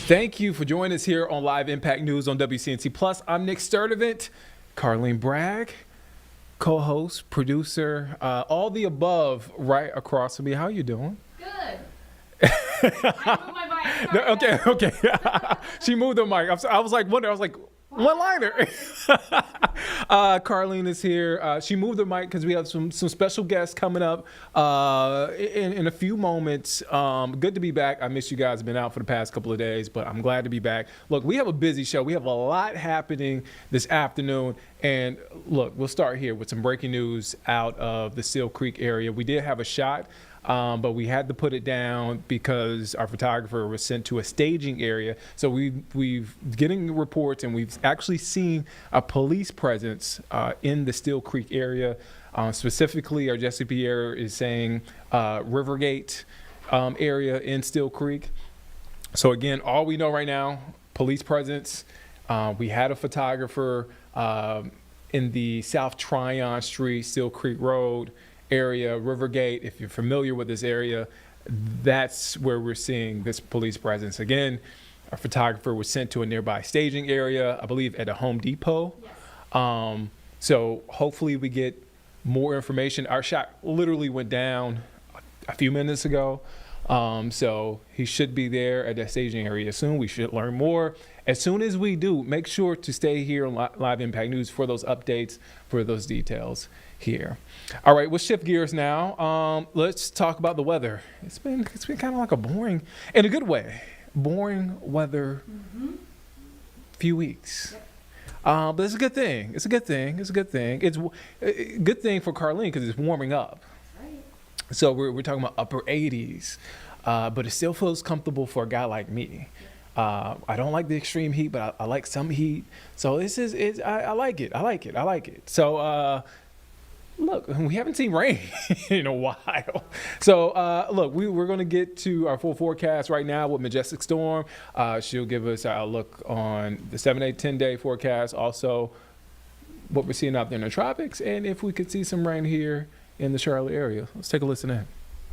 Thank you for joining us here on Live Impact News on WCNC Plus. I'm Nick Sturdivant, Carlene Bragg, co-host, producer, all the above right across from me. How you doing? Good. I moved my mic. Okay. She moved the mic. I was like, one-liner. Carlene is here. She moved the mic because we have some special guests coming up in a few moments. Good to be back. I miss you guys. Been out for the past couple of days, but I'm glad to be back. Look, we have a busy show. We have a lot happening this afternoon. And look, we'll start here with some breaking news out of the Seal Creek area. We did have a shot. But we had to put it down because our photographer was sent to a staging area. So we've getting reports, and we've actually seen a police presence in the Steel Creek area. Specifically, our Jesse Pierre is saying Rivergate area in Steel Creek. So again, all we know right now, police presence. We had a photographer in the South Tryon Street, Steel Creek Road area, Rivergate. If you're familiar with this area, that's where we're seeing this police presence. Again, our photographer was sent to a nearby staging area, I believe at a Home Depot. Yes. So hopefully we get more information. Our shot literally went down a few minutes ago. So he should be there at that staging area soon. We should learn more. As soon as we do, make sure to stay here on Live Impact News for those updates, for those details here. All right, we'll shift gears now. Let's talk about the weather. It's been kind of like a boring, in a good way, boring weather few weeks. But it's a good thing. It's a good thing. It's a good thing. It's a good thing for Carlene because it's warming up. So we're talking about upper 80s, but it still feels comfortable for a guy like me. I don't like the extreme heat, but I like some heat. So I like it. So look, we haven't seen rain in a while. So look, we're going to get to our full forecast right now with Majestic Storm. She'll give us our look on the 7, 8, 10-day forecast. Also, what we're seeing out there in the tropics, and if we could see some rain here in the Charlotte area. Let's take a listen in.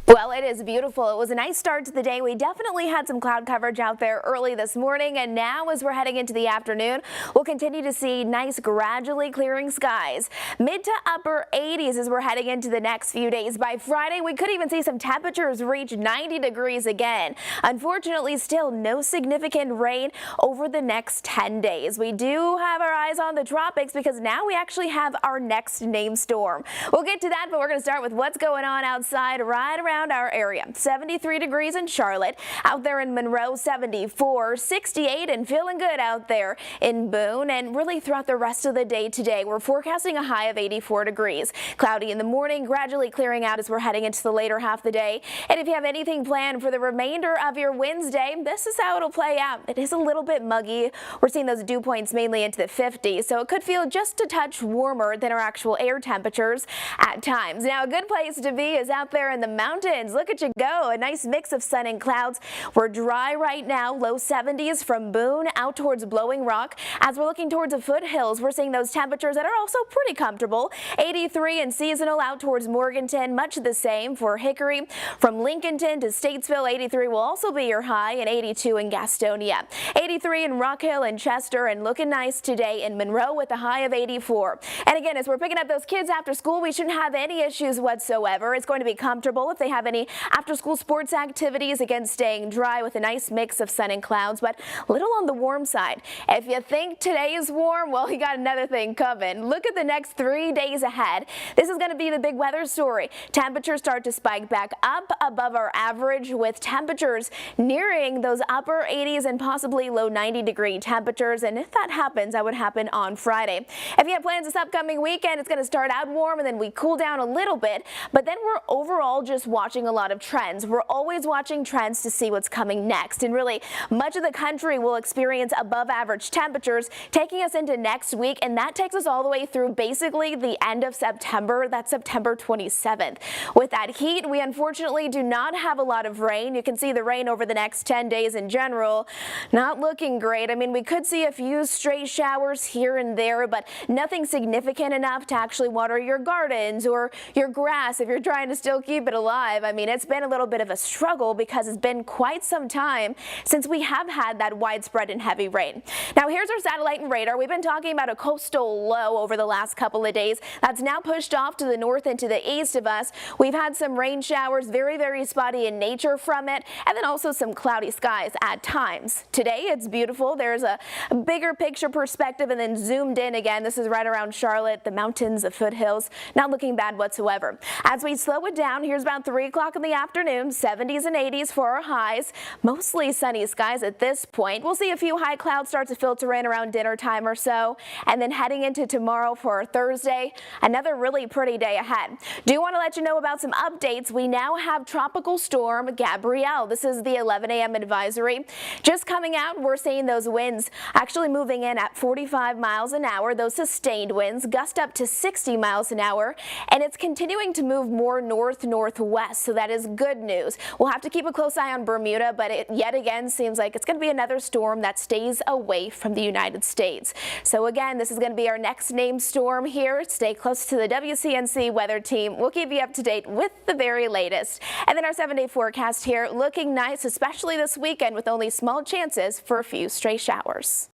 Well, it is beautiful. It was a nice start to the day. We definitely had some cloud coverage out there early this morning, and now as we're heading into the afternoon, we'll continue to see nice gradually clearing skies. Mid to upper 80s as we're heading into the next few days. By Friday, we could even see some temperatures reach 90 degrees again. Unfortunately, still no significant rain over the next 10 days. We do have our eyes on the tropics because now we actually have our next named storm. We'll get to that, but we're going to start with what's going on outside right around our area. 73 degrees in Charlotte, out there in Monroe 74, 68 and feeling good out there in Boone, and really throughout the rest of the day today we're forecasting a high of 84 degrees. Cloudy in the morning, gradually clearing out as we're heading into the later half of the day. And if you have anything planned for the remainder of your Wednesday, this is how it'll play out. It is a little bit muggy. We're seeing those dew points mainly into the 50s, so it could feel just a touch warmer than our actual air temperatures at times. Now, a good place to be is out there in the mountains. Look at you go. A nice mix of sun and clouds. We're dry right now, low 70s from Boone out towards Blowing Rock. As we're looking towards the foothills, we're seeing those temperatures that are also pretty comfortable. 83 and seasonal out towards Morganton, much the same for Hickory. From Lincolnton to Statesville, 83 will also be your high, and 82 in Gastonia. 83 in Rock Hill and Chester, and looking nice today in Monroe with a high of 84. And again, as we're picking up those kids after school, we shouldn't have any issues whatsoever. It's going to be comfortable if they have any after-school sports activities, again staying dry with a nice mix of sun and clouds, but a little on the warm side. If you think today is warm, well, you got another thing coming. Look at the next 3 days ahead. This is going to be the big weather story. Temperatures start to spike back up above our average, with temperatures nearing those upper 80s and possibly low 90-degree temperatures. And if that happens, that would happen on Friday. If you have plans this upcoming weekend, it's going to start out warm and then we cool down a little bit, but then we're overall just watching a lot of trends. We're always watching trends to see what's coming next, and really much of the country will experience above average temperatures taking us into next week, and that takes us all the way through basically the end of September. That's September 27th. With that heat, we unfortunately do not have a lot of rain. You can see the rain over the next 10 days in general not looking great. I mean, we could see a few stray showers here and there, but nothing significant enough to actually water your gardens or your grass if you're trying to still keep it alive. 5. I mean, it's been a little bit of a struggle because it's been quite some time since we have had that widespread and heavy rain. Now, here's our satellite and radar. We've been talking about a coastal low over the last couple of days. That's now pushed off to the north and to the east of us. We've had some rain showers, very, very spotty in nature from it, and then also some cloudy skies at times. Today, it's beautiful. There's a bigger picture perspective and then zoomed in again. This is right around Charlotte, the mountains, the foothills. Not looking bad whatsoever. As we slow it down, here's about 3 o'clock in the afternoon, 70s and 80s for our highs. Mostly sunny skies at this point. We'll see a few high clouds start to filter in around dinner time or so. And then heading into tomorrow for Thursday, another really pretty day ahead. Do want to let you know about some updates. We now have Tropical Storm Gabrielle. This is the 11 a.m. advisory. Just coming out, we're seeing those winds actually moving in at 45 miles an hour. Those sustained winds gust up to 60 miles an hour. And it's continuing to move more north-northwest, so that is good news. We'll have to keep a close eye on Bermuda, but it yet again seems like it's going to be another storm that stays away from the United States. So again, this is going to be our next named storm here. Stay close to the WCNC weather team. We'll keep you up to date with the very latest. And then our 7-day forecast here looking nice, especially this weekend with only small chances for a few stray showers.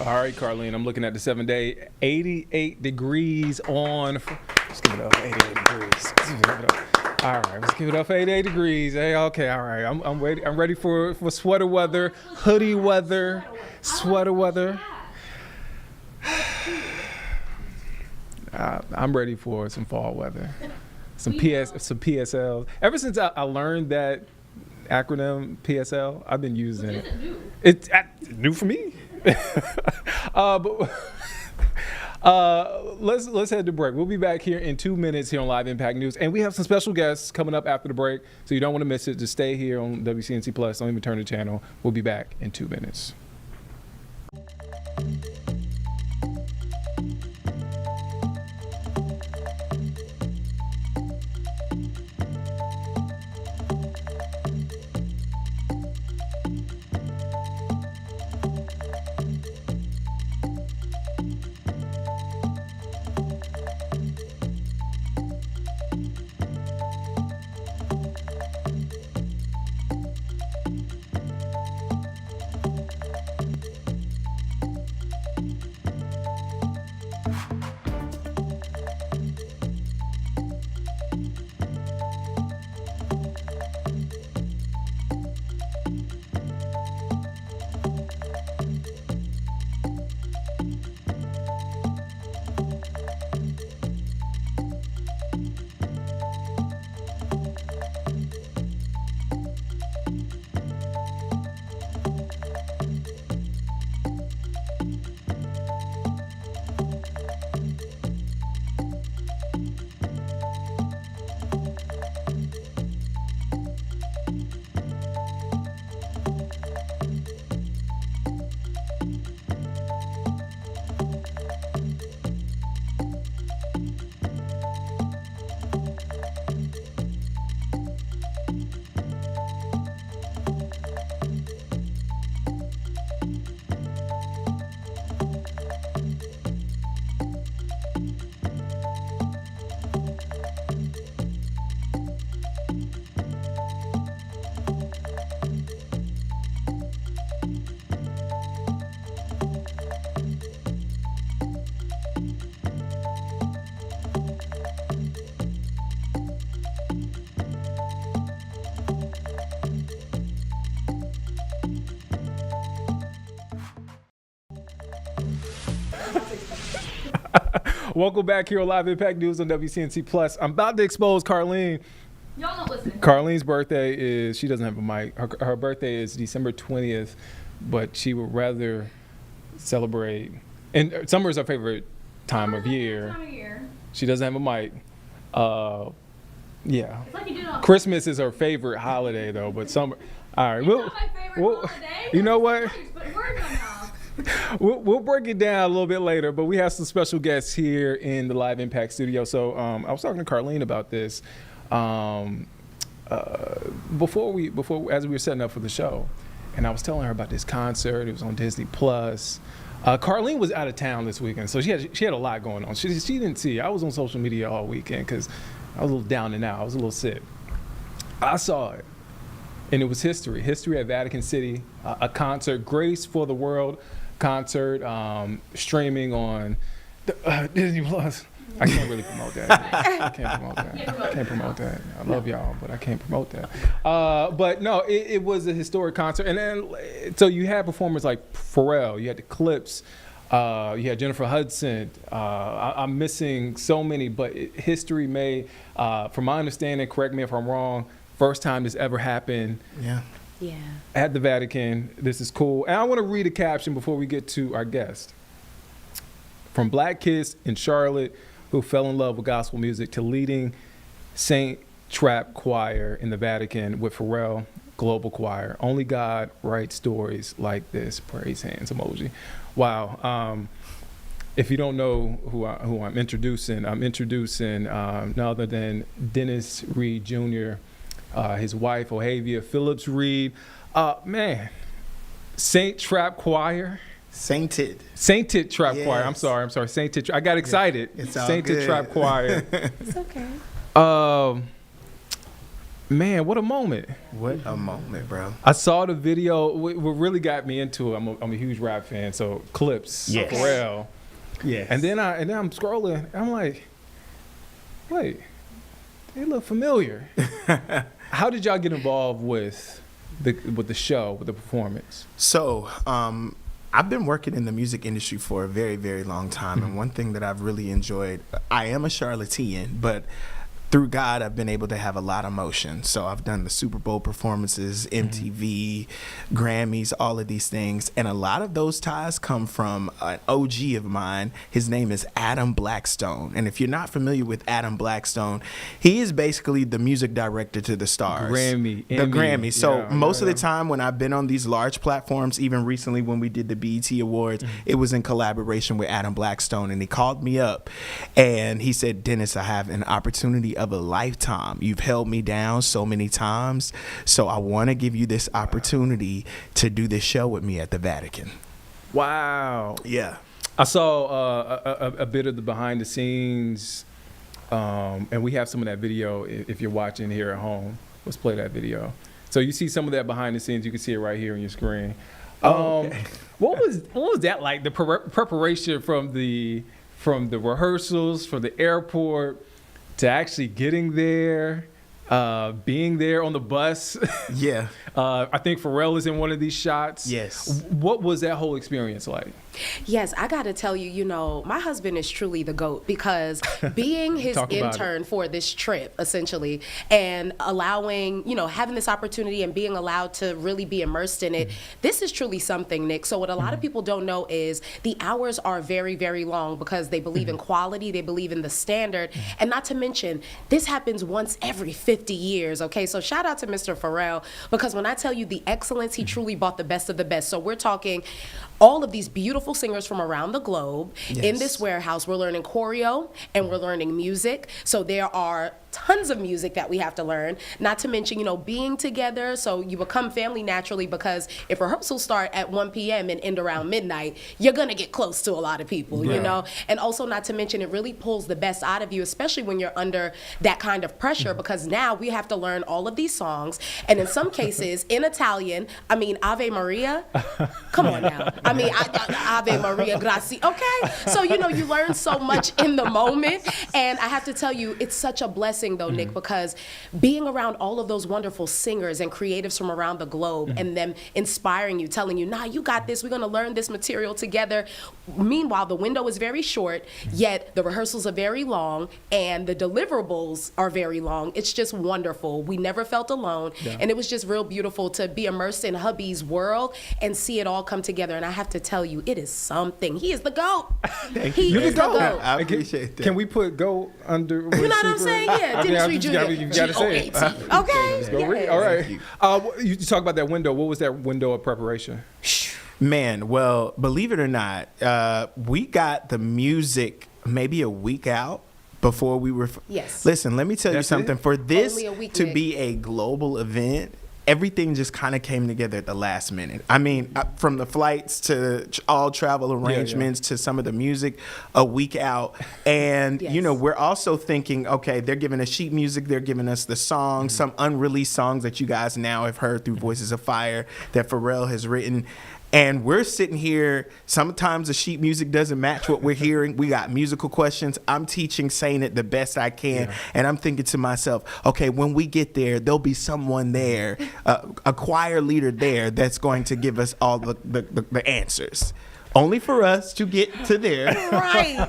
All right, Carlene, I'm looking at the 7-day, 88 degrees on. Let's give it up, 88 degrees. Let's give it up. All right, let's give it up, 88 degrees. Hey, okay, all right. I'm ready. I'm ready for sweater weather, hoodie weather, sweater weather. I'm ready for some fall weather, some PSL. Ever since I learned that acronym PSL, I've been using it. It's new for me. Let's head to break. We'll be back here in 2 minutes here on Live Impact News, and we have some special guests coming up after the break, so you don't want to miss it. Just stay here on WCNC Plus. Don't even turn the channel. We'll be back in 2 minutes. Welcome back here on Live Impact News on WCNC Plus. I'm about to expose Carlene. Y'all not listening. Carlene's birthday is, she doesn't have a mic. Her birthday is December 20th, but she would rather celebrate. And summer is her favorite time of year. She doesn't have a mic. Yeah. It's like you did on Christmas is her favorite holiday, though, but summer. All right. It's not my favorite holiday. You know what? Just put words on y'all. We'll break it down a little bit later, but we have some special guests here in the Live Impact studio. So I was talking to Carlene about this before as we were setting up for the show, and I was telling her about this concert. It was on Disney Plus. Carlene was out of town this weekend, so she had a lot going on. She didn't see it. I was on social media all weekend because I was a little down and out. I was a little sick. I saw it, and it was history at Vatican City, a concert, Grace for the World concert, streaming on Disney Plus. I can't really promote that. I can't promote that. I love y'all, but I can't promote that. But no, it was a historic concert. And then, so you had performers like Pharrell, you had the Clips, you had Jennifer Hudson. I'm missing so many, but history made, from my understanding, correct me if I'm wrong, first time this ever happened. Yeah. At the Vatican. This is cool. And I want to read a caption before we get to our guest. From black kids in Charlotte who fell in love with gospel music to leading Saint Trap Choir in the Vatican with Pharrell Global Choir. Only God writes stories like this. Praise hands emoji. Wow. If you don't know who I'm introducing none other than Dennis Reed Jr., his wife, Ohavia Phillips Reed. Man, Saint Trap Choir. Sainted Trap Yes. Choir. I'm sorry. Sainted. I got excited. It's all Sainted good. Trap Choir. It's okay. Man, what a moment. What a moment, bro. I saw the video. What really got me into it, I'm a huge rap fan, so Clips, Yes. Pharrell. Yes. And then I'm scrolling. I'm like, wait, they look familiar. How did y'all get involved with the show, with the performance? So, I've been working in the music industry for a very, very long time. And one thing that I've really enjoyed, I am a Charlottean, but through God, I've been able to have a lot of motion. So I've done the Super Bowl performances, MTV, Grammys, all of these things. And a lot of those ties come from an OG of mine. His name is Adam Blackstone. And if you're not familiar with Adam Blackstone, he is basically the music director to the Stars. Grammy, The Emmy. Grammy. So Yeah, most of yeah. the time when I've been on these large platforms, even recently when we did the BET Awards, it was in collaboration with Adam Blackstone. And he called me up and he said, Dennis, I have an opportunity of a lifetime. You've held me down so many times, so I want to give you this opportunity to do this show with me at the Vatican. Wow. Yeah. I saw a bit of the behind the scenes, and we have some of that video if you're watching here at home. Let's play that video. So you see some of that behind the scenes. You can see it right here on your screen. Okay. What was that like? The preparation from the rehearsals, from the airport to actually getting there, being there on the bus. Yeah. I think Pharrell is in one of these shots. Yes. What was that whole experience like? Yes, I got to tell you, my husband is truly the GOAT because being his Talk about intern for this trip, essentially, and allowing, having this opportunity and being allowed to really be immersed in it, this is truly something, Nick. So what a lot of people don't know is the hours are very, very long because they believe in quality, they believe in the standard, and not to mention, this happens once every 50 years, okay? So shout out to Mr. Pharrell, because when I tell you the excellence, he truly brought the best of the best. So we're talking all of these beautiful singers from around the globe. Yes. In this warehouse, we're learning choreo and we're learning music. So there are tons of music that we have to learn, not to mention, being together. So you become family naturally because if rehearsals start at 1 p.m. and end around midnight, you're going to get close to a lot of people, and also not to mention it really pulls the best out of you, especially when you're under that kind of pressure because now we have to learn all of these songs. And in some cases in Italian, Ave Maria, come on now. Ave Maria Grazie, okay? So, you learn so much in the moment. And I have to tell you, it's such a blessing though, Nick, because being around all of those wonderful singers and creatives from around the globe and them inspiring you, telling you, nah, you got this, we're gonna learn this material together. Meanwhile, the window is very short, yet the rehearsals are very long and the deliverables are very long. It's just wonderful. We never felt alone. Yeah. And it was just real beautiful to be immersed in hubby's world and see it all come together. And I have to tell you, it is something. He is the GOAT. He You're the is the GOAT. GOAT. I appreciate that. Can we put go under? You know what I'm saying? Yeah, Dennis Reed Jr. You gotta say it. G-O-A-T. Okay? Go read. Yes. All right. You talk about that window. What was that window of preparation? Man, well, believe it or not, we got the music maybe a week out before we were. Yes. Listen, let me tell you That's something. it? For this Only a week, to Nick. be a global event, everything just kind of came together at the last minute. I mean, from the flights to all travel arrangements to some of the music a week out. And, you know, we're also thinking, okay, they're giving us sheet music. They're giving us the songs, some unreleased songs that you guys now have heard through Voices of Fire that Pharrell has written. And we're sitting here, sometimes the sheet music doesn't match what we're hearing. We got musical questions. I'm teaching, saying it the best I can. And I'm thinking to myself, okay, when we get there, there'll be someone there, a choir leader there that's going to give us all the answers. Only for us to get to there. Right.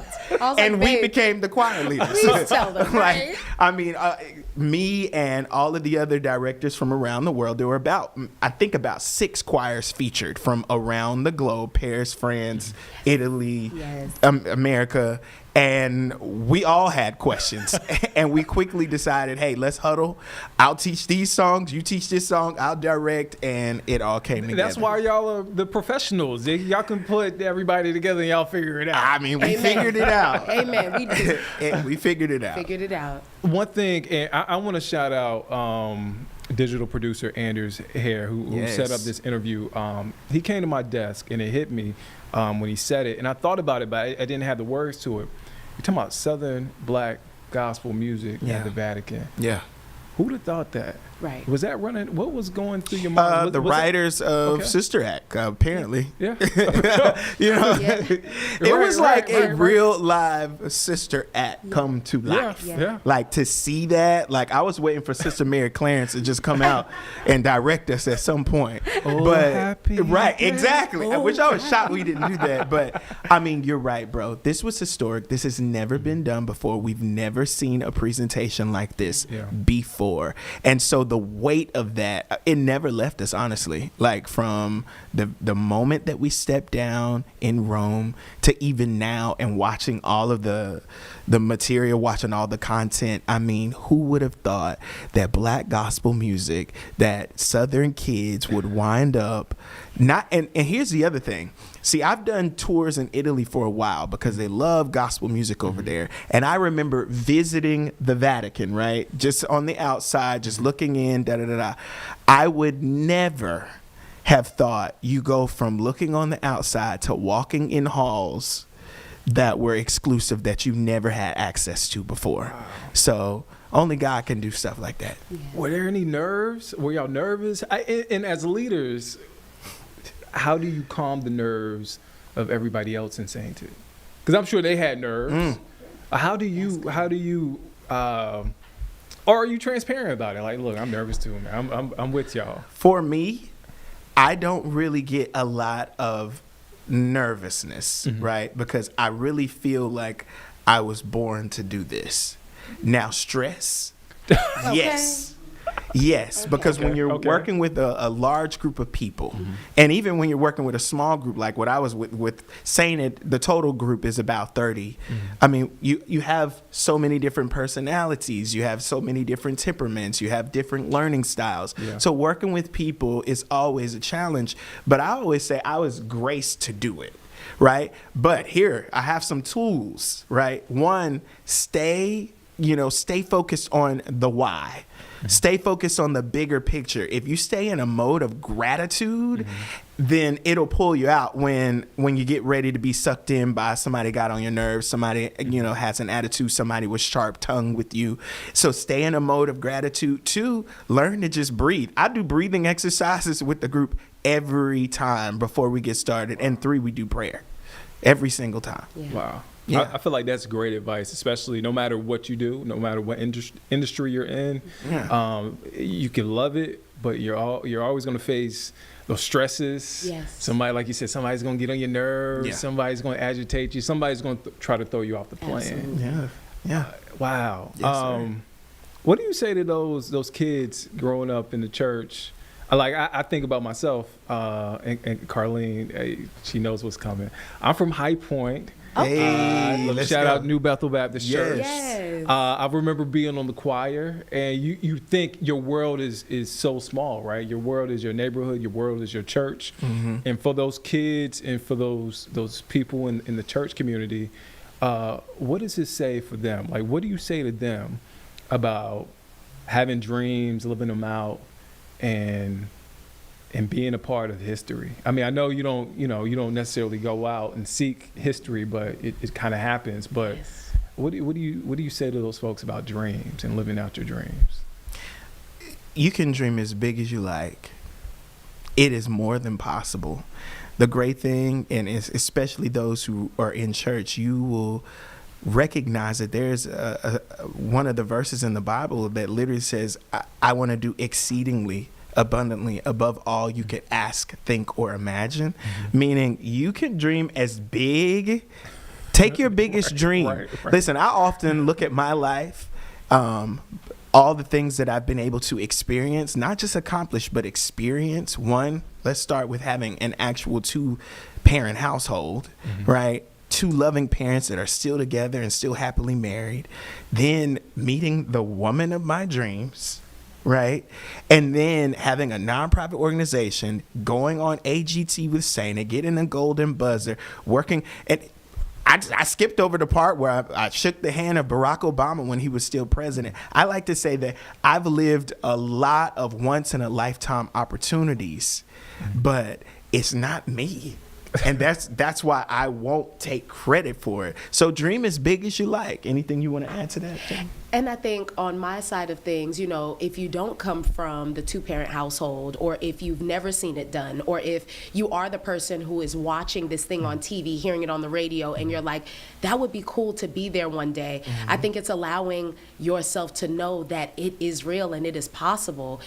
And we became the choir leaders. Please tell them, right? I mean, me and all of the other directors from around the world, there were about 6 choirs featured from around the globe: Paris, France, Italy, America. And we all had questions. And we quickly decided, hey, let's huddle. I'll teach these songs. You teach this song. I'll direct. And it all came together. That's why y'all are the professionals. Y'all can put everybody together and y'all figure it out. I mean, we figured it out. Amen. We did. And we figured it out. Figured it out. One thing, and I want to shout out digital producer Anders Hare, who set up this interview. He came to my desk, and it hit me when he said it. And I thought about it, but I didn't have the words to it. You're talking about Southern Black gospel music at the Vatican. Yeah. Who'd have thought that? Right. Was that running? What was going through your mind? The writers of Sister Act, apparently. Yeah. You know, it was like a real live Sister Act come to life. Yeah. Like, to see that, like, I was waiting for Sister Mary Clarence to just come out and direct us at some point. Exactly. Which I was shocked we didn't do that. But I mean, you're right, bro. This was historic. This has never been done before. We've never seen a presentation like this before. And so the weight of that, it never left us, honestly. Like, from the moment that we stepped down in Rome to even now, and watching all of the material, watching all the content. I mean, who would have thought that Black gospel music, that Southern kids would wind up not, and here's the other thing. See, I've done tours in Italy for a while because they love gospel music over there. And I remember visiting the Vatican, right? Just on the outside, just looking in, I would never have thought you go from looking on the outside to walking in halls that were exclusive, that you never had access to before. Wow. So only God can do stuff like that. Yeah. Were there any nerves? Were y'all nervous? And as leaders, how do you calm the nerves of everybody else in St. Because I'm sure they had nerves. How do you or are you transparent about it? Like, look, I'm nervous too, man. I'm with y'all. For me, I don't really get a lot of nervousness, right? Because I really feel like I was born to do this. Now, stress, yes, because when you're working with a large group of people, and even when you're working with a small group, like what I was with saying it, the total group is about 30. I mean, you have so many different personalities, you have so many different temperaments, you have different learning styles. So working with people is always a challenge, but I always say I was graced to do it. Right. But here I have some tools. Right. One, stay focused on the why. Stay focused on the bigger picture. If you stay in a mode of gratitude, then it'll pull you out when you get ready to be sucked in by somebody got on your nerves, somebody, has an attitude, somebody was sharp tongued with you. So stay in a mode of gratitude. 2, learn to just breathe. I do breathing exercises with the group every time before we get started. And 3, we do prayer every single time. Yeah. Wow. Yeah. I feel like that's great advice, especially no matter what you do, no matter what industry you're in. You can love it, but you're always going to face those stresses. Yes. Somebody, like you said, somebody's going to get on your nerves. Yeah. Somebody's going to agitate you. Somebody's going to try to throw you off the plane. Absolutely. Yeah. Wow. Yes, what do you say to those kids growing up in the church? Like, I think about myself, and Carlene, she knows what's coming. I'm from High Point. Shout out New Bethel Baptist Church. Yes. I remember being on the choir, and you think your world is so small, right? Your world is your neighborhood, your world is your church. And for those kids and for those people in the church community, what does it say for them? Like, what do you say to them about having dreams, living them out, and being a part of history. I mean, I know you don't necessarily go out and seek history, but it kind of happens. But Yes. what do you say to those folks about dreams and living out your dreams? You can dream as big as you like. It is more than possible. The great thing, and especially those who are in church, you will recognize that there's one of the verses in the Bible that literally says, I want to do exceedingly abundantly above all you could ask, think, or imagine. Meaning you can dream as big. Take your biggest dream. Right. Listen, I often look at my life, all the things that I've been able to experience, not just accomplish, but experience. One, let's start with having an actual 2-parent household, right? 2 loving parents that are still together and still happily married. Then meeting the woman of my dreams, right? And then having a nonprofit organization, going on AGT with Santa, getting a golden buzzer, working. And I skipped over the part where I shook the hand of Barack Obama when he was still president. I like to say that I've lived a lot of once-in-a-lifetime opportunities, but it's not me. And that's why I won't take credit for it. So dream as big as you like. Anything you want to add to that, Jen? And I think on my side of things, if you don't come from the 2-parent household, or if you've never seen it done, or if you are the person who is watching this thing on TV, hearing it on the radio, and you're like, that would be cool to be there one day. I think it's allowing yourself to know that it is real and it is possible,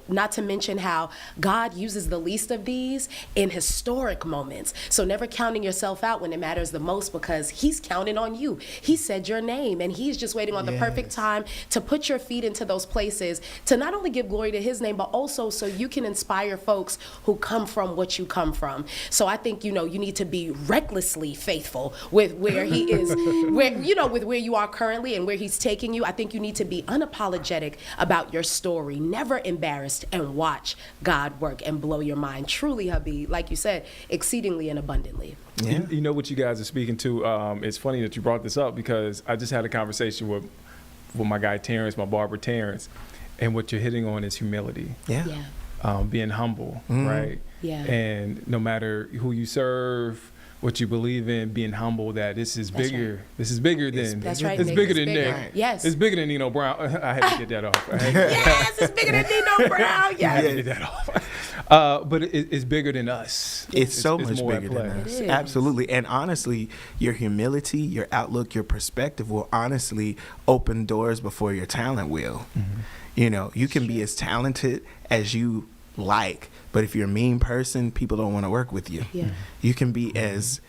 not to mention how God uses the least of these in historic moments. So never counting yourself out when it matters the most, because he's counting on you. He said your name, and he's just waiting on the perfect time to put your feet into those places to not only give glory to his name, but also so you can inspire folks who come from what you come from. So I think, you need to be recklessly faithful with where he is, with where you are currently and where he's taking you. I think you need to be unapologetic about your story, never embarrassed, and watch God work and blow your mind. Truly, hubby, like you said, exceedingly and abundantly. Yeah. You know what you guys are speaking to. It's funny that you brought this up, because I just had a conversation with my guy Terrence, my barber Terrence, and what you're hitting on is humility. Yeah. Being humble, right? Yeah. And no matter who you serve, what you believe in, being humble that this is That's bigger. right. This is bigger than. That's right, It's Nick. bigger It's than bigger. Nick. Right. Yes. It's bigger than Nino Brown. I had to get that off. Yes, it's bigger than Nino Brown. I had to Yes. get that off. But it's bigger than us. It's so much more at bigger than play. us. It is. Absolutely. And honestly, your humility, your outlook, your perspective will honestly open doors before your talent will. You can be as talented as you like, but if you're a mean person, people don't want to work with you. Yeah. You can be as,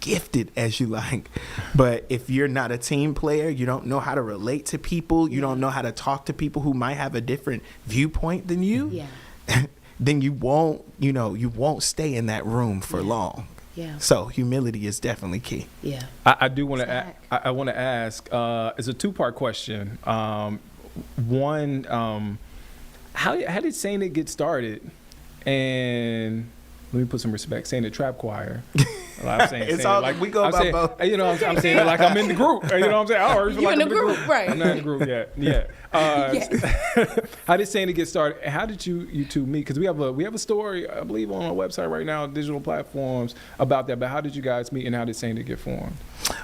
gifted as you like, but if you're not a team player, you don't know how to relate to people, you don't know how to talk to people who might have a different viewpoint than you. Yeah. Then you won't stay in that room for long. Yeah. So humility is definitely key. Yeah. I do want to. Zach. I want to ask. It's a 2-part question. One, how did Saint It get started? And let me put some respect. Saint It Trap Choir. I'm saying, It's saying all it like we go I'm by saying, both. I'm saying it like I'm in the group. You know what I'm saying? I already feel You like in I'm the group, right. I'm not in the group yet. Yeah. Yes. How did Saint It get started? And how did you two meet? Because we have a story, I believe, on our website right now, digital platforms about that. But how did you guys meet, and how did Saint It get formed?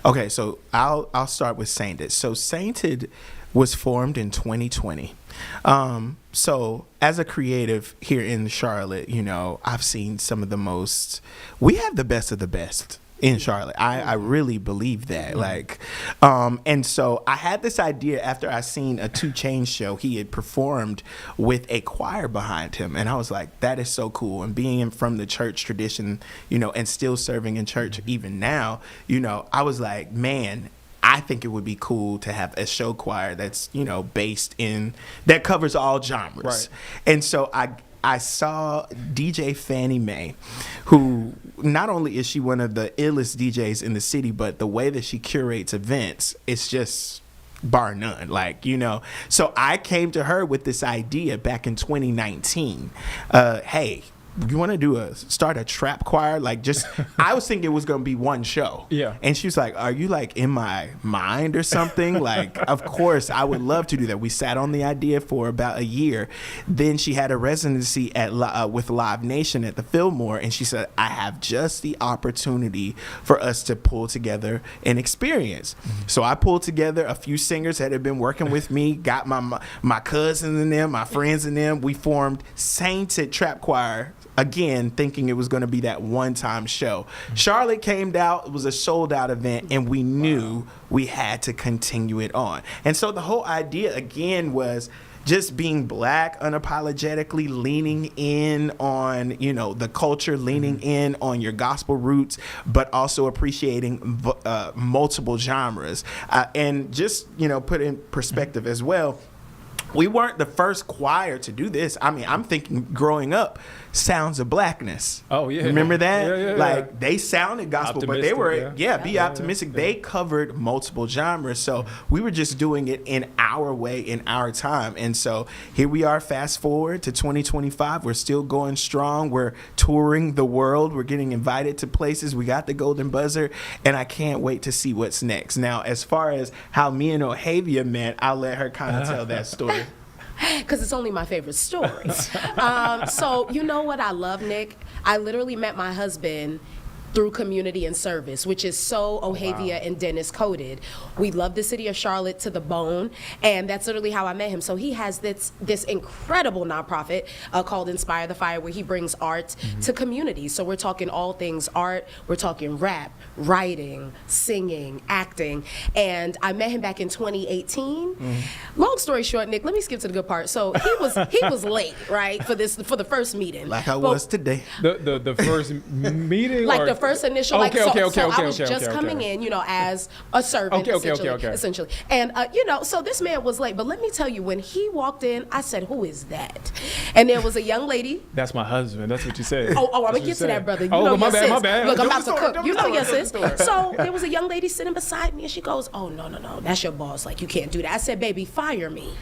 Okay, so I'll start with Sainted. So Sainted was formed in 2020. So as a creative here in Charlotte, I've seen some of the most. We have the best of the best in Charlotte. I really believe that. And so I had this idea after I seen a 2 Chainz show. He had performed with a choir behind him, and I was like, that is so cool. And being from the church tradition, and still serving in church even now, I was like, man, I think it would be cool to have a show choir that's, based in, that covers all genres. Right. And so I saw DJ Fannie Mae, who not only is she one of the illest DJs in the city, but the way that she curates events, it's just bar none. So I came to her with this idea back in 2019. Hey, you want to start a trap choir? Like, just, I was thinking it was going to be one show. Yeah. And she was like, are you like in my mind or something? Like, of course, I would love to do that. We sat on the idea for about a year. Then she had a residency with Live Nation at the Fillmore. And she said, I have just the opportunity for us to pull together an experience. So I pulled together a few singers that had been working with me, got my cousins and them, my friends and them. We formed Sainted Trap Choir, again, thinking it was going to be that one-time show. Charlotte came out. It was a sold-out event, and we knew we had to continue it on. And so the whole idea, again, was just being Black, unapologetically leaning in on, the culture, leaning in on your gospel roots, but also appreciating multiple genres. And just, put in perspective as well, we weren't the first choir to do this. I mean, I'm thinking growing up, Sounds of Blackness. Oh, yeah. Remember that? Yeah. Like, they sounded gospel, but they were, be optimistic. Yeah. They covered multiple genres. So we were just doing it in our way, in our time. And so here we are, fast forward to 2025. We're still going strong. We're touring the world. We're getting invited to places. We got the Golden Buzzer, and I can't wait to see what's next. Now, as far as how me and Ohavia met, I'll let her kind of tell that story. Because it's only my favorite story. So you know what I love, Nick? I literally met my husband through community and service, which is so Ohavia and Dennis coded. We love the city of Charlotte to the bone, and that's literally how I met him. So he has this incredible nonprofit called Inspire the Fire, where he brings art to communities. So we're talking all things art, we're talking rap, writing, singing, acting, and I met him back in 2018. Long story short, Nick, let me skip to the good part. So he was late, right, for the first meeting. Like I was today. The first meeting, like or the first initial, Okay, like, okay, so okay, I was okay, just okay, coming okay. in, as a servant, Okay. essentially. And, so this man was late, but let me tell you, when he walked in, I said, who is that? And there was a young lady. That's my husband. That's what you said. Oh, I'm That's gonna what get you to that, said. brother. You Oh, know my your bad, sis. my bad. Look, I'm Tell about the to story, cook. tell You the know your story, sis. tell the story. So there was a young lady sitting beside me, and she goes, oh, no, that's your boss. Like, you can't do that. I said, baby, fire me.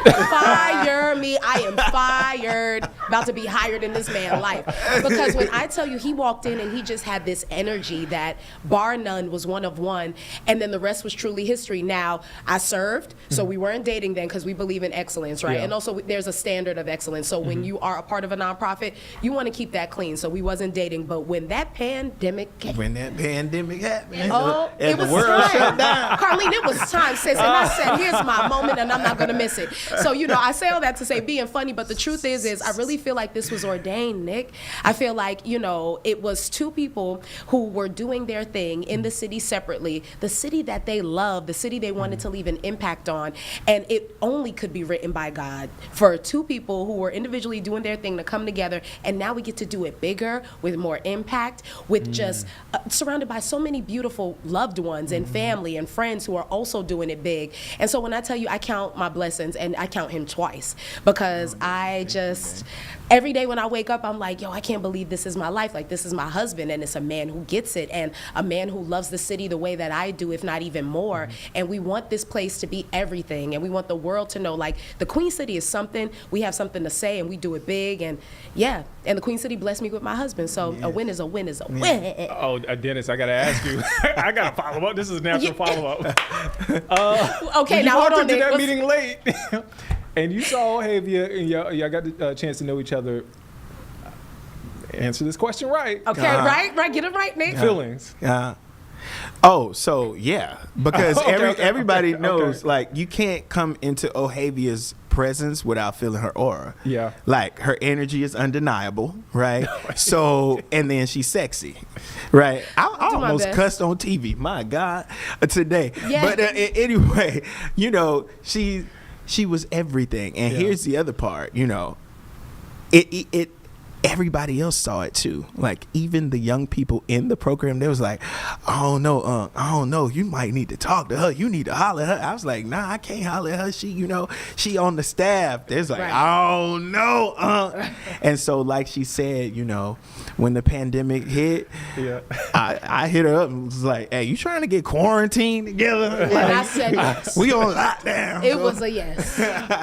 Fire me. I am fired. About to be hired in this man's life. Because when I tell you, he walked in and he just had this energy that, bar none, was one of one, and then the rest was truly history. Now, I served, so we weren't dating then because we believe in excellence, right? Yeah. And also, there's a standard of excellence. So when you are a part of a nonprofit, you want to keep that clean. So we wasn't dating, but when that pandemic came, When that pandemic happened, oh, and it was the world time. shut down. Carlene, it was time, sis. And I said, here's my moment, and I'm not going to miss it. So, I say all that to say being funny, but the truth is I really feel like this was ordained, Nick. I feel like, it was two people who were doing their thing in the city separately, the city that they loved, the city they wanted to leave an impact on. And it only could be written by God for two people who were individually doing their thing to come together. And now we get to do it bigger, with more impact, with just surrounded by so many beautiful loved ones and family and friends who are also doing it big. And so when I tell you, I count my blessings, and I count him twice, because I just, every day when I wake up, I'm like, yo, I can't believe this is my life. Like, this is my husband, and it's a man who gets it, and a man who loves the city the way that I do, if not even more. And we want this place to be everything, and we want the world to know, like, the Queen City is something. We have something to say, and we do it big. And yeah, and the Queen City blessed me with my husband. So a win is a win is a win. Oh, Dennis, I gotta ask you. I gotta follow up. This is natural follow up. Okay, You now hold walked on. into Nick. that Let's- meeting late, and you saw Ohavia, and y'all got the chance to know each other. Answer this question right. Okay, right, get it right, Nick. Feelings. So yeah, because everybody knows, like, you can't come into Ohavia's presence without feeling her aura. Yeah. Like, her energy is undeniable, right? So, and then she's sexy, right? I Do my almost best. cussed on TV, my God, today. Yeah. But anyway, she was everything. And Yeah. here's the other part, it everybody else saw it too. Like, even the young people in the program, they was like, I don't know, you might need to talk to her. You need to holler at her. I was like, nah, I can't holler at her. She on the staff. There's like, Right. oh no. And so, like she said, when the pandemic hit, Yeah. I hit her up and was like, hey, you trying to get quarantined together? And I said yes. We on lockdown. It was a yes.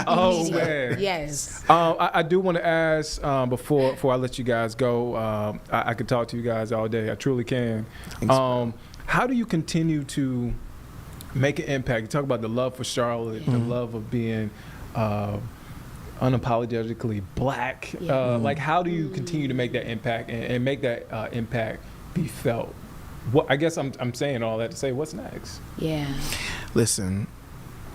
Oh Immediate. man. Yes. I do want to ask before before I let you guys go, I could talk to you guys all day. I truly can. Thanks, bro. How do you continue to make an impact? You talk about the love for Charlotte, the love of being unapologetically black. Like, how do you continue to make that impact and make that impact be felt? What I guess I'm saying all that to say, what's next? Yeah. Listen,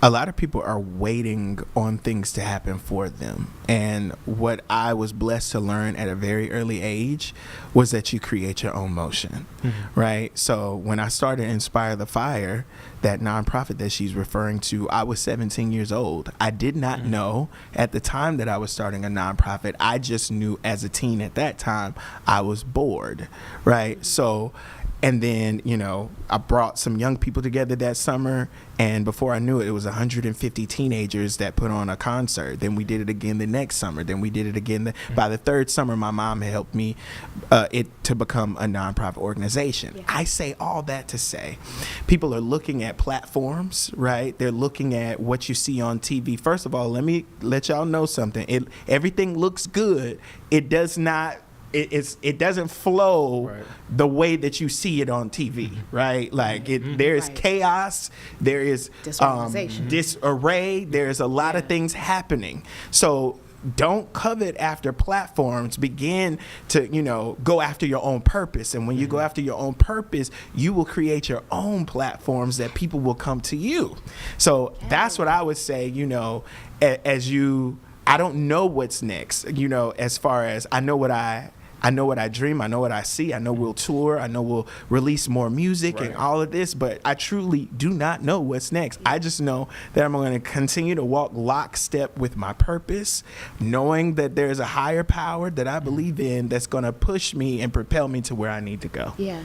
a lot of people are waiting on things to happen for them. And what I was blessed to learn at a very early age was that you create your own motion, right? So when I started Inspire the Fire, that nonprofit that she's referring to, I was 17 years old. I did not know at the time that I was starting a nonprofit. I just knew as a teen at that time, I was bored, right? So, and then, you know, I brought some young people together that summer, and before I knew it, it was 150 teenagers that put on a concert. Then we did it again the next summer. Then we did it again. By the third summer, my mom had helped me to become a nonprofit organization. Yeah. I say all that to say, people are looking at platforms, right? They're looking at what you see on TV. First of all, let me let y'all know something. Everything looks good. It does not. It doesn't flow the way that you see it on TV, right? Like there's chaos, there is disarray, there's a lot of things happening. So don't covet after platforms. Begin to, you know, go after your own purpose. And when you go after your own purpose, you will create your own platforms that people will come to you. So that's what I would say, you know, I don't know what's next, you know, as far as I know what I dream, I know what I see, I know we'll tour, I know we'll release more music and all of this, but I truly do not know what's next. I just know that I'm going to continue to walk lockstep with my purpose, knowing that there's a higher power that I believe in that's going to push me and propel me to where I need to go. Yeah.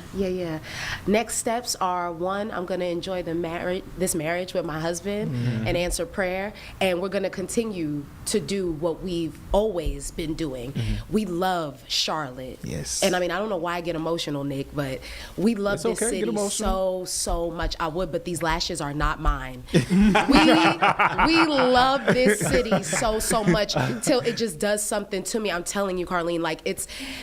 Next steps are, one, I'm going to enjoy this marriage with my husband and answer prayer, and we're going to continue to do what we've always been doing. We love Charlotte. Yes. And I mean, I don't know why I get emotional, Nick, but we love this city so much. I would, but these lashes are not mine. we love this city so much until it just does something to me. I'm telling you, Carlene, like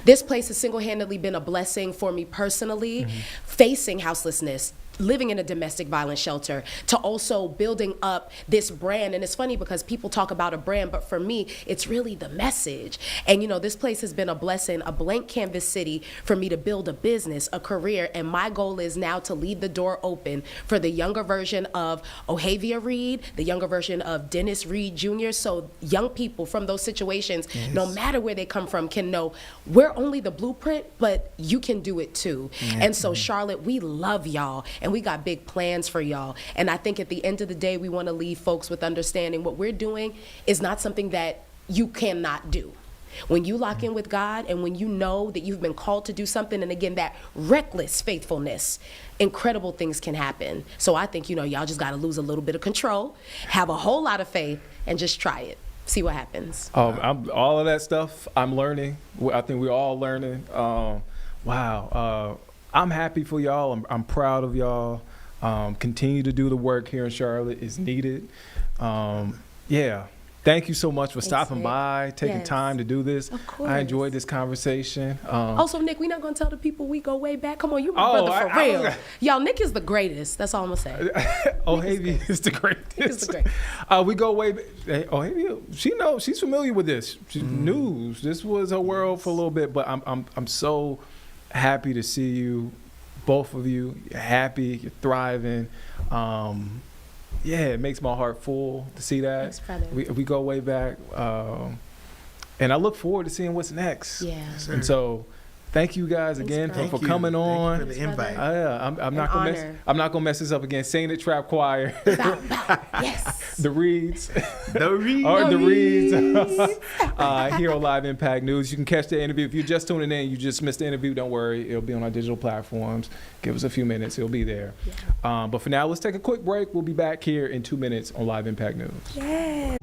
this place has single-handedly been a blessing for me personally, facing houselessness, living in a domestic violence shelter, to also building up this brand. And it's funny because people talk about a brand, but for me, it's really the message. And you know, this place has been a blessing, a blank canvas city for me to build a business, a career. And my goal is now to leave the door open for the younger version of Ohavia Reed, the younger version of Dennis Reed Jr. So young people from those situations, no matter where they come from, can know we're only the blueprint, but you can do it too. And so Charlotte, we love y'all. And we got big plans for y'all. And I think at the end of the day, we want to leave folks with understanding what we're doing is not something that you cannot do. When you lock in with God and when you know that you've been called to do something, and again, that reckless faithfulness, incredible things can happen. So I think, you know, y'all just got to lose a little bit of control, have a whole lot of faith, and just try it. See what happens. All of that stuff I'm learning. I think we're all learning. Wow. I'm happy for y'all. I'm proud of y'all. Continue to do the work here in Charlotte is needed. Thank you so much for stopping by, taking time to do this. Of course. I enjoyed this conversation. Also, Nick, we're not going to tell the people we go way back. Come on, you my brother for real. Y'all, Nick is the greatest. That's all I'm going to say. Ohavia is the greatest. Nick is the greatest. We go way back. Hey, Ohavia, she knows. She's familiar with this. She's news. This was her world for a little bit, but I'm so happy to see you, both of you. You're happy. You're thriving. It makes my heart full to see that. Thanks, brother. We go way back, and I look forward to seeing what's next. Yeah. And so, thank you guys again for coming on. Thank you for the invite. I'm not gonna mess this up again. Saying It Trap Choir. Yes. The Reeds. The Reeds. Or the Reeds. Here on Live Impact News. You can catch the interview. If you're just tuning in, you just missed the interview, don't worry. It'll be on our digital platforms. Give us a few minutes. It'll be there. Yeah. But for now, let's take a quick break. We'll be back here in 2 minutes on Live Impact News. Yeah.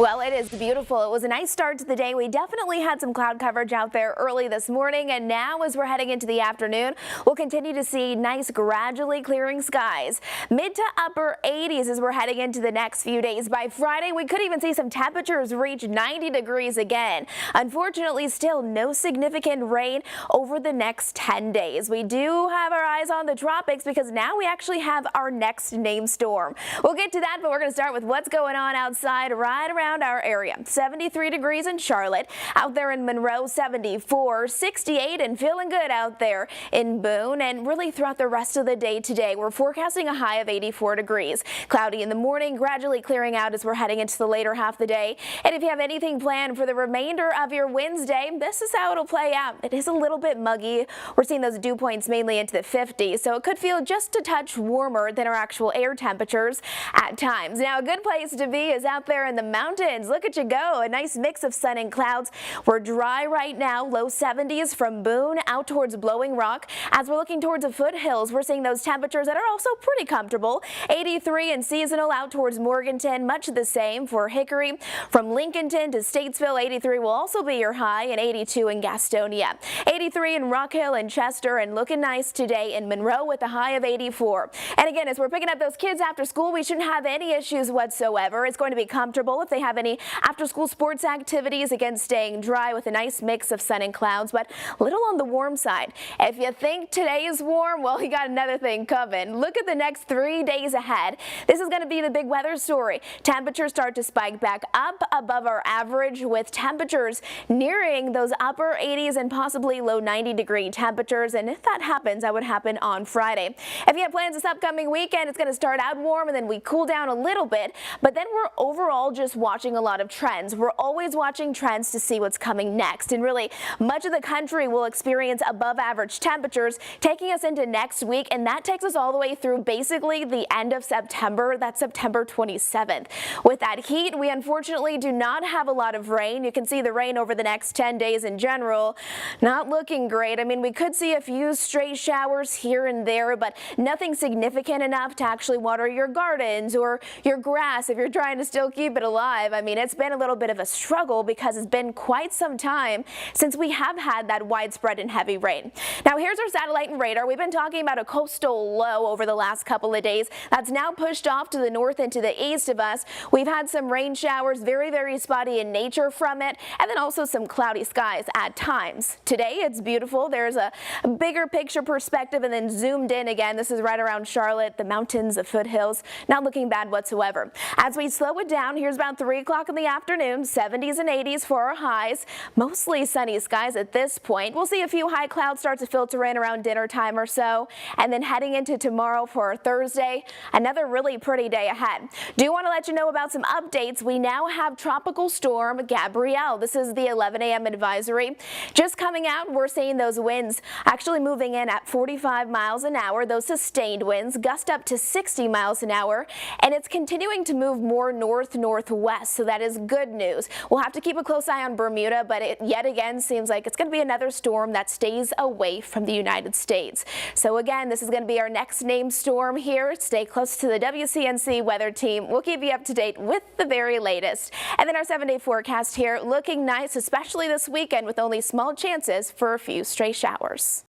Well, it is beautiful. It was a nice start to the day. We definitely had some cloud coverage out there early this morning, and now as we're heading into the afternoon, we'll continue to see nice gradually clearing skies. Mid to upper 80s as we're heading into the next few days. By Friday, we could even see some temperatures reach 90 degrees again. Unfortunately, still no significant rain over the next 10 days. We do have our eyes on the tropics because now we actually have our next named storm. We'll get to that, but we're going to start with what's going on outside right around our area. 73 degrees in Charlotte, out there in Monroe 74, 68 and feeling good out there in Boone, and really throughout the rest of the day today we're forecasting a high of 84 degrees. Cloudy in the morning, gradually clearing out as we're heading into the later half of the day. And if you have anything planned for the remainder of your Wednesday, this is how it'll play out. It is a little bit muggy. We're seeing those dew points mainly into the 50s, so it could feel just a touch warmer than our actual air temperatures at times. Now, a good place to be is out there in the mountains. Look at you go. A nice mix of sun and clouds. We're dry right now, low 70s from Boone out towards Blowing Rock. As we're looking towards the foothills, we're seeing those temperatures that are also pretty comfortable. 83 and seasonal out towards Morganton, much the same for Hickory. From Lincolnton to Statesville, 83 will also be your high, and 82 in Gastonia. 83 in Rock Hill and Chester, and looking nice today in Monroe with a high of 84. And again, as we're picking up those kids after school, we shouldn't have any issues whatsoever. It's going to be comfortable if they have any after-school sports activities, again staying dry with a nice mix of sun and clouds, but a little on the warm side. If you think today is warm, well, you got another thing coming. Look at the next 3 days ahead. This is going to be the big weather story. Temperatures start to spike back up above our average, with temperatures nearing those upper 80s and possibly low 90-degree temperatures. And if that happens, that would happen on Friday. If you have plans this upcoming weekend, it's going to start out warm and then we cool down a little bit, but then we're overall just watching a lot of trends. We're always watching trends to see what's coming next, and really much of the country will experience above average temperatures taking us into next week, and that takes us all the way through basically the end of September. That's September 27th. With that heat, we unfortunately do not have a lot of rain. You can see the rain over the next 10 days in general not looking great. I mean, we could see a few stray showers here and there, but nothing significant enough to actually water your gardens or your grass if you're trying to still keep it alive. I mean, it's been a little bit of a struggle because it's been quite some time since we have had that widespread and heavy rain. Now, here's our satellite and radar. We've been talking about a coastal low over the last couple of days. That's now pushed off to the north and to the east of us. We've had some rain showers, very, very spotty in nature from it, and then also some cloudy skies at times. Today, it's beautiful. There's a bigger picture perspective and then zoomed in again. This is right around Charlotte, the mountains, the foothills. Not looking bad whatsoever. As we slow it down, here's about 3 o'clock in the afternoon, 70s and 80s for our highs. Mostly sunny skies at this point. We'll see a few high clouds start to filter in around dinner time or so. And then heading into tomorrow for Thursday, another really pretty day ahead. Do want to let you know about some updates. We now have Tropical Storm Gabrielle. This is the 11 a.m. advisory. Just coming out, we're seeing those winds actually moving in at 45 miles an hour. Those sustained winds gust up to 60 miles an hour. And it's continuing to move more north-northwest. So that is good news. We'll have to keep a close eye on Bermuda, but it yet again seems like it's going to be another storm that stays away from the United States. So again, this is going to be our next named storm here. Stay close to the WCNC weather team. We'll keep you up to date with the very latest. And then our 7-day forecast here looking nice, especially this weekend with only small chances for a few stray showers.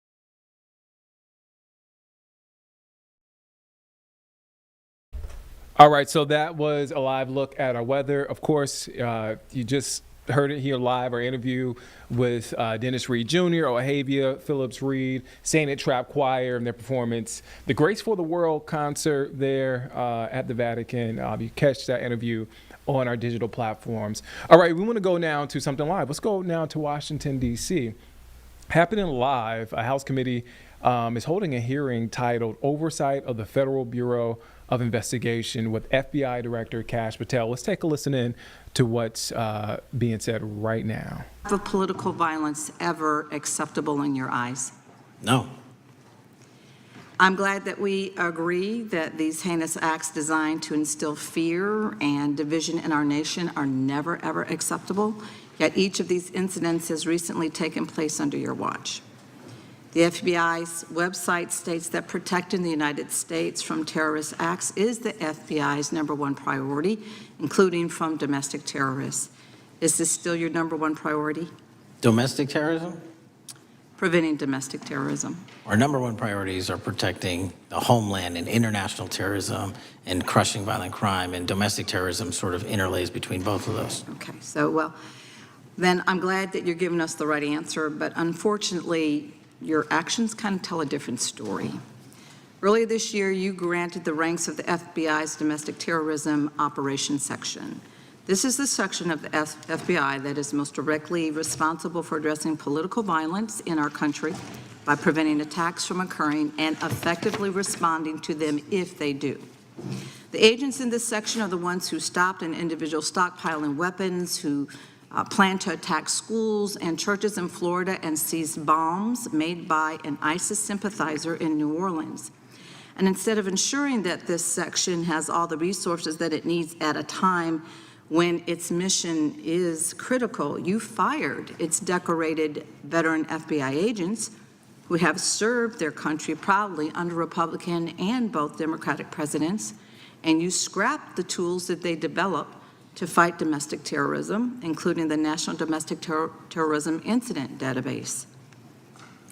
All right, so that was a live look at our weather. Of course, you just heard it here live, our interview with Dennis Reed Jr., Ohavia Phillips Reed, Saint It Trap Choir, and their performance, the Grace for the World concert there at the Vatican. You catch that interview on our digital platforms. All right, we want to go now to something live. Let's go now to Washington, D.C. Happening live, a House committee is holding a hearing titled Oversight of the Federal Bureau of Investigation with FBI Director Kash Patel. Let's take a listen in to what's being said right now. Of political violence ever acceptable in your eyes? No. I'm glad that we agree that these heinous acts designed to instill fear and division in our nation are never, ever acceptable. Yet each of these incidents has recently taken place under your watch. The The FBI's website states that protecting the United States from terrorist acts is the FBI's #1 priority, including from domestic terrorists. Is this still your #1 priority? Domestic terrorism? Preventing domestic terrorism. Our #1 priorities are protecting the homeland and international terrorism and crushing violent crime, and domestic terrorism sort of interlays between both of those. Okay, so, well, then I'm glad that you're giving us the right answer, but unfortunately, your actions kind of tell a different story. Earlier this year, you granted the ranks of the FBI's Domestic Terrorism Operations Section. This is the section of the FBI that is most directly responsible for addressing political violence in our country by preventing attacks from occurring and effectively responding to them if they do. The agents in this section are the ones who stopped an individual stockpiling weapons, who planned to attack schools and churches in Florida and seized bombs made by an ISIS sympathizer in New Orleans. And instead of ensuring that this section has all the resources that it needs at a time when its mission is critical, you fired its decorated veteran FBI agents who have served their country proudly under Republican and both Democratic presidents, and you scrapped the tools that they developed to fight domestic terrorism, including the National Domestic Terrorism Incident Database.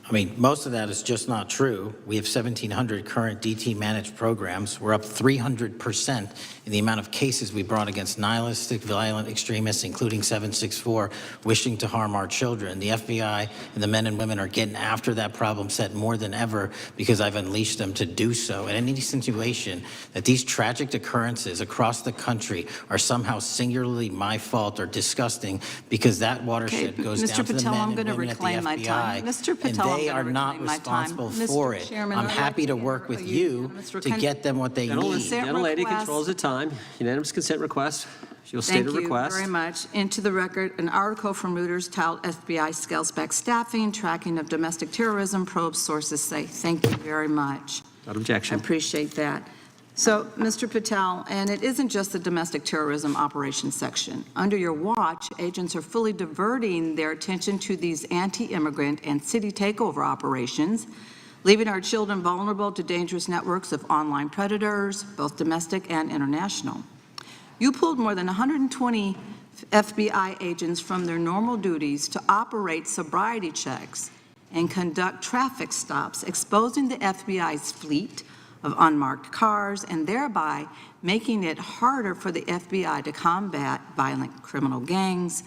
I mean, most of that is just not true. We have 1,700 current DT-managed programs. We're up 300% in the amount of cases we brought against nihilistic, violent extremists, including 764, wishing to harm our children. The FBI and the men and women are getting after that problem set more than ever because I've unleashed them to do so. And any insinuation that these tragic occurrences across the country are somehow singularly my fault or disgusting because that watershed goes Mr. down to the Patel, I'm men and gonna women at the reclaim my time. FBI. Mr. Patel, And they I'm are gonna not reclaim my time. responsible Mr. for it. Chairman, I'm I'd happy like to to work with hear you Mr. to get them what they Gentlemen, need. consent Gentlelady request. controls the time. Unanimous consent request. She'll state Thank a you request. very much. Into the record, an article from Reuters titled FBI Scales Back Staffing, Tracking of Domestic Terrorism, Probes Sources Say. Thank you very much. Without I objection. appreciate that. So, Mr. Patel, and it isn't just the domestic terrorism operations section. Under your watch, agents are fully diverting their attention to these anti-immigrant and city takeover operations, leaving our children vulnerable to dangerous networks of online predators, both domestic and international. You pulled more than 120 FBI agents from their normal duties to operate sobriety checks and conduct traffic stops, exposing the FBI's fleet of unmarked cars and thereby making it harder for the FBI to combat violent criminal gangs,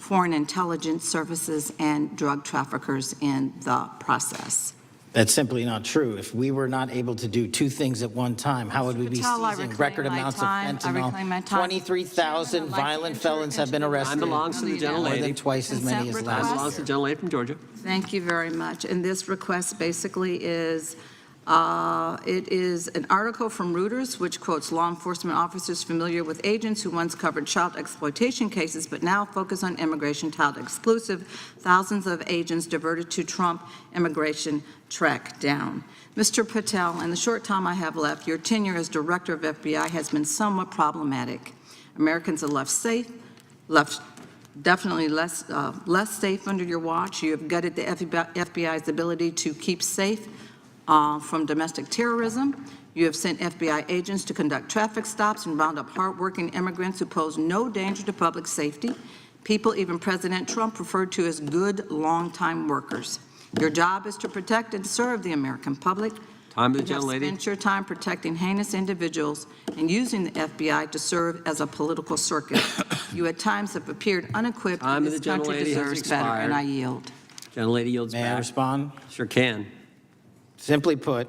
foreign intelligence services, and drug traffickers in the process. That's simply not true. If we were not able to do two things at one time, how would we be Patel, I seizing reclaim record my amounts time. of I reclaim my fentanyl? time. 23,000 Chairman, I'd like to violent enter felons have been into the arrested. Time belongs to the More gentlelady. than twice as many as Consent last Time request. belongs to the gentlelady from Georgia. Thank you very much. And this request basically is, it is an article from Reuters which quotes law enforcement officers familiar with agents who once covered child exploitation cases but now focus on immigration child exclusive. Thousands of agents diverted to Trump immigration track down. Mr. Patel, in the short time I have left, your tenure as director of FBI has been somewhat problematic. Americans are left definitely less safe under your watch. You have gutted the FBI's ability to keep safe from domestic terrorism. You have sent FBI agents to conduct traffic stops and round up hardworking immigrants who pose no danger to public safety. People even President Trump referred to as good, long-time workers. Your job is to protect and serve the American public. Time to the You have gentlelady. spent your time protecting heinous individuals and using the FBI to serve as a political circus. You at times have appeared unequipped, Time and to this the country gentlelady has deserves better, and expired. I yield. Gentlelady yields May I back. respond? Sure can. Simply put,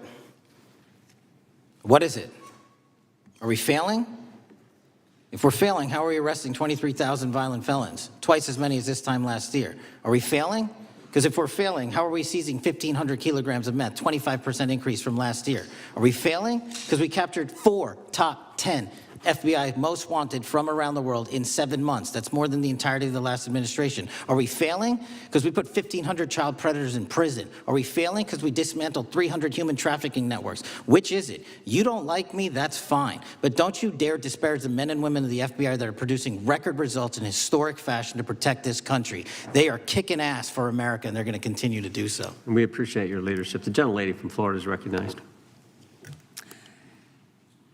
what is it? Are we failing? If we're failing, how are we arresting 23,000 violent felons? Twice as many as this time last year. Are we failing? Because if we're failing, how are we seizing 1,500 kilograms of meth, 25% increase from last year? Are we failing? Because we captured 4 top 10 FBI most wanted from around the world in 7 months. That's more than the entirety of the last administration. Are we failing? Because we put 1,500 child predators in prison. Are we failing? Because we dismantled 300 human trafficking networks. Which is it? You don't like me, that's fine. But don't you dare disparage the men and women of the FBI that are producing record results in historic fashion to protect this country. They are kicking ass for America, and they're going to continue to do so. And we appreciate your leadership. The gentlelady from Florida is recognized.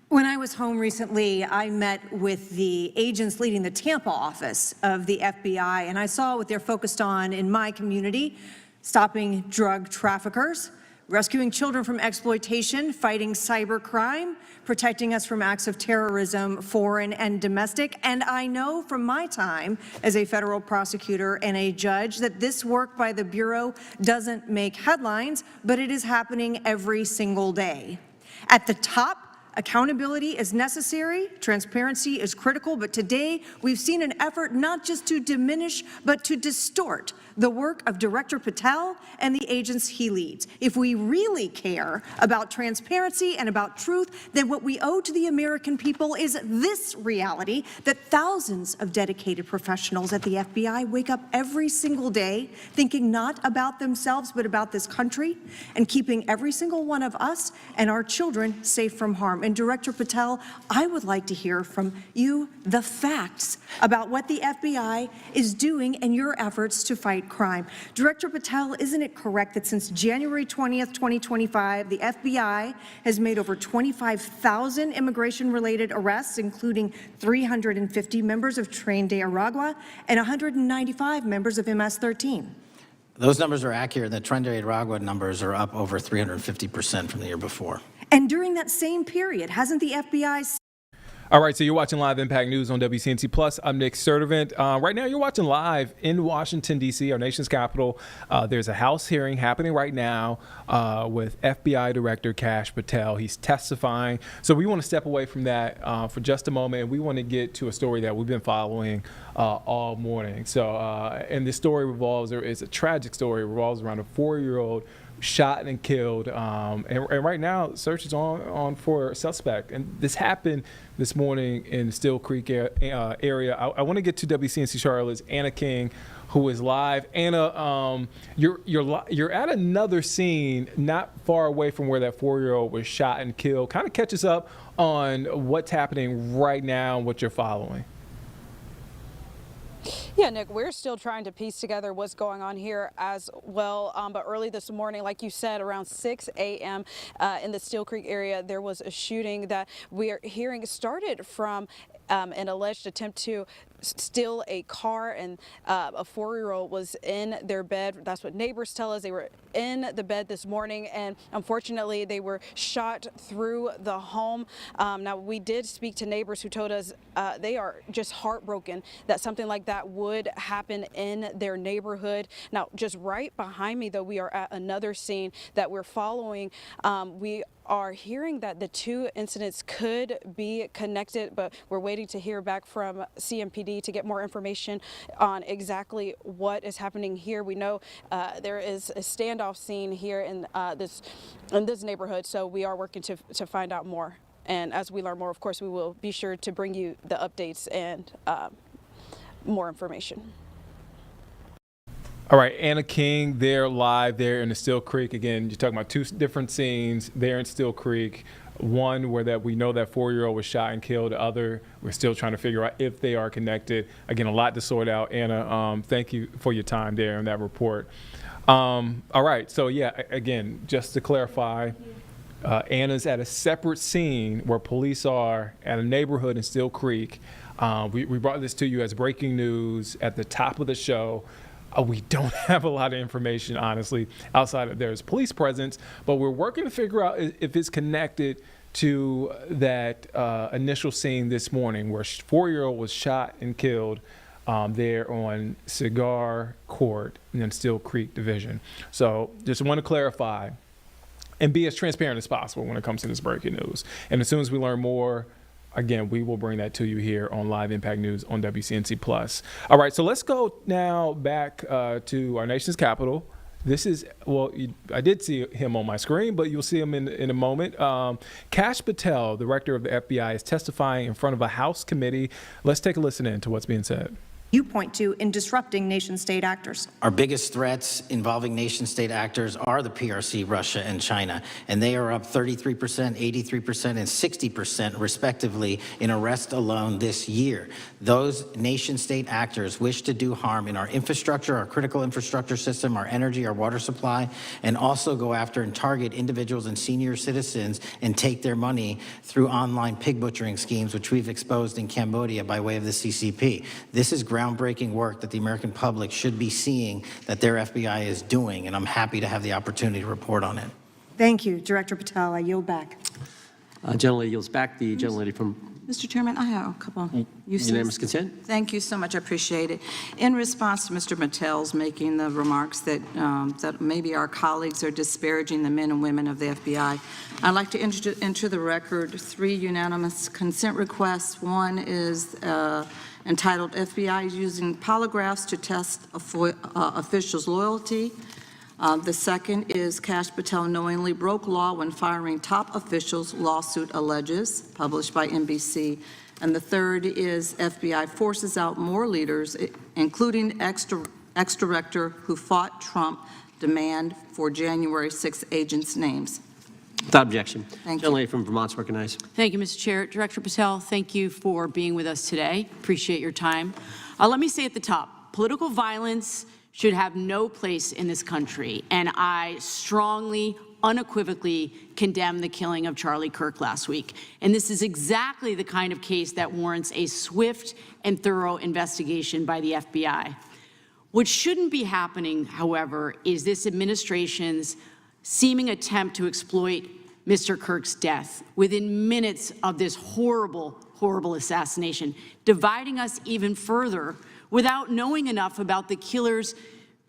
When I was home recently, I met with the agents leading the Tampa office of the FBI, and I saw what they're focused on in my community: stopping drug traffickers, rescuing children from exploitation, fighting cybercrime, protecting us from acts of terrorism, foreign and domestic. And I know from my time as a federal prosecutor and a judge that this work by the Bureau doesn't make headlines, but it is happening every single day. At the top, accountability is necessary, transparency is critical, but today we've seen an effort not just to diminish, but to distort the work of Director Patel and the agents he leads. If we really care about transparency and about truth, then what we owe to the American people is this reality: that thousands of dedicated professionals at the FBI wake up every single day thinking not about themselves, but about this country, and keeping every single one of us and our children safe from harm. And Director Patel, I would like to hear from you the facts about what the FBI is doing and your efforts to fight crime. Director Patel, isn't it correct that since January 20th, 2025, the FBI has made over 25,000 immigration-related arrests, including 350 members of Tren de Aragua and 195 members of MS-13? Those numbers are accurate. The Tren de Aragua numbers are up over 350% from the year before. And during that same period, hasn't the FBI... All right, so you're watching Live Impact News on WCNC Plus. I'm Nick Sturdivant. Right now, you're watching live in Washington, D.C., our nation's capital. There's a House hearing happening right now with FBI Director Kash Patel. He's testifying. So we want to step away from that for just a moment, and we want to get to a story that we've been following all morning. So, and this story it's a tragic story. It revolves around a 4-year-old shot and killed, and right now search is on for a suspect, and this happened this morning in Still Creek area. I want to get to WCNC Charlotte's Anna King, who is live. Anna, you're at another scene not far away from where that 4-year-old was shot and killed. Kind of catch us up on what's happening right now and what you're following. Yeah, Nick, we're still trying to piece together what's going on here as well. But early this morning, like you said, around 6 a.m. In the Still Creek area, there was a shooting that we are hearing started from an alleged attempt to steal a car, and a 4-year-old was in their bed. That's what neighbors tell us. They were in the bed this morning, and unfortunately they were shot through the home. Now, we did speak to neighbors who told us they are just heartbroken that something like that would happen in their neighborhood. Now, just right behind me, though, we are at another scene that we're following. We are hearing that the two incidents could be connected, but we're waiting to hear back from CMPD to get more information on exactly what is happening here. We know there is a standoff scene here in this neighborhood, so we are working to find out more. And as we learn more, of course, we will be sure to bring you the updates and more information. All right, Anna King, they're live there in the Still Creek. Again, you're talking about two different scenes there in Still Creek. One where we know that 4-year-old was shot and killed. The other, we're still trying to figure out if they are connected. Again, a lot to sort out. Anna, thank you for your time there in that report. All right, so yeah, again, just to clarify, Anna's at a separate scene where police are at a neighborhood in Still Creek. We brought this to you as breaking news at the top of the show. We don't have a lot of information, honestly, outside of there's police presence, but we're working to figure out if it's connected to that initial scene this morning where 4-year-old was shot and killed there on Cigar Court in Still Creek Division. So just want to clarify and be as transparent as possible when it comes to this breaking news. And as soon as we learn more, again, we will bring that to you here on Live Impact News on WCNC Plus. All right, so let's go now back to our nation's capital, This is, well, I did see him on my screen, but you'll see him in a moment. Kash Patel, the director of the FBI, is testifying in front of a House committee. Let's take a listen in to what's being said. You point to in disrupting nation-state actors. Our biggest threats involving nation-state actors are the PRC, Russia, and China, and they are up 33%, 83%, and 60% respectively in arrests alone this year. Those nation-state actors wish to do harm in our infrastructure, our critical infrastructure system, our energy, our water supply, and also go after and target individuals and senior citizens and take their money through online pig butchering schemes, which we've exposed in Cambodia by way of the CCP. This is groundbreaking work that the American public should be seeing that their FBI is doing, and I'm happy to have the opportunity to report on it. Thank you, Director Patel. I yield back. Gentlelady yields back. The gentlelady from Mr. Chairman, I have a couple. unanimous consent. Thank you so much. I appreciate it. In response to Mr. Mattel's making the remarks that that maybe our colleagues are disparaging the men and women of the FBI, I'd like to enter the record 3 unanimous consent requests. One is entitled FBI is using polygraphs to test officials' loyalty. The second is Kash Patel knowingly broke law when firing top officials, lawsuit alleges, published by NBC. And the third is FBI forces out more leaders, including ex-director who fought Trump, demand for January 6 agents' names. Without objection. Thank you. Gentlelady from Vermont's recognized. Thank you, Mr. Chair. Director Patel, thank you for being with us today. Appreciate your time. Let me say at the top, political violence should have no place in this country, and I strongly, unequivocally condemn the killing of Charlie Kirk last week. And this is exactly the kind of case that warrants a swift and thorough investigation by the FBI. What shouldn't be happening, however, is this administration's seeming attempt to exploit Mr. Kirk's death within minutes of this horrible, horrible assassination, dividing us even further without knowing enough about the killer's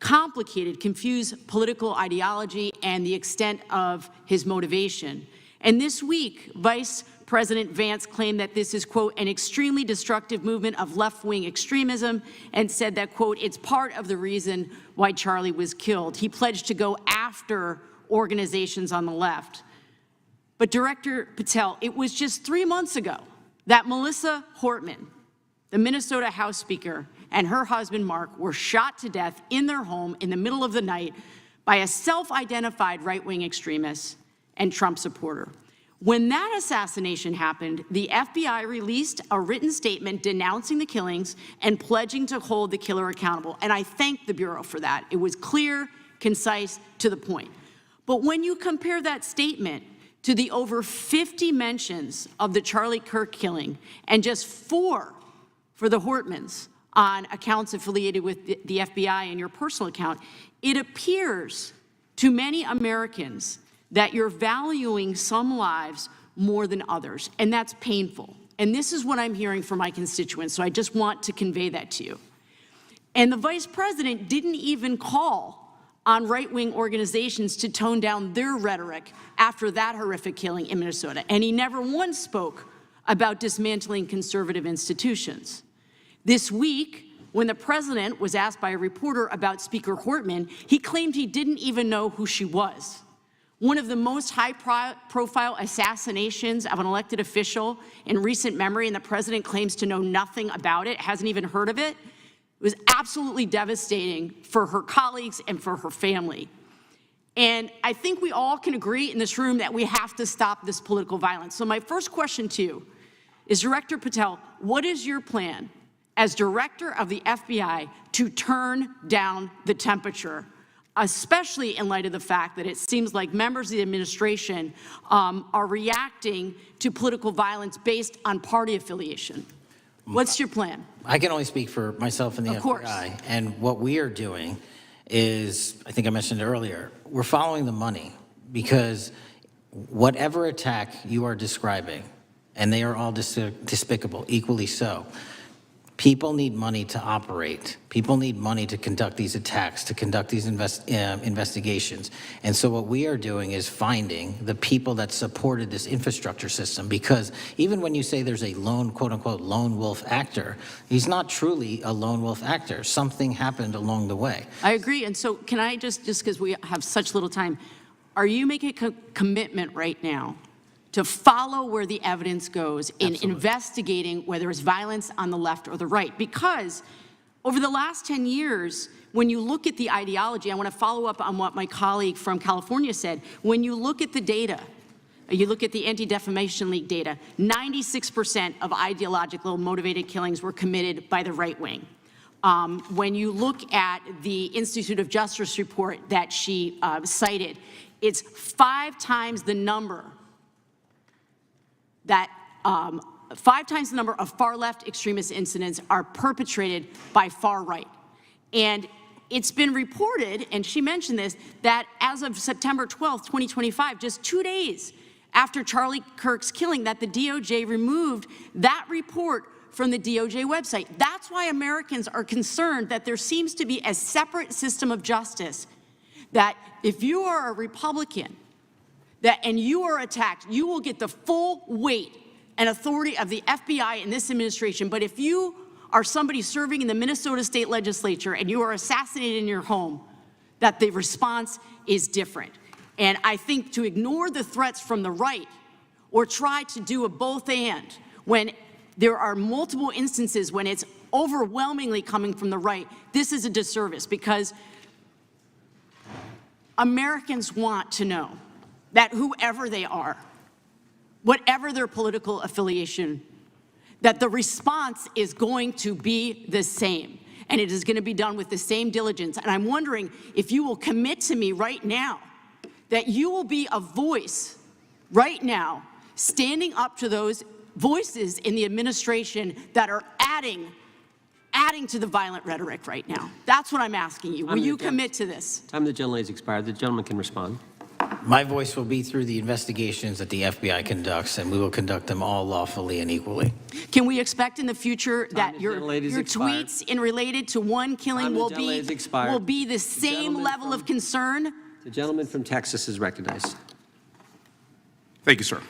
complicated, confused political ideology and the extent of his motivation. And this week, Vice President Vance claimed that this is, quote, an extremely destructive movement of left-wing extremism, and said that, quote, it's part of the reason why Charlie was killed. He pledged to go after organizations on the left. But Director Patel, it was just 3 months ago that Melissa Hortman, the Minnesota House Speaker, and her husband Mark were shot to death in their home in the middle of the night by a self-identified right-wing extremist and Trump supporter. When that assassination happened, the FBI released a written statement denouncing the killings and pledging to hold the killer accountable. And I thank the Bureau for that. It was clear, concise, to the point. But when you compare that statement to the over 50 mentions of the Charlie Kirk killing and just 4 for the Hortmans on accounts affiliated with the FBI and your personal account, it appears to many Americans that you're valuing some lives more than others, and that's painful. And this is what I'm hearing from my constituents, so I just want to convey that to you. And the Vice President didn't even call on right-wing organizations to tone down their rhetoric after that horrific killing in Minnesota. And he never once spoke about dismantling conservative institutions. This week, when the president was asked by a reporter about Speaker Hortman, he claimed he didn't even know who she was. One of the most high-profile assassinations of an elected official in recent memory, and the president claims to know nothing about it, hasn't even heard of it. It was absolutely devastating for her colleagues and for her family. And I think we all can agree in this room that we have to stop this political violence. So my first question to you is, Director Patel, what is your plan as director of the FBI to turn down the temperature, especially in light of the fact that it seems like members of the administration are reacting to political violence based on party affiliation? What's your plan? I can only speak for myself and the FBI. And what we are doing is, I think I mentioned earlier, we're following the money, because whatever attack you are describing, and they are all despicable, equally so, People need money to operate. People need money to conduct these attacks, to conduct these investigations. And so what we are doing is finding the people that supported this infrastructure system, because even when you say there's a lone, quote unquote, lone wolf actor, he's not truly a lone wolf actor. Something happened along the way. I agree. And so can I just because we have such little time, are you making a commitment right now to follow where the evidence goes in investigating whether it's violence on the left or the right? Because over the last 10 years, when you look at the ideology, I want to follow up on what my colleague from California said. When you look at the data, you look at the Anti-Defamation League data, 96% of ideological motivated killings were committed by the right wing. When you look at the Institute of Justice report that she cited, it's 5 times the number that 5 times the number of far-left extremist incidents are perpetrated by far right. And it's been reported, and she mentioned this, that as of September 12th, 2025, just 2 days after Charlie Kirk's killing, that the DOJ removed that report from the DOJ website. That's why Americans are concerned that there seems to be a separate system of justice, that if you are a Republican, and you are attacked, you will get the full weight and authority of the FBI in this administration. But if you are somebody serving in the Minnesota State Legislature and you are assassinated in your home, that the response is different. And I think to ignore the threats from the right or try to do a both and when there are multiple instances when it's overwhelmingly coming from the right, this is a disservice, because Americans want to know that whoever they are, whatever their political affiliation, that the response is going to be the same, and it is going to be done with the same diligence. And I'm wondering if you will commit to me right now that you will be a voice right now standing up to those voices in the administration that are adding to the violent rhetoric right now. That's what I'm asking you. Will you commit to this? Time of the gentlelady has expired. The gentleman can respond. My voice will be through the investigations that the FBI conducts, and we will conduct them all lawfully and equally. Can we expect in the future that your expired. tweets in related to one killing will be the same level of concern? The gentleman from Texas is recognized. Thank you, sir.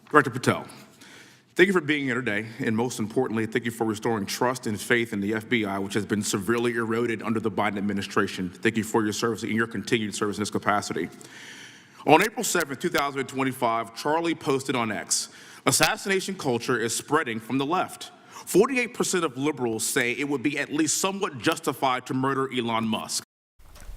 Director Patel, thank you for being here today, and most importantly, thank you for restoring trust and faith in the FBI, which has been severely eroded under the Biden administration. Thank you for your service and your continued service in this capacity. On April 7th, 2025, Charlie posted on X, "Assassination culture is spreading from the left. 48% of liberals say it would be at least somewhat justified to murder Elon Musk."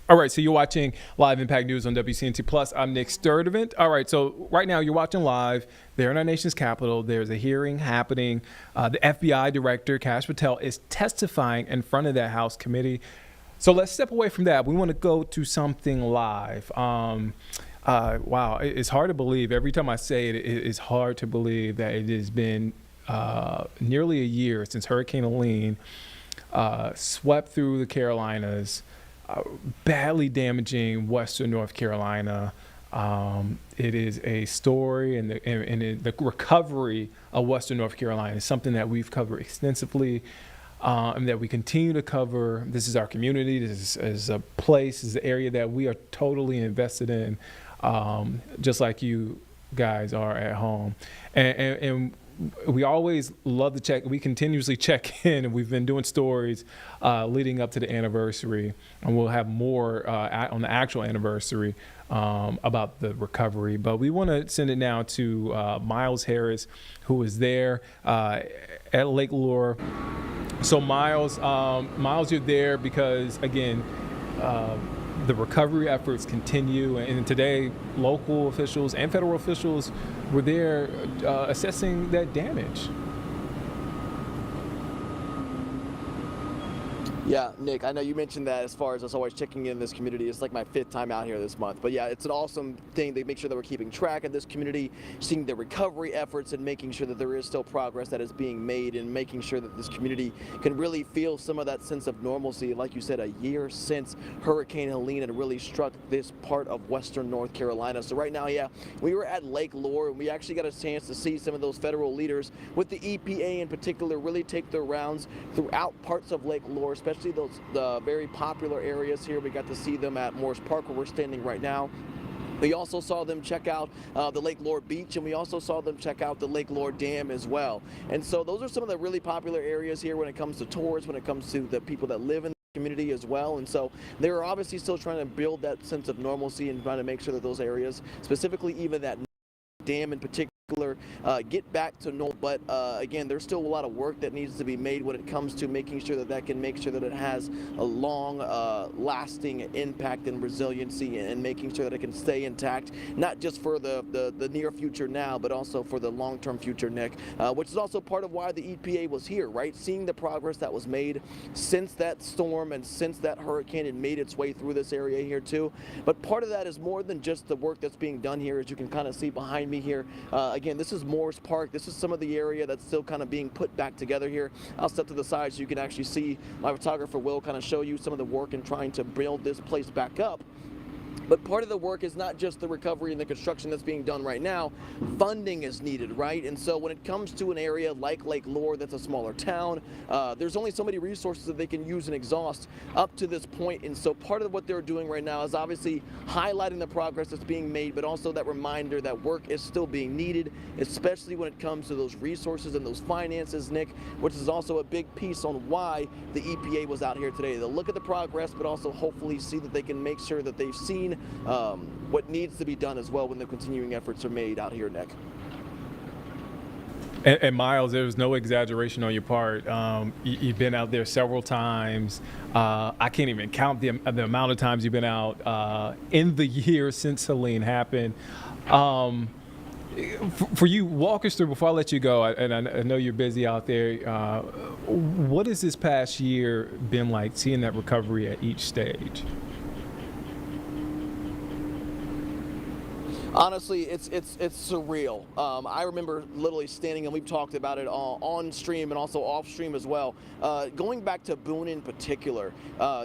All right, so you're watching Live Impact News on WCNC Plus. I'm Nick Sturdivant. All right, so right now you're watching live. They're in our nation's capital. There's a hearing happening. The FBI director, Kash Patel, is testifying in front of that House committee. So let's step away from that. We want to go to something live. Wow, it's hard to believe. Every time I say it, it's hard to believe that it has been nearly a year since Hurricane Helene swept through the Carolinas, badly damaging Western North Carolina. It is a story, and the recovery of Western North Carolina is something that we've covered extensively, and that we continue to cover. This is our community. This is a place, this is an area that we are totally invested in, just like you guys are at home. And we always love to check. We continuously check in, and we've been doing stories leading up to the anniversary, and we'll have more on the actual anniversary about the recovery. But we want to send it now to Miles Harris, who is there at Lake Lure. So Miles, you're there because, again, the recovery efforts continue, and today local officials and federal officials were there assessing that damage. Yeah, Nick, I know you mentioned that as far as us always checking in this community. It's like my 5th time out here this month. But yeah, it's an awesome thing to make sure that we're keeping track of this community, seeing the recovery efforts and making sure that there is still progress that is being made and making sure that this community can really feel some of that sense of normalcy. Like you said, a year since Hurricane Helene had really struck this part of western North Carolina. So right now, yeah, we were at Lake Lure and we actually got a chance to see some of those federal leaders with the EPA in particular really take their rounds throughout parts of Lake Lure, especially the very popular areas here. We got to see them at Morris Park where we're standing right now. We also saw them check out the Lake Lure Beach, and we also saw them check out the Lake Lure Dam as well. And so those are some of the really popular areas here when it comes to tourists, when it comes to the people that live in the community as well. And so they're obviously still trying to build that sense of normalcy and trying to make sure that those areas, specifically even that dam in particular, get back to normal. But again, there's still a lot of work that needs to be made when it comes to making sure that that can make sure that it has a long lasting impact and resiliency, and making sure that it can stay intact, not just for the near future now, but also for the long-term future, Nick, which is also part of why the EPA was here, right? Seeing the progress that was made since that storm and since that hurricane had made its way through this area here too. But part of that is more than just the work that's being done here, as you can kind of see behind me here. Again, this is Morris Park. This is some of the area that's still kind of being put back together here. I'll step to the side so you can actually see my photographer Will kind of show you some of the work in trying to build this place back up. But part of the work is not just the recovery and the construction that's being done right now. Funding is needed, right? And so when it comes to an area like Lake Lure, that's a smaller town, there's only so many resources that they can use and exhaust up to this point. And so part of what they're doing right now is obviously highlighting the progress that's being made, but also that reminder that work is still being needed, especially when it comes to those resources and those finances, Nick, which is also a big piece on why the EPA was out here today. They'll look at the progress, but also hopefully see that they can make sure that they've seen what needs to be done as well when the continuing efforts are made out here, Nick. And Miles, there was no exaggeration on your part. You've been out there several times. I can't even count the amount of times you've been out in the year since Helene happened. For you, walk us through, before I let you go, and I know you're busy out there, what has this past year been like, seeing that recovery at each stage? Honestly, it's surreal. I remember literally standing, and we've talked about it on stream and also off stream as well. Going back to Boone in particular,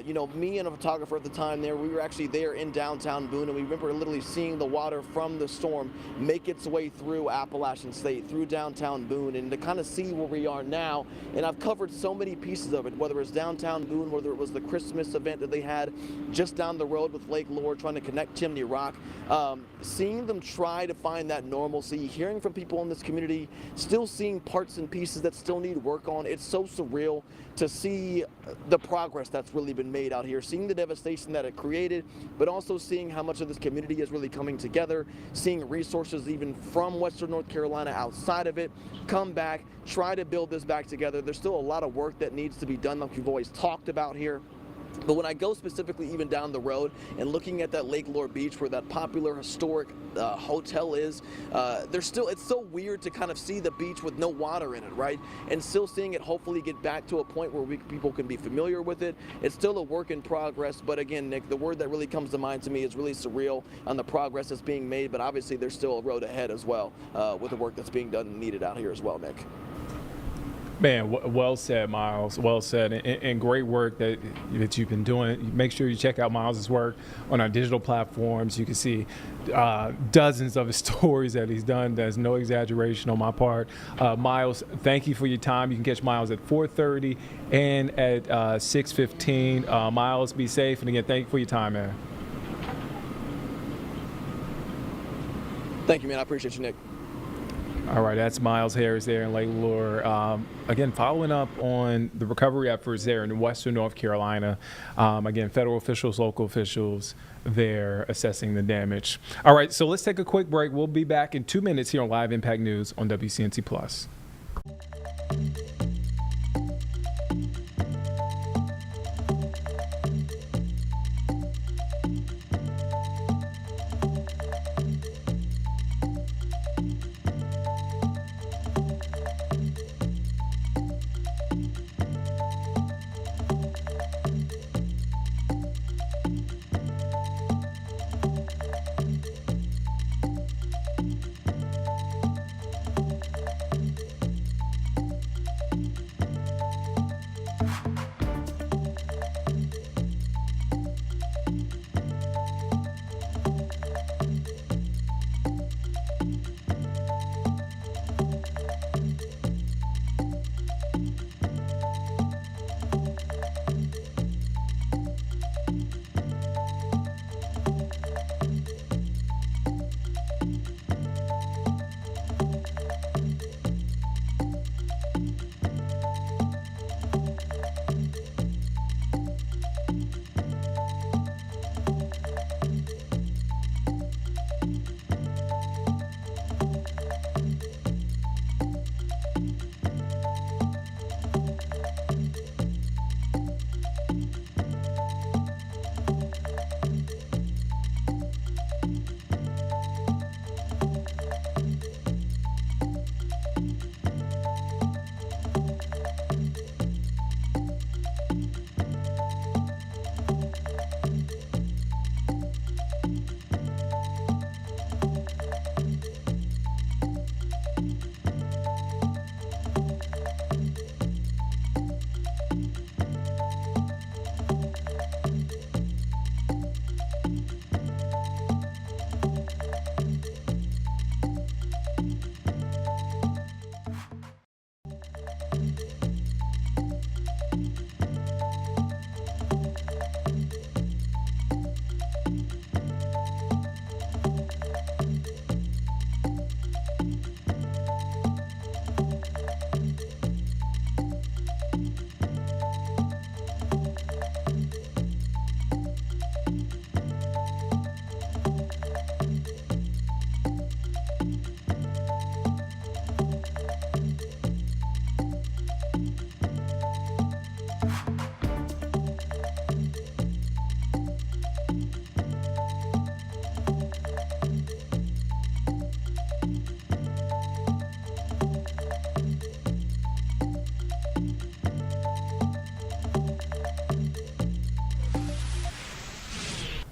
you know, me and a photographer at the time there, we were actually there in downtown Boone, and we remember literally seeing the water from the storm make its way through Appalachian State, through downtown Boone, and to kind of see where we are now. And I've covered so many pieces of it, whether it's downtown Boone, whether it was the Christmas event that they had just down the road with Lake Lure, trying to connect Chimney Rock, seeing them try to find that normalcy, hearing from people in this community, still seeing parts and pieces that still need work on. It's so surreal to see the progress that's really been made out here, seeing the devastation that it created, but also seeing how much of this community is really coming together, seeing resources even from Western North Carolina outside of it come back, try to build this back together. There's still a lot of work that needs to be done, like we've always talked about here. But when I go specifically even down the road and looking at that Lake Lure Beach where that popular historic hotel is, it's so weird to kind of see the beach with no water in it, right? And still seeing it hopefully get back to a point where people can be familiar with it. It's still a work in progress, but again, Nick, the word that really comes to mind to me is really surreal on the progress that's being made, but obviously there's still a road ahead as well with the work that's being done and needed out here as well, Nick. Man, well said, Miles. Well said, and great work that you've been doing. Make sure you check out Miles's work on our digital platforms. You can see dozens of his stories that he's done. There's no exaggeration on my part. Miles, thank you for your time. You can catch Miles at 4:30 and at 6:15. Miles, be safe, and again, thank you for your time, man. Thank you, man. I appreciate you, Nick. All right, that's Miles Harris there in Lake Lure. Again, following up on the recovery efforts there in Western North Carolina. Again, federal officials, local officials there assessing the damage. All right, so let's take a quick break. We'll be back in 2 minutes here on Live Impact News on WCNC Plus.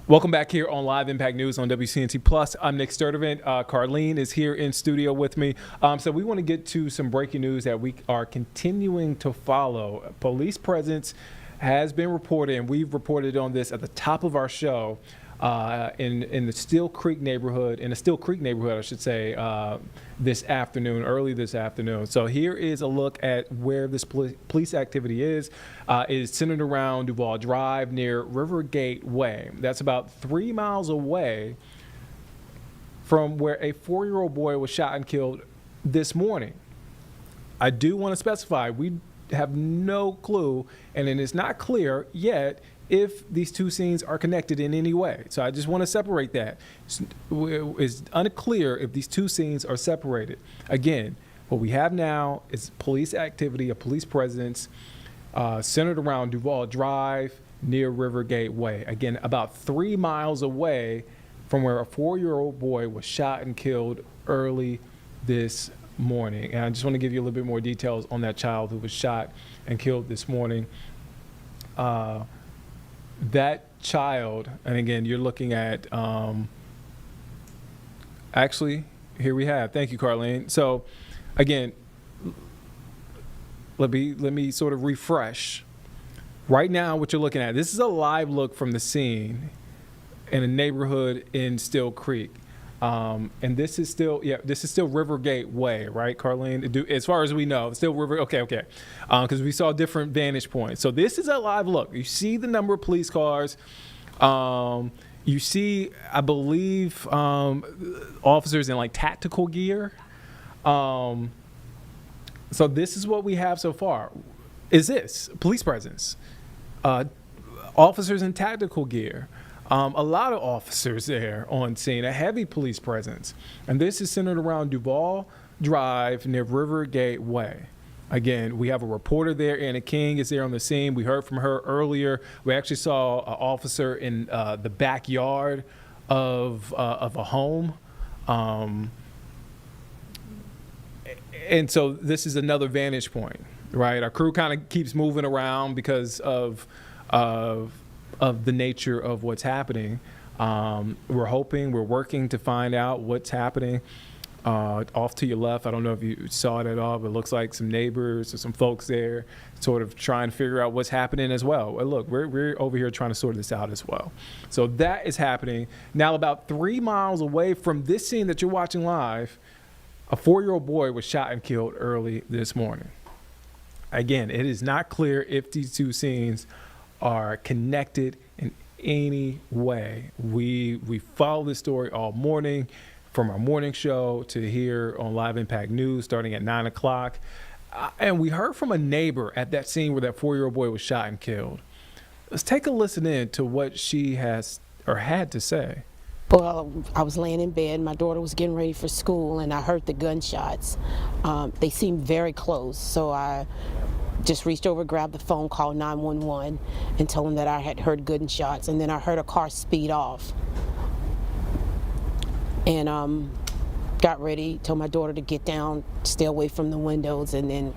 Welcome back here on Live Impact News on WCNC Plus. I'm Nick Sturdivant. Carlene is here in studio with me. So we want to get to some breaking news that we are continuing to follow. Police presence has been reported, and we've reported on this at the top of our show in the Steel Creek neighborhood, I should say, early this afternoon. So here is a look at where this police activity is. It is centered around Duval Drive near Rivergate Way. That's about 3 miles away from where a 4-year-old boy was shot and killed this morning. I do want to specify, we have no clue, and it is not clear yet if these two scenes are connected in any way. So I just want to separate that. It's unclear if these two scenes are separated. Again, what we have now is police activity, a police presence centered around Duval Drive near Rivergate Way. Again, about 3 miles away from where a 4-year-old boy was shot and killed early this morning. And I just want to give you a little bit more details on that child who was shot and killed this morning. That child, and again, you're looking at, actually, here we have, thank you, Carlene. So again, let me sort of refresh. Right now, what you're looking at, this is a live look from the scene in a neighborhood in Steel Creek. And this is still Rivergate Way, right, Carlene? As far as we know, still River. Okay. Because we saw different vantage points. So this is a live look. You see the number of police cars. You see, I believe, officers in like tactical gear. So this is what we have so far. Is this police presence? Officers in tactical gear. A lot of officers there on scene, a heavy police presence. And this is centered around Duval Drive near Rivergate Way. Again, we have a reporter there. Anna King is there on the scene. We heard from her earlier. We actually saw an officer in the backyard of a home. And so this is another vantage point, right? Our crew kind of keeps moving around because of the nature of what's happening. We're working to find out what's happening. Off to your left, I don't know if you saw it at all, but it looks like some neighbors or some folks there sort of trying to figure out what's happening as well. Well, look, we're over here trying to sort this out as well. So that is happening. Now, about 3 miles away from this scene that you're watching live, a 4-year-old boy was shot and killed early this morning. Again, it is not clear if these two scenes are connected in any way. We follow this story all morning, from our morning show to here on Live Impact News starting at 9 o'clock. And we heard from a neighbor at that scene where that 4-year-old boy was shot and killed. Let's take a listen in to what she has or had to say. Well, I was laying in bed. My daughter was getting ready for school, and I heard the gunshots. They seemed very close, so I just reached over, grabbed the phone, called 911, and told them that I had heard gunshots. And then I heard a car speed off. And got ready, told my daughter to get down, stay away from the windows, and then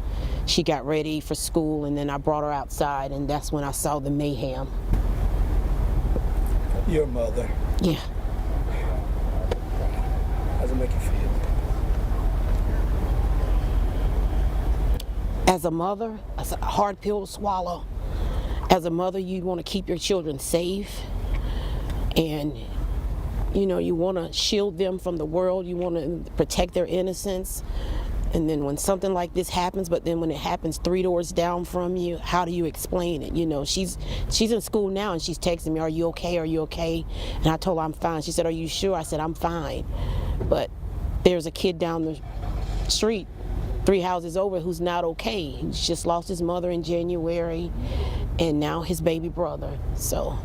she got ready for school, and then I brought her outside, and that's when I saw the mayhem. Your mother? Yeah. How does it make you feel? As a mother, it's a hard pill to swallow. As a mother, you want to keep your children safe, and you know, you want to shield them from the world. You want to protect their innocence. And then when something like this happens, but then when it happens 3 doors down from you, how do you explain it? You know, she's in school now, and she's texting me, "Are you okay? Are you okay?" And I told her I'm fine. She said, "Are you sure?" I said, "I'm fine." But there's a kid down the street 3 houses over who's not okay. He's just lost his mother in January, and now his baby brother. So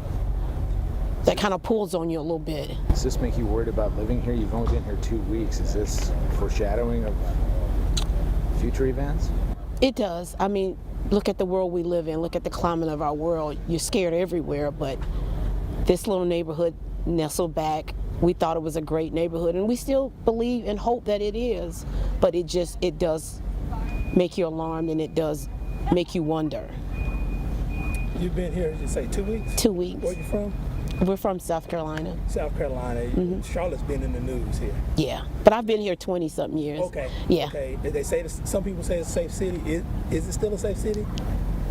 that kind of pulls on you a little bit. Does this make you worried about living here? You've only been here 2 weeks. Is this foreshadowing of future events? It does. I mean, look at the world we live in. Look at the climate of our world. You're scared everywhere, but this little neighborhood nestled back, we thought it was a great neighborhood, and we still believe and hope that it is, but it does make you alarmed, and it does make you wonder. You've been here, did you say 2 weeks? 2 weeks. Where are you from? We're from South Carolina. South Carolina. Charlotte's been in the news here. Yeah, but I've been here 20-something years. Okay. Yeah. Okay. They say some people say it's a safe city. Is it still a safe city?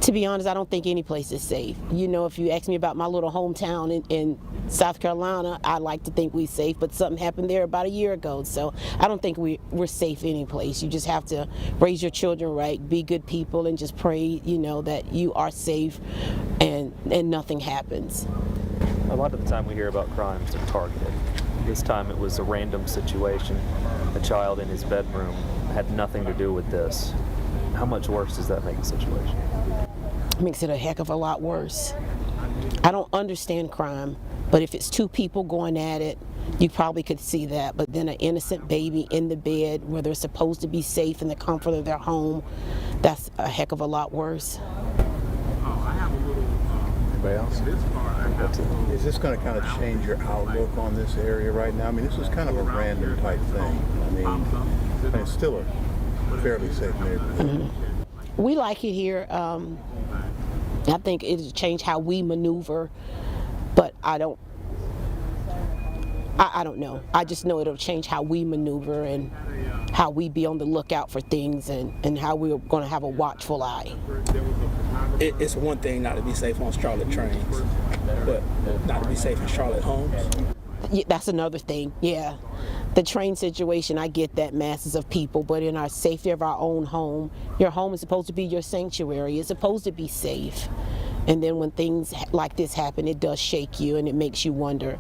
To be honest, I don't think any place is safe. You know, if you ask me about my little hometown in South Carolina, I like to think we're safe, but something happened there about a year ago. So I don't think we're safe any place. You just have to raise your children right, be good people, and just pray, you know, that you are safe and nothing happens. A lot of the time we hear about crimes are targeted. This time it was a random situation. A child in his bedroom had nothing to do with this. How much worse does that make the situation? Makes it a heck of a lot worse. I don't understand crime, but if it's two people going at it, you probably could see that. But then an innocent baby in the bed where they're supposed to be safe in the comfort of their home, that's a heck of a lot worse. Anybody else? Is this going to kind of change your outlook on this area right now? I mean, this is kind of a random type thing. I mean, it's still a fairly safe neighborhood. We like it here. I think it'll change how we maneuver, but I don't know. I just know it'll change how we maneuver and how we be on the lookout for things and how we're going to have a watchful eye. It's one thing not to be safe on Charlotte trains, but not to be safe in Charlotte homes. Yeah, that's another thing, yeah. The train situation, I get that, masses of people, but in our safety of our own home, your home is supposed to be your sanctuary. It's supposed to be safe. And then when things like this happen, it does shake you and it makes you wonder.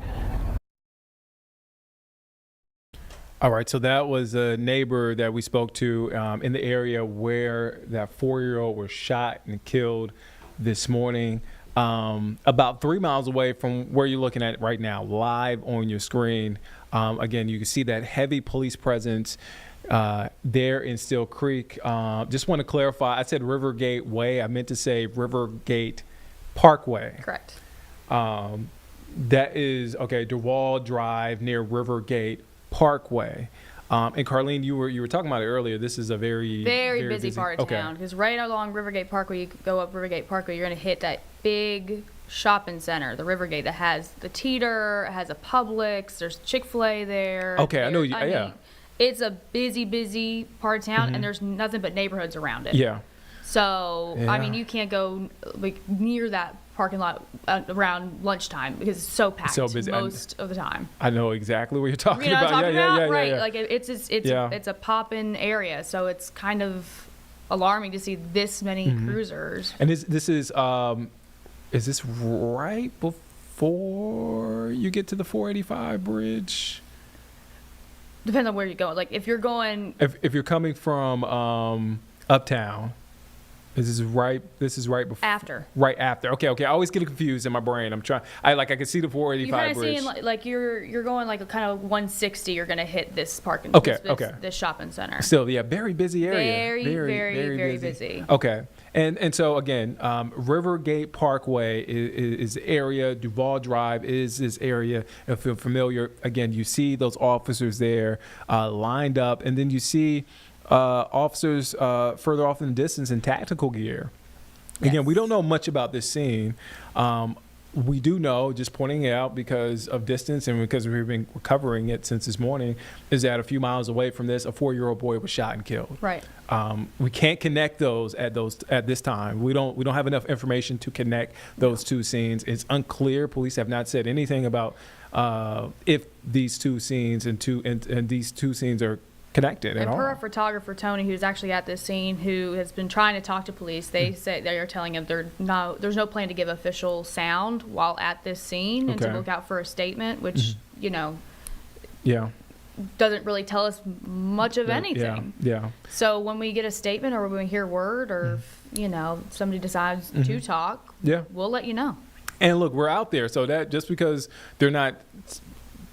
All right, so that was a neighbor that we spoke to in the area where that 4-year-old was shot and killed this morning. About 3 miles away from where you're looking at right now, live on your screen. Again, you can see that heavy police presence there in Still Creek. Just want to clarify, I said Rivergate Way. I meant to say Rivergate Parkway. Correct. That is, okay, Duval Drive near Rivergate Parkway. And Carlene, you were talking about it earlier. This is a very busy part of town, because right along Rivergate Parkway, you go up Rivergate Parkway, you're going to hit that big shopping center, the Rivergate, that has the Teeter, has a Publix, there's Chick-fil-A there. Okay, I know. I mean, it's a busy part of town, and there's nothing but neighborhoods around it. Yeah. So, I mean, you can't go like near that parking lot around lunchtime because it's so packed most of the time. I know exactly what you're talking about. Right. Yeah. Like it's a pop-in area, so it's kind of alarming to see this many cruisers. And is this right before you get to the 485 bridge? Depends on where you're going. Like if you're going, if you're coming from uptown. This is right before. After. Right after. Okay. I always get confused in my brain. I can see the 485 bridge. You're kind of seeing like you're going like a kind of 160. You're going to hit this parking. This shopping center. Still, yeah, very busy area. Very busy. Okay. And so again, Rivergate Parkway is the area. Duval Drive is this area. If you're familiar, again, you see those officers there lined up, and then you see officers further off in the distance in tactical gear. Again, we don't know much about this scene. We do know, just pointing it out because of distance and because we've been covering it since this morning, is that a few miles away from this, a 4-year-old boy was shot and killed. Right. We can't connect those at this time. We don't have enough information to connect those two scenes. It's unclear. Police have not said anything about if these two scenes and these two scenes are connected at all. And per a photographer, Tony, who's actually at this scene, who has been trying to talk to police, they say they are telling him there's no plan to give official sound while at this scene and to look out for a statement, which doesn't really tell us much of anything. Yeah. So when we get a statement or when we hear word or somebody decides to talk, we'll let you know. And look, we're out there, so that just because they're not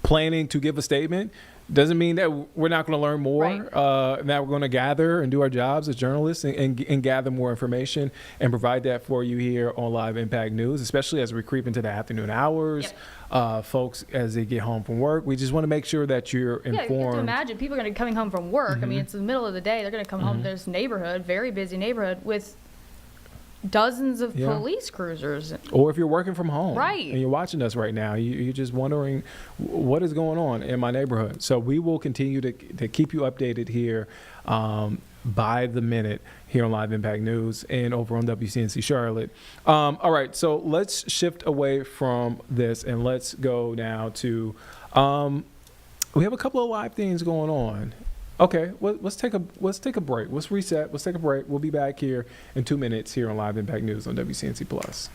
planning to give a statement doesn't mean that we're not going to learn more, that we're going to gather and do our jobs as journalists and gather more information and provide that for you here on Live Impact News, especially as we creep into the afternoon hours. Folks, as they get home from work, we just want to make sure that you're informed. Yeah, you have to imagine people are going to be coming home from work. I mean, it's the middle of the day. They're going to come home to this neighborhood, very busy neighborhood, with dozens of Yeah. police cruisers. Or if you're working from home, Right. and you're watching us right now, you're just wondering what is going on in my neighborhood. So we will continue to keep you updated here by the minute here on Live Impact News and over on WCNC Charlotte. All right, so let's shift away from this and let's go now to we have a couple of live things going on. Okay, let's take a break. Let's reset. Let's take a break. We'll be back here in 2 minutes here on Live Impact News on WCNC Plus.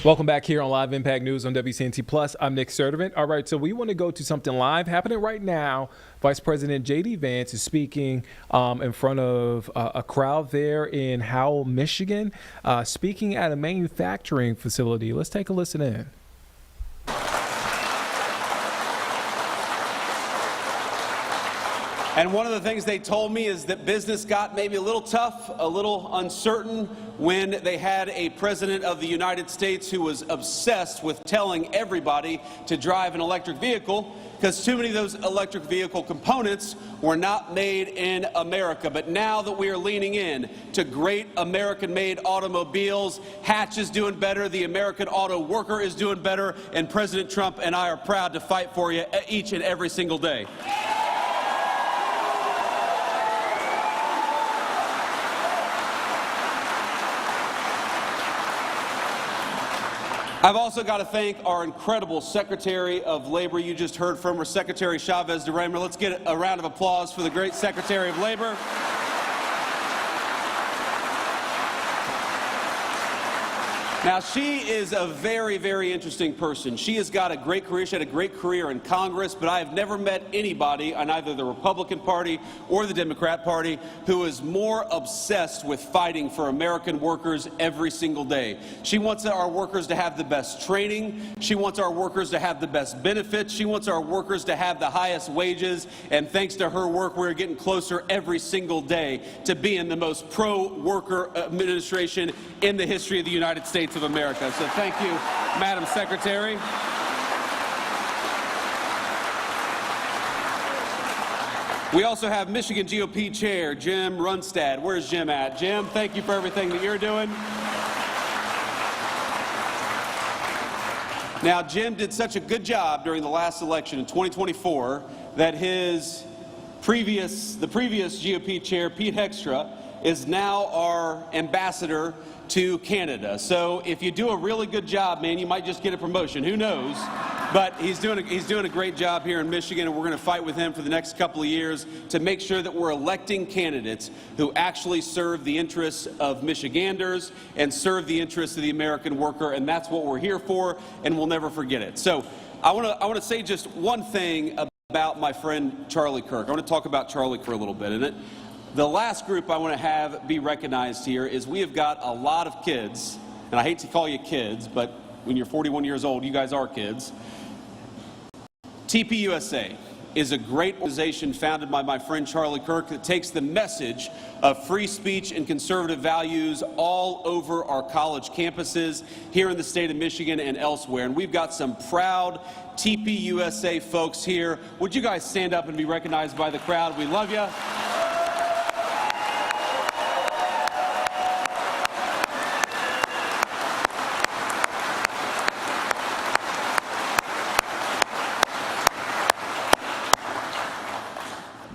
Welcome back here on Live Impact News on WCNC Plus. I'm Nick Sertivant. All right, so we want to go to something live happening right now. Vice President J.D. Vance is speaking in front of a crowd there in Howell, Michigan, speaking at a manufacturing facility. Let's take a listen in. And one of the things they told me is that business got maybe a little tough, a little uncertain when they had a president of the United States who was obsessed with telling everybody to drive an electric vehicle because too many of those electric vehicle components were not made in America. But now that we are leaning in to great American-made automobiles, Hatch is doing better, the American auto worker is doing better, and President Trump and I are proud to fight for you each and every single day. I've also got to thank our incredible Secretary of Labor. You just heard from her, Secretary Chavez de Reymer. Let's get a round of applause for the great Secretary of Labor. Now, she is a very, very interesting person. She has got a great career. She had a great career in Congress, but I have never met anybody on either the Republican Party or the Democrat Party who is more obsessed with fighting for American workers every single day. She wants our workers to have the best training. She wants our workers to have the best benefits. She wants our workers to have the highest wages. And thanks to her work, we're getting closer every single day to being the most pro-worker administration in the history of the United States of America. So thank you, Madam Secretary. We also have Michigan GOP Chair Jim Runstad. Where's Jim at? Jim, thank you for everything that you're doing. Now, Jim did such a good job during the last election in 2024 that the previous GOP chair, Pete Hegstra, is now our ambassador to Canada. So if you do a really good job, man, you might just get a promotion. Who knows? But he's doing a great job here in Michigan, and we're going to fight with him for the next couple of years to make sure that we're electing candidates who actually serve the interests of Michiganders and serve the interests of the American worker, and that's what we're here for, and we'll never forget it. So I want to say just one thing about my friend Charlie Kirk. I want to talk about Charlie for a little bit. And the last group I want to have be recognized here is we have got a lot of kids, and I hate to call you kids, but when you're 41 years old, you guys are kids. TPUSA is a great organization founded by my friend Charlie Kirk that takes the message of free speech and conservative values all over our college campuses here in the state of Michigan and elsewhere. And we've got some proud TPUSA folks here. Would you guys stand up and be recognized by the crowd? We love you.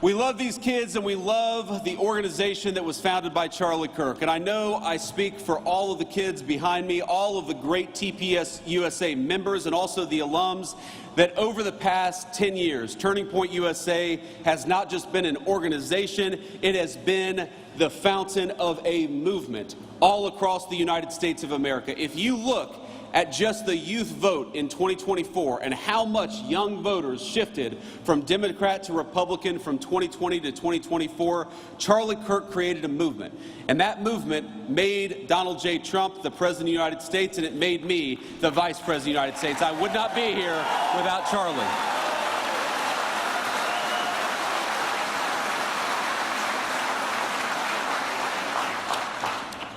We love these kids, and we love the organization that was founded by Charlie Kirk. And I know I speak for all of the kids behind me, all of the great TPUSA members, and also the alums, that over the past 10 years, Turning Point USA has not just been an organization, it has been the fountain of a movement all across the United States of America. If you look at just the youth vote in 2024 and how much young voters shifted from Democrat to Republican from 2020 to 2024, Charlie Kirk created a movement. And that movement made Donald J. Trump the President of the United States, and it made me the Vice President of the United States. I would not be here without Charlie.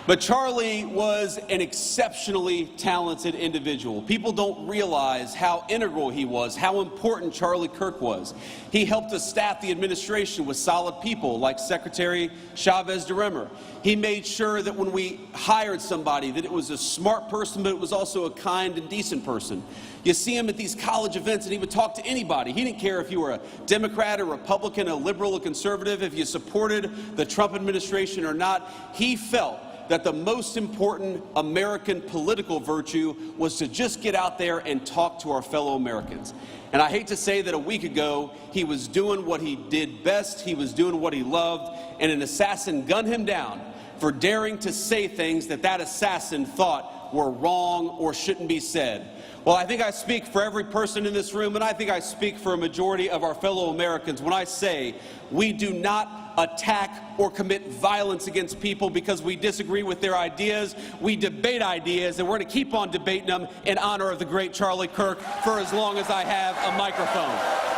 But Charlie was an exceptionally talented individual. People don't realize how integral he was, how important Charlie Kirk was. He helped us staff the administration with solid people like Secretary Chavez DeRemer. He made sure that when we hired somebody that it was a smart person, but it was also a kind and decent person. You see him at these college events and he would talk to anybody. He didn't care if you were a Democrat, a Republican, a liberal, a conservative, if you supported the Trump administration or not. He felt that the most important American political virtue was to just get out there and talk to our fellow Americans. And I hate to say that a week ago, he was doing what he did best, he was doing what he loved, and an assassin gunned him down for daring to say things that that assassin thought were wrong or shouldn't be said. Well, I think I speak for every person in this room, and I think I speak for a majority of our fellow Americans when I say we do not attack or commit violence against people because we disagree with their ideas. We debate ideas, and we're going to keep on debating them in honor of the great Charlie Kirk for as long as I have a microphone.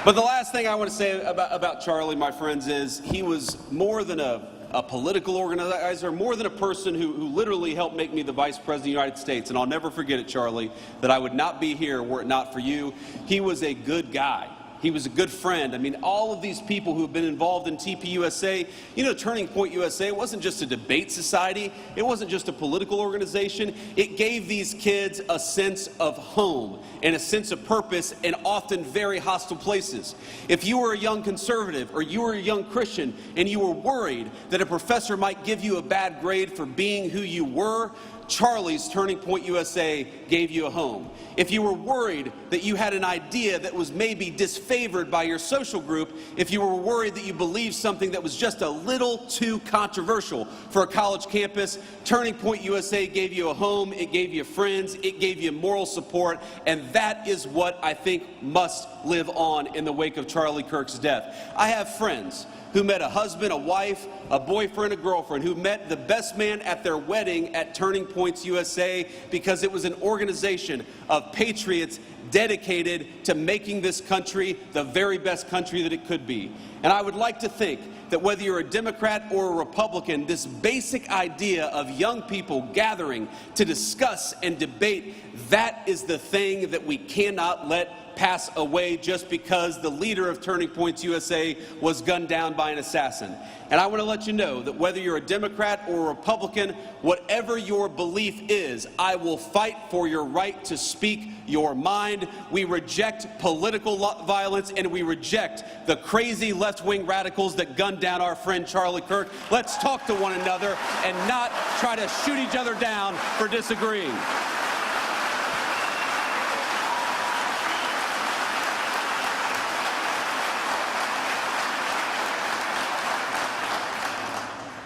But the last thing I want to say about Charlie, my friends, is he was more than a political organizer, more than a person who literally helped make me the Vice President of the United States. And I'll never forget it, Charlie, that I would not be here were it not for you. He was a good guy. He was a good friend. I mean, all of these people who have been involved in TPUSA, you know, Turning Point USA, it wasn't just a debate society. It wasn't just a political organization. It gave these kids a sense of home and a sense of purpose in often very hostile places. If you were a young conservative or you were a young Christian and you were worried that a professor might give you a bad grade for being who you were, Charlie's Turning Point USA gave you a home. If you were worried that you had an idea that was maybe disfavored by your social group, if you were worried that you believed something that was just a little too controversial for a college campus, Turning Point USA gave you a home, it gave you friends, it gave you moral support, and that is what I think must live on in the wake of Charlie Kirk's death. I have friends who met a husband, a wife, a boyfriend, a girlfriend, who met the best man at their wedding at Turning Points USA because it was an organization of patriots dedicated to making this country the very best country that it could be. And I would like to think that whether you're a Democrat or a Republican, this basic idea of young people gathering to discuss and debate, that is the thing that we cannot let pass away just because the leader of Turning Points USA was gunned down by an assassin. And I want to let you know that whether you're a Democrat or a Republican, whatever your belief is, I will fight for your right to speak your mind. mind, we reject political violence, and we reject the crazy left-wing radicals that gunned down our friend Charlie Kirk. Let's talk to one another and not try to shoot each other down for disagreeing.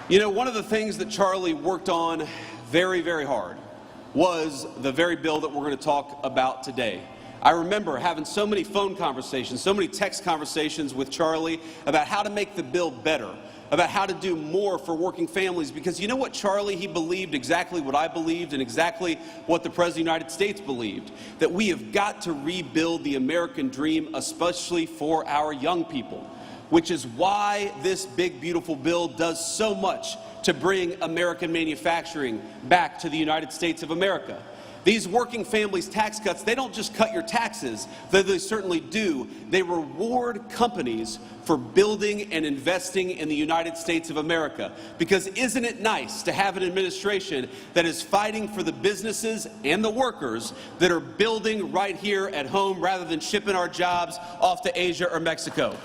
You know, one of the things that Charlie worked on very, very hard was the very bill that we're going to talk about today. I remember having so many phone conversations, so many text conversations with Charlie about how to make the bill better, about how to do more for working families, because you know what, Charlie, he believed exactly what I believed and exactly what the President of the United States believed, that we have got to rebuild the American dream, especially for our young people, which is why this big, beautiful bill does so much to bring American manufacturing back to the United States of America. These working families tax cuts, they don't just cut your taxes, though they certainly do. They reward companies for building and investing in the United States of America. Because isn't it nice to have an administration that is fighting for the businesses and the workers that are building right here at home rather than shipping our jobs off to Asia or Mexico?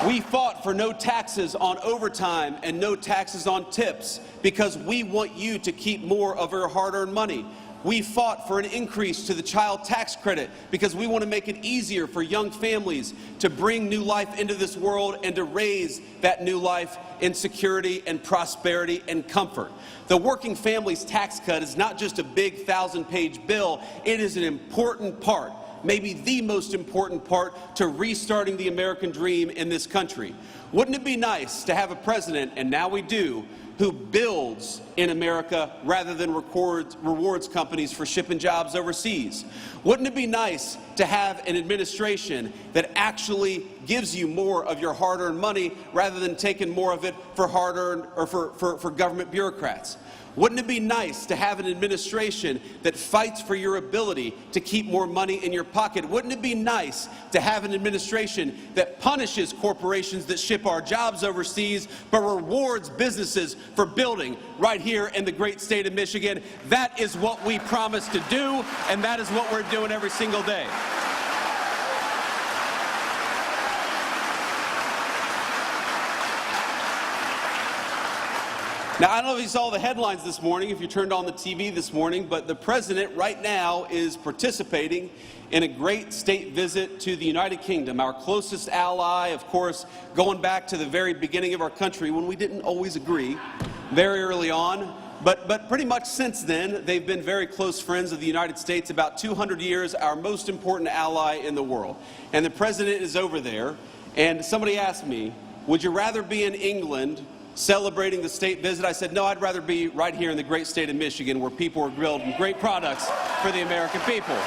We fought for no taxes on overtime and no taxes on tips because we want you to keep more of your hard-earned money. We fought for an increase to the child tax credit because we want to make it easier for young families to bring new life into this world and to raise that new life in security and prosperity and comfort. The working families tax cut is not just a big 1,000-page bill. It is an important part, maybe the most important part, to restarting the American dream in this country. Wouldn't it be nice to have a president, and now we do, who builds in America rather than rewards companies for shipping jobs overseas? Wouldn't it be nice to have an administration that actually gives you more of your hard-earned money rather than taking more of it for hard-earned or for government bureaucrats? Wouldn't it be nice to have an administration that fights for your ability to keep more money in your pocket? Wouldn't it be nice to have an administration that punishes corporations that ship our jobs overseas but rewards businesses for building right here in the great state of Michigan? That is what we promised to do, and that is what we're doing every single day. Now, I don't know if you saw the headlines this morning, if you turned on the TV this morning, but the president right now is participating in a great state visit to the United Kingdom, our closest ally, of course, going back to the very beginning of our country when we didn't always agree very early on. But pretty much since then, they've been very close friends of the United States, about 200 years, our most important ally in the world. And the president is over there, and somebody asked me, would you rather be in England celebrating the state visit? I said, no, I'd rather be right here in the great state of Michigan where people are grilled and great products for the American people.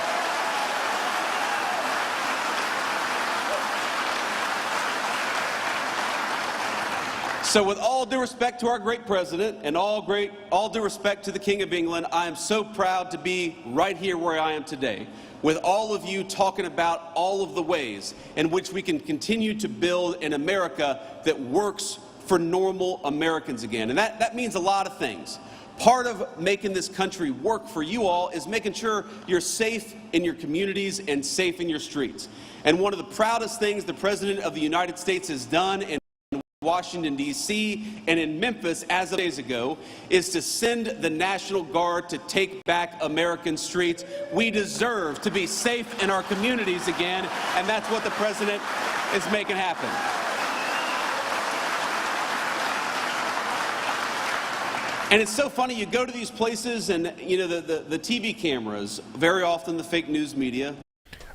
So with all due respect to our great president and all due respect to the King of England, I am so proud to be right here where I am today, with all of you talking about all of the ways in which we can continue to build an America that works for normal Americans again. And that means a lot of things. Part of making this country work for you all is making sure you're safe in your communities and safe in your streets. And one of the proudest things the President of the United States has done in Washington, D.C. and in Memphis as of days ago is to send the National Guard to take back American streets. We deserve to be safe in our communities again, and that's what the President is making happen. And it's so funny, you go to these places and, you know, the TV cameras, very often the fake news media.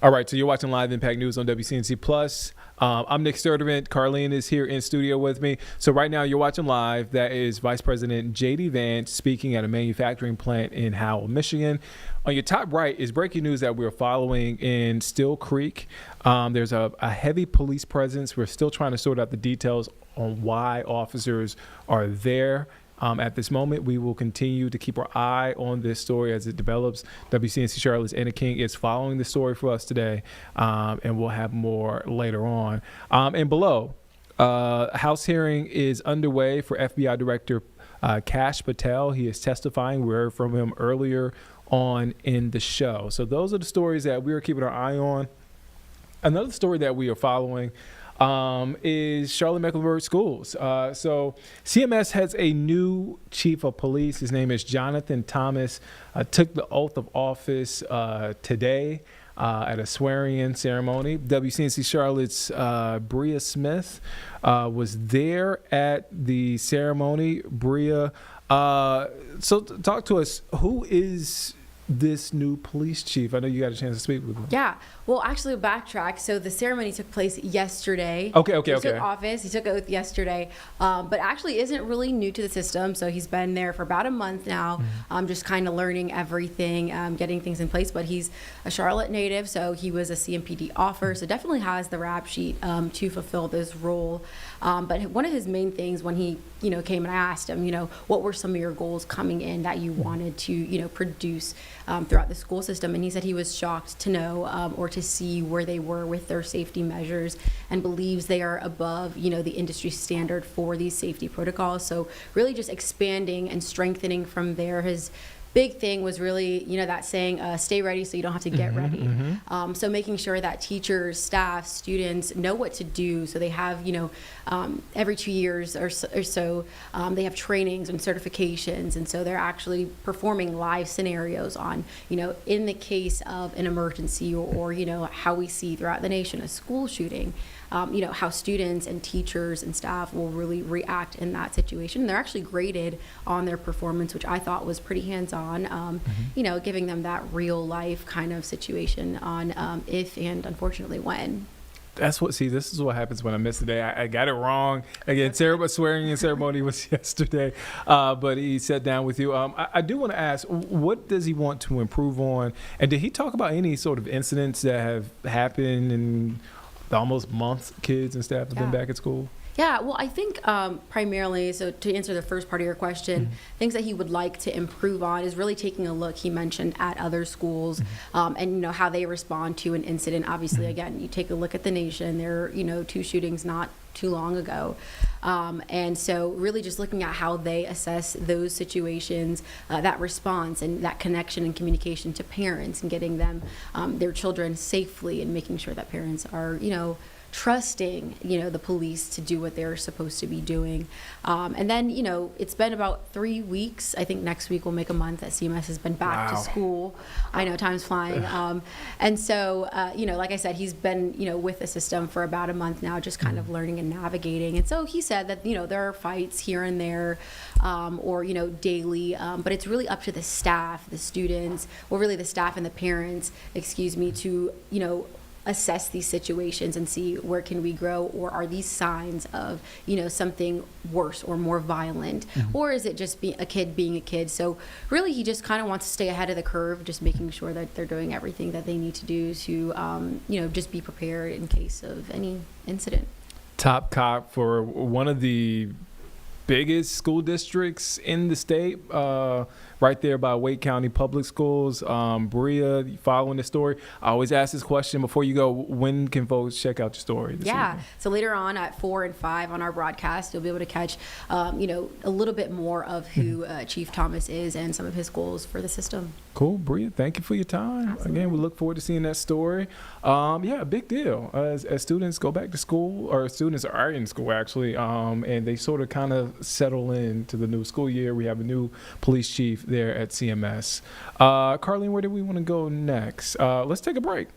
All right, so you're watching Live Impact News on WCNC Plus. I'm Nick Sturdivant. Carlene is here in studio with me. So right now you're watching live. That is Vice President J.D. Vance speaking at a manufacturing plant in Howell, Michigan. On your top right is breaking news that we're following in Still Creek. There's a heavy police presence. We're still trying to sort out the details on why officers are there. At this moment, we will continue to keep our eye on this story as it develops. WCNC Charlotte's Anna King is following the story for us today, and we'll have more later on. And below, House hearing is underway for FBI Director Kash Patel. He is testifying. We heard from him earlier on in the show. So those are the stories that we are keeping our eye on. Another story that we are following is Charlotte-Mecklenburg schools. So CMS has a new chief of police. His name is Jonathan Thomas. Took the oath of office today at a swearing-in ceremony. WCNC Charlotte's Bria Smith was there at the ceremony. Bria, so talk to us. Who is this new police chief? I know you got a chance to speak with him. Yeah. Well, actually, backtrack. So the ceremony took place yesterday. Okay. He took office. He took oath yesterday, but actually isn't really new to the system. So he's been there for about a month now, just kind of learning everything, getting things in place. But he's a Charlotte native, so he was a CMPD offer. So definitely has the rap sheet to fulfill this role. But one of his main things when he, came and I asked him, what were some of your goals coming in that you wanted to, produce throughout the school system? And he said he was shocked to know or to see where they were with their safety measures and believes they are above, the industry standard for these safety protocols. So really just expanding and strengthening from there. His big thing was really, that saying, stay ready so you don't have to get ready. So making sure that teachers, staff, students know what to do. So they have, every 2 years or so, they have trainings and certifications. And so they're actually performing live scenarios on, in the case of an emergency or how we see throughout the nation a school shooting. How students and teachers and staff will really react in that situation. They're actually graded on their performance, which I thought was pretty hands-on, giving them that real life kind of situation on if and unfortunately when. This is what happens when I miss the day. I got it wrong. Again, swearing in ceremony was yesterday, but he sat down with you. I do want to ask, what does he want to improve on? And did he talk about any sort of incidents that have happened in the almost month kids and staff have been back at school? Yeah, well, I think primarily, so to answer the first part of your question, things that he would like to improve on is really taking a look, he mentioned, at other schools and, how they respond to an incident. Obviously, again, you take a look at the nation, there are, 2 shootings not too long ago. And so really just looking at how they assess those situations, that response and that connection and communication to parents and getting them, their children safely and making sure that parents are, trusting, the police to do what they're supposed to be doing. And then, it's been about 3 weeks. I think next week will make a month that CMS has been back to school. I know, time's flying. And so, like I said, he's been, with the system for about a month now, just kind of learning and navigating. And so he said that, there are fights here and there, or, daily, but it's really up to the staff, the students, or really the staff and the parents, to, assess these situations and see where can we grow, or are these signs of something worse or more violent, or is it just a kid being a kid? So really he just kind of wants to stay ahead of the curve, just making sure that they're doing everything that they need to do to just be prepared in case of any incident. Top cop for one of the biggest school districts in the state, right there by Wake County Public Schools. Bria, following the story, I always ask this question before you go: when can folks check out your story this evening? So later on at 4 and 5 on our broadcast, you'll be able to catch a little bit more of who Chief Thomas is and some of his goals for the system. Cool. Bria, thank you for your time. Absolutely. Again, we look forward to seeing that story. A big deal as students go back to school, or students are in school actually, and they sort of kind of settle into the new school year. We have a new police chief there at CMS. Carlene, where do we want to go next? Let's take a break.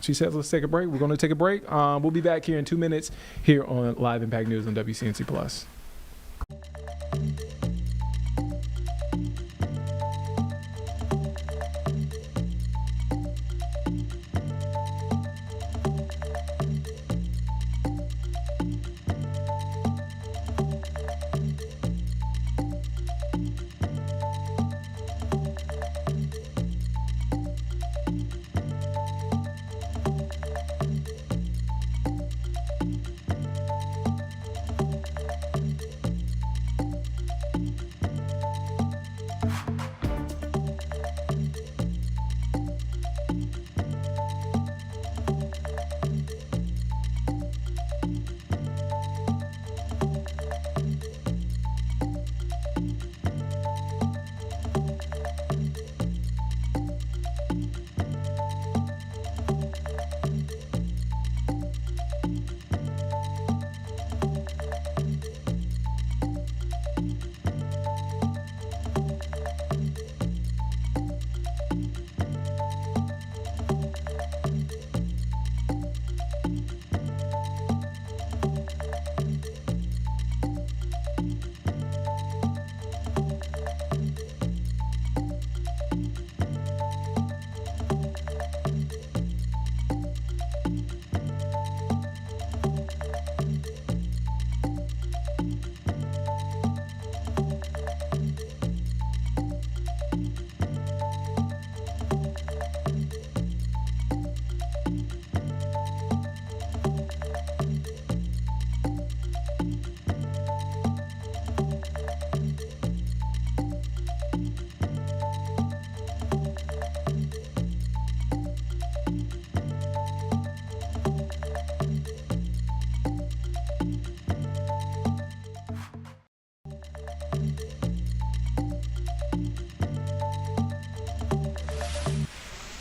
She says let's take a break. We're going to take a break. We'll be back here in 2 minutes here on Live Impact News on WCNC Plus.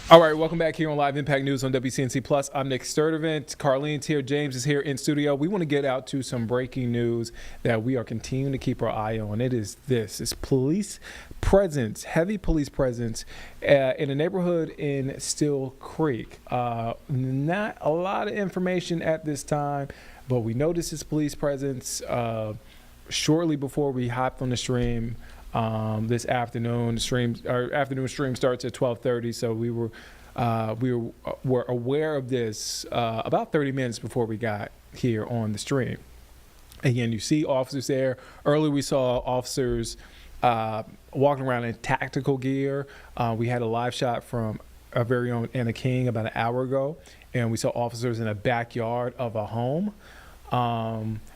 All right, welcome back here on Live Impact News on WCNC Plus. I'm Nick Sturdivant. Carlene's here. James is here in studio. We want to get out to some breaking news that we are continuing to keep our eye on. It's police presence, heavy police presence in a neighborhood in Still Creek. Not a lot of information at this time, but we noticed this police presence shortly before we hopped on the stream. This afternoon, our afternoon stream starts at 12:30, so we were aware of this about 30 minutes before we got here on the stream. Again, you see officers there. Earlier, we saw officers walking around in tactical gear. We had a live shot from our very own Anna King about an hour ago, and we saw officers in a backyard of a home.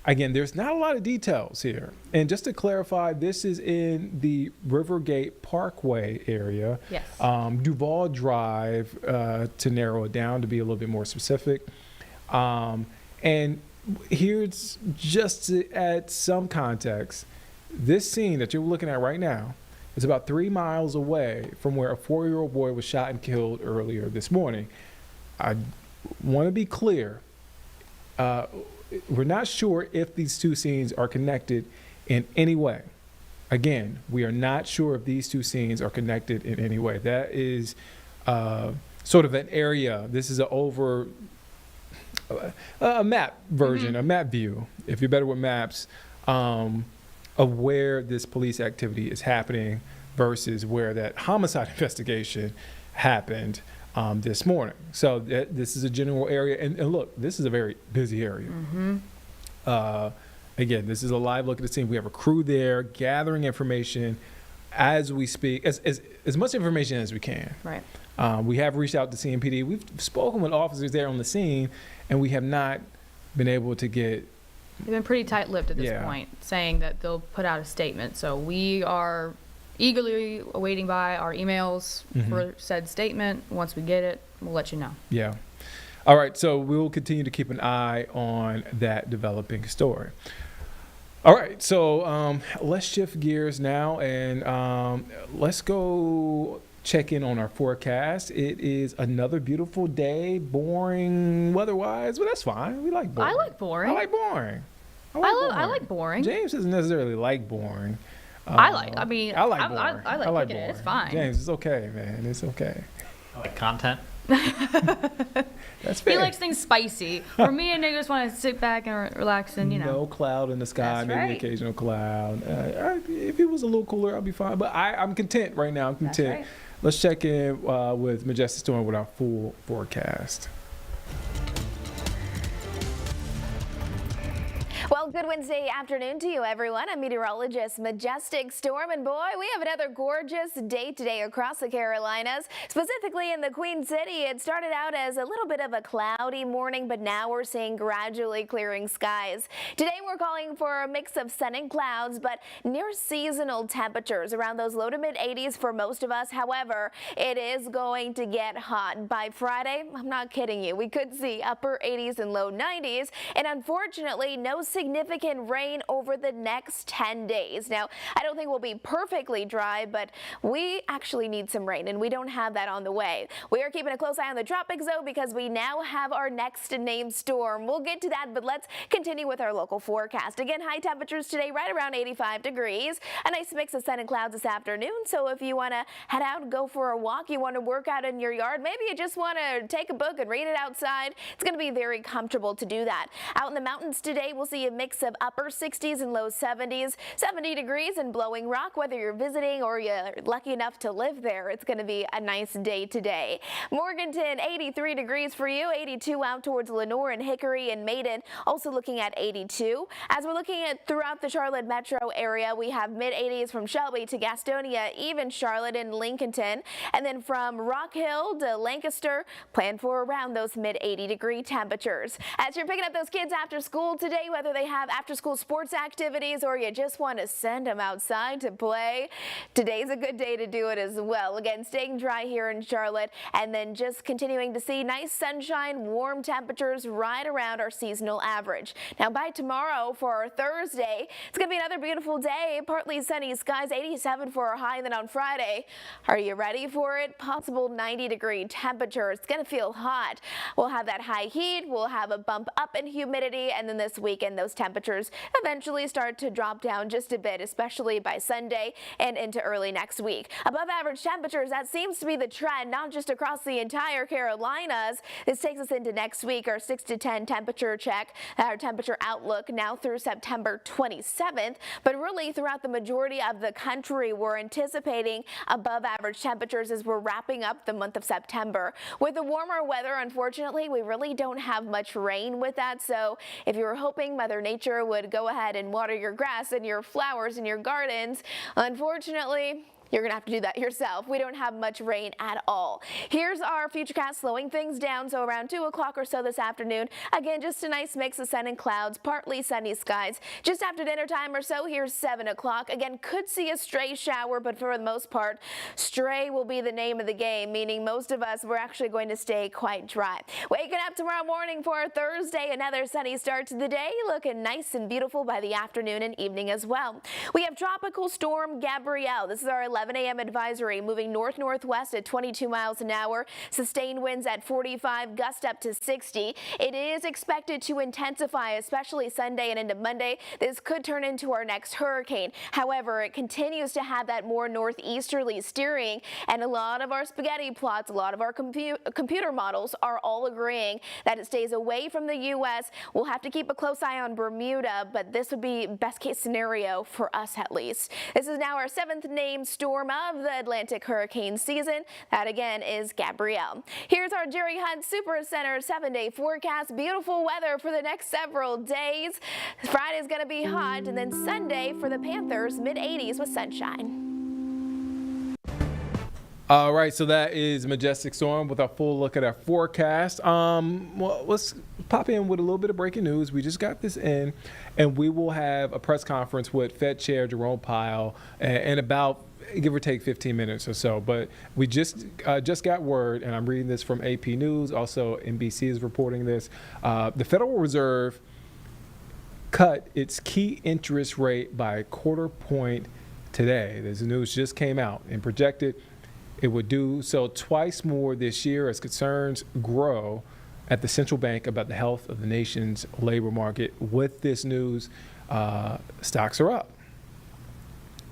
Again, there's not a lot of details here. And just to clarify, this is in the Rivergate Parkway area. Yes. Duval Drive, to narrow it down, to be a little bit more specific. And here's just to add some context. This scene that you're looking at right now is about 3 miles away from where a 4-year-old boy was shot and killed earlier this morning. I want to be clear. We're not sure if these two scenes are connected in any way. Again, we are not sure if these two scenes are connected in any way. That is sort of an area. This is a map version, a map view, if you're better with maps, of where this police activity is happening versus where that homicide investigation happened this morning. So this is a general area. And look, this is a very busy area. Again, this is a live look at the scene. We have a crew there gathering information as we speak, as much information as we can. Right. We have reached out to CMPD. We've spoken with officers there on the scene, and we have not been able to get... They've been pretty tight-lipped at this point, saying that they'll put out a statement. So we are eagerly awaiting by our emails for said statement. Once we get it, we'll let you know. Yeah. All right, so we'll continue to keep an eye on that developing story. All right, so let's shift gears now and let's go check in on our forecast. It is another beautiful day, boring weather-wise, but that's fine. We like boring. I like boring. I like boring. I like boring. James doesn't necessarily like boring. I like boring. I like kicking boring. it. It's fine. James, it's okay, man. It's okay. I like content. That's fair. He likes things spicy. For me and Nick just want to sit back and relax and, No cloud in the sky, That's maybe right. occasional cloud. If it was a little cooler, I'll be fine. But I'm content right now. I'm content. That's right. Let's check in with Majestic Storm with our full forecast. Well, good Wednesday afternoon to you, everyone. I'm meteorologist Majestic Storm, and boy, we have another gorgeous day today across the Carolinas. Specifically in the Queen City, it started out as a little bit of a cloudy morning, but now we're seeing gradually clearing skies. Today, we're calling for a mix of sun and clouds, but near seasonal temperatures around those low to mid 80s for most of us. However, it is going to get hot. By Friday, I'm not kidding you, we could see upper 80s and low 90s, and unfortunately, no significant rain over the next 10 days. Now, I don't think we'll be perfectly dry, but we actually need some rain, and we don't have that on the way. We are keeping a close eye on the tropics, though, because we now have our next named storm. We'll get to that, but let's continue with our local forecast. Again, high temperatures today, right around 85 degrees. A nice mix of sun and clouds this afternoon, so if you want to head out, go for a walk, you want to work out in your yard, maybe you just want to take a book and read it outside, it's going to be very comfortable to do that. Out in the mountains today, we'll see a mix of upper 60s and low 70s, 70 degrees in Blowing Rock. Whether you're visiting or you're lucky enough to live there, it's going to be a nice day today. Morganton, 83 degrees for you, 82 out towards Lenoir and Hickory and Maiden, also looking at 82. As we're looking at throughout the Charlotte metro area, we have mid 80s from Shelby to Gastonia, even Charlotte and Lincolnton, and then from Rock Hill to Lancaster, plan for around those mid 80 degree temperatures. As you're picking up those kids after school today, whether they have after-school sports activities or you just want to send them outside to play, today's a good day to do it as well. Again, staying dry here in Charlotte and then just continuing to see nice sunshine, warm temperatures right around our seasonal average. Now by tomorrow for our Thursday, it's going to be another beautiful day, partly sunny skies, 87 for our high, and then on Friday, are you ready for it? Possible 90-degree temperature. It's going to feel hot. We'll have that high heat, we'll have a bump up in humidity, and then this weekend those temperatures eventually start to drop down just a bit, especially by Sunday and into early next week. Above average temperatures, that seems to be the trend, not just across the entire Carolinas. This takes us into next week, our 6 to 10 temperature check, our temperature outlook now through September 27th, but really throughout the majority of the country, we're anticipating above average temperatures as we're wrapping up the month of September. With the warmer weather, unfortunately, we really don't have much rain with that, so if you were hoping Mother Nature would go ahead and water your grass and your flowers in your gardens, unfortunately, you're going to have to do that yourself. We don't have much rain at all. Here's our futurecast slowing things down, so around 2 o'clock or so this afternoon. Again, just a nice mix of sun and clouds, partly sunny skies. Just after dinner time or so, here's 7 o'clock. Again, could see a stray shower, but for the most part, stray will be the name of the game, meaning most of us, we're actually going to stay quite dry. Waking up tomorrow morning for Thursday, another sunny start to the day, looking nice and beautiful by the afternoon and evening as well. We have Tropical Storm Gabrielle. This is our 11 a.m. advisory, moving north-northwest at 22 miles an hour, sustained winds at 45, gust up to 60. It is expected to intensify, especially Sunday and into Monday. This could turn into our next hurricane. However, it continues to have that more northeasterly steering, and a lot of our spaghetti plots, a lot of our computer models are all agreeing that it stays away from the U.S. We'll have to keep a close eye on Bermuda, but this would be best case scenario for us at least. This is now our 7th named storm of the Atlantic hurricane season. That again is Gabrielle. Here's our Jerry Hunt Super Center 7-day forecast. Beautiful weather for the next several days. Friday's going to be hot, and then Sunday for the Panthers, mid-80s with sunshine. All right, so that is Majestic Storm with a full look at our forecast. Well, let's pop in with a little bit of breaking news. We just got this in, and we will have a press conference with Fed Chair Powell in about, give or take, 15 minutes or so. But we just got word, and I'm reading this from AP News. Also, NBC is reporting this. The Federal Reserve cut its key interest rate by a quarter point today. This news just came out and projected it would do so twice more this year as concerns grow at the central bank about the health of the nation's labor market. With this news, stocks are up.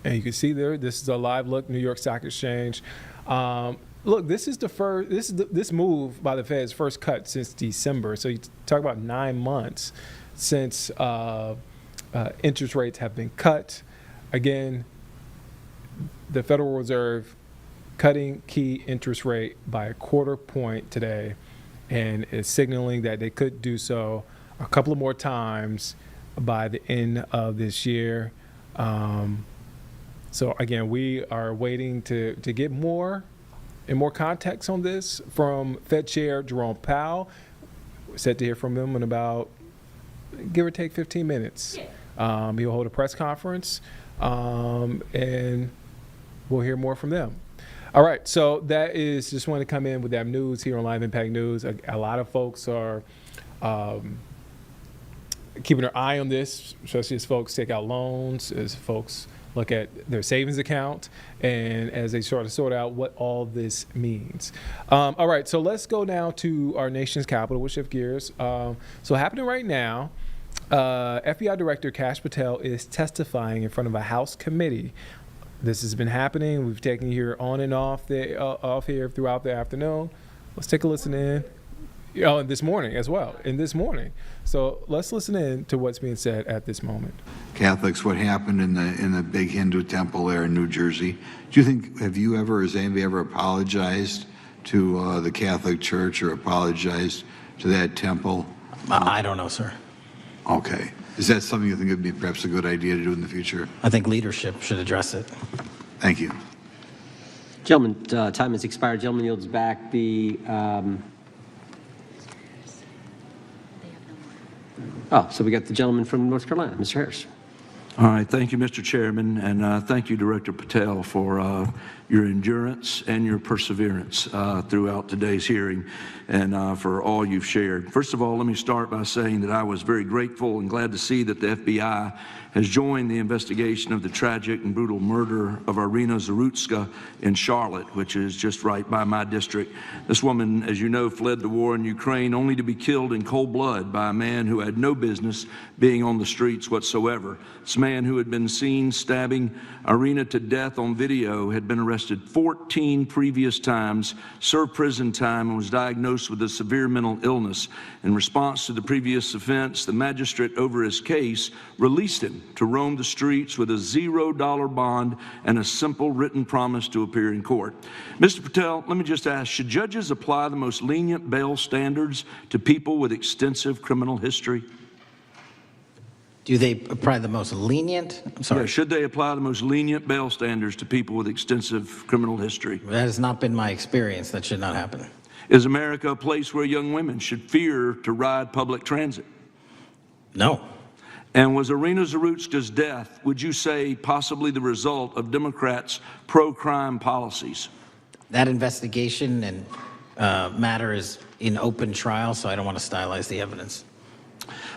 And you can see there, this is a live look, New York Stock Exchange. Look, this is the first, this move by the Fed's first cut since December. So you talk about 9 months since interest rates have been cut. Again, the Federal Reserve cutting key interest rate by a quarter point today, and is signaling that they could do so a couple of more times by the end of this year. So again, we are waiting to get more and more context on this from Fed Chair Powell. We're set to hear from him in about, give or take, 15 minutes. He'll hold a press conference, and we'll hear more from them. All right, so that is, just want to come in with that news here on Live Impact News. A lot of folks are keeping their eye on this, especially as folks take out loans, as folks look at their savings account, and as they sort out what all this means. All right, so let's go now to our nation's capital. We'll shift gears. So happening right now, FBI Director Kash Patel is testifying in front of a House committee. This has been happening. We've taken you here on and off here throughout the afternoon. Let's take a listen in. And this morning as well, So let's listen in to what's being said at this moment. Catholics, what happened in the big Hindu temple there in New Jersey. Do you think, has anybody ever apologized to the Catholic Church or apologized to that temple? I don't know, sir. Okay. Is that something you think would be perhaps a good idea to do in the future? I think leadership should address it. Thank you. Gentleman, time has expired. Gentleman yields back the Oh, so we got the gentleman from North Carolina, Mr. Harris. All right, thank you, Mr. Chairman, and thank you, Director Patel, for your endurance and your perseverance throughout today's hearing and for all you've shared. First of all, let me start by saying that I was very grateful and glad to see that the FBI has joined the investigation of the tragic and brutal murder of Irina Zarutska in Charlotte, which is just right by my district. This woman, as you know, fled the war in Ukraine only to be killed in cold blood by a man who had no business being on the streets whatsoever. This man, who had been seen stabbing Irina to death on video, had been arrested 14 previous times, served prison time, and was diagnosed with a severe mental illness. In response to the previous offense, the magistrate over his case released him to roam the streets with a $0 bond and a simple written promise to appear in court. Mr. Patel, let me just ask, should judges apply the most lenient bail standards to people with extensive criminal history? Do they apply the most lenient? I'm sorry. Yeah, should they apply the most lenient bail standards to people with extensive criminal history? That has not been my experience. That should not happen. Is America a place where young women should fear to ride public transit? No. And was Irina Zarutska's death, would you say, possibly the result of Democrats' pro-crime policies? That investigation and matter is in open trial, so I don't want to stylize the evidence.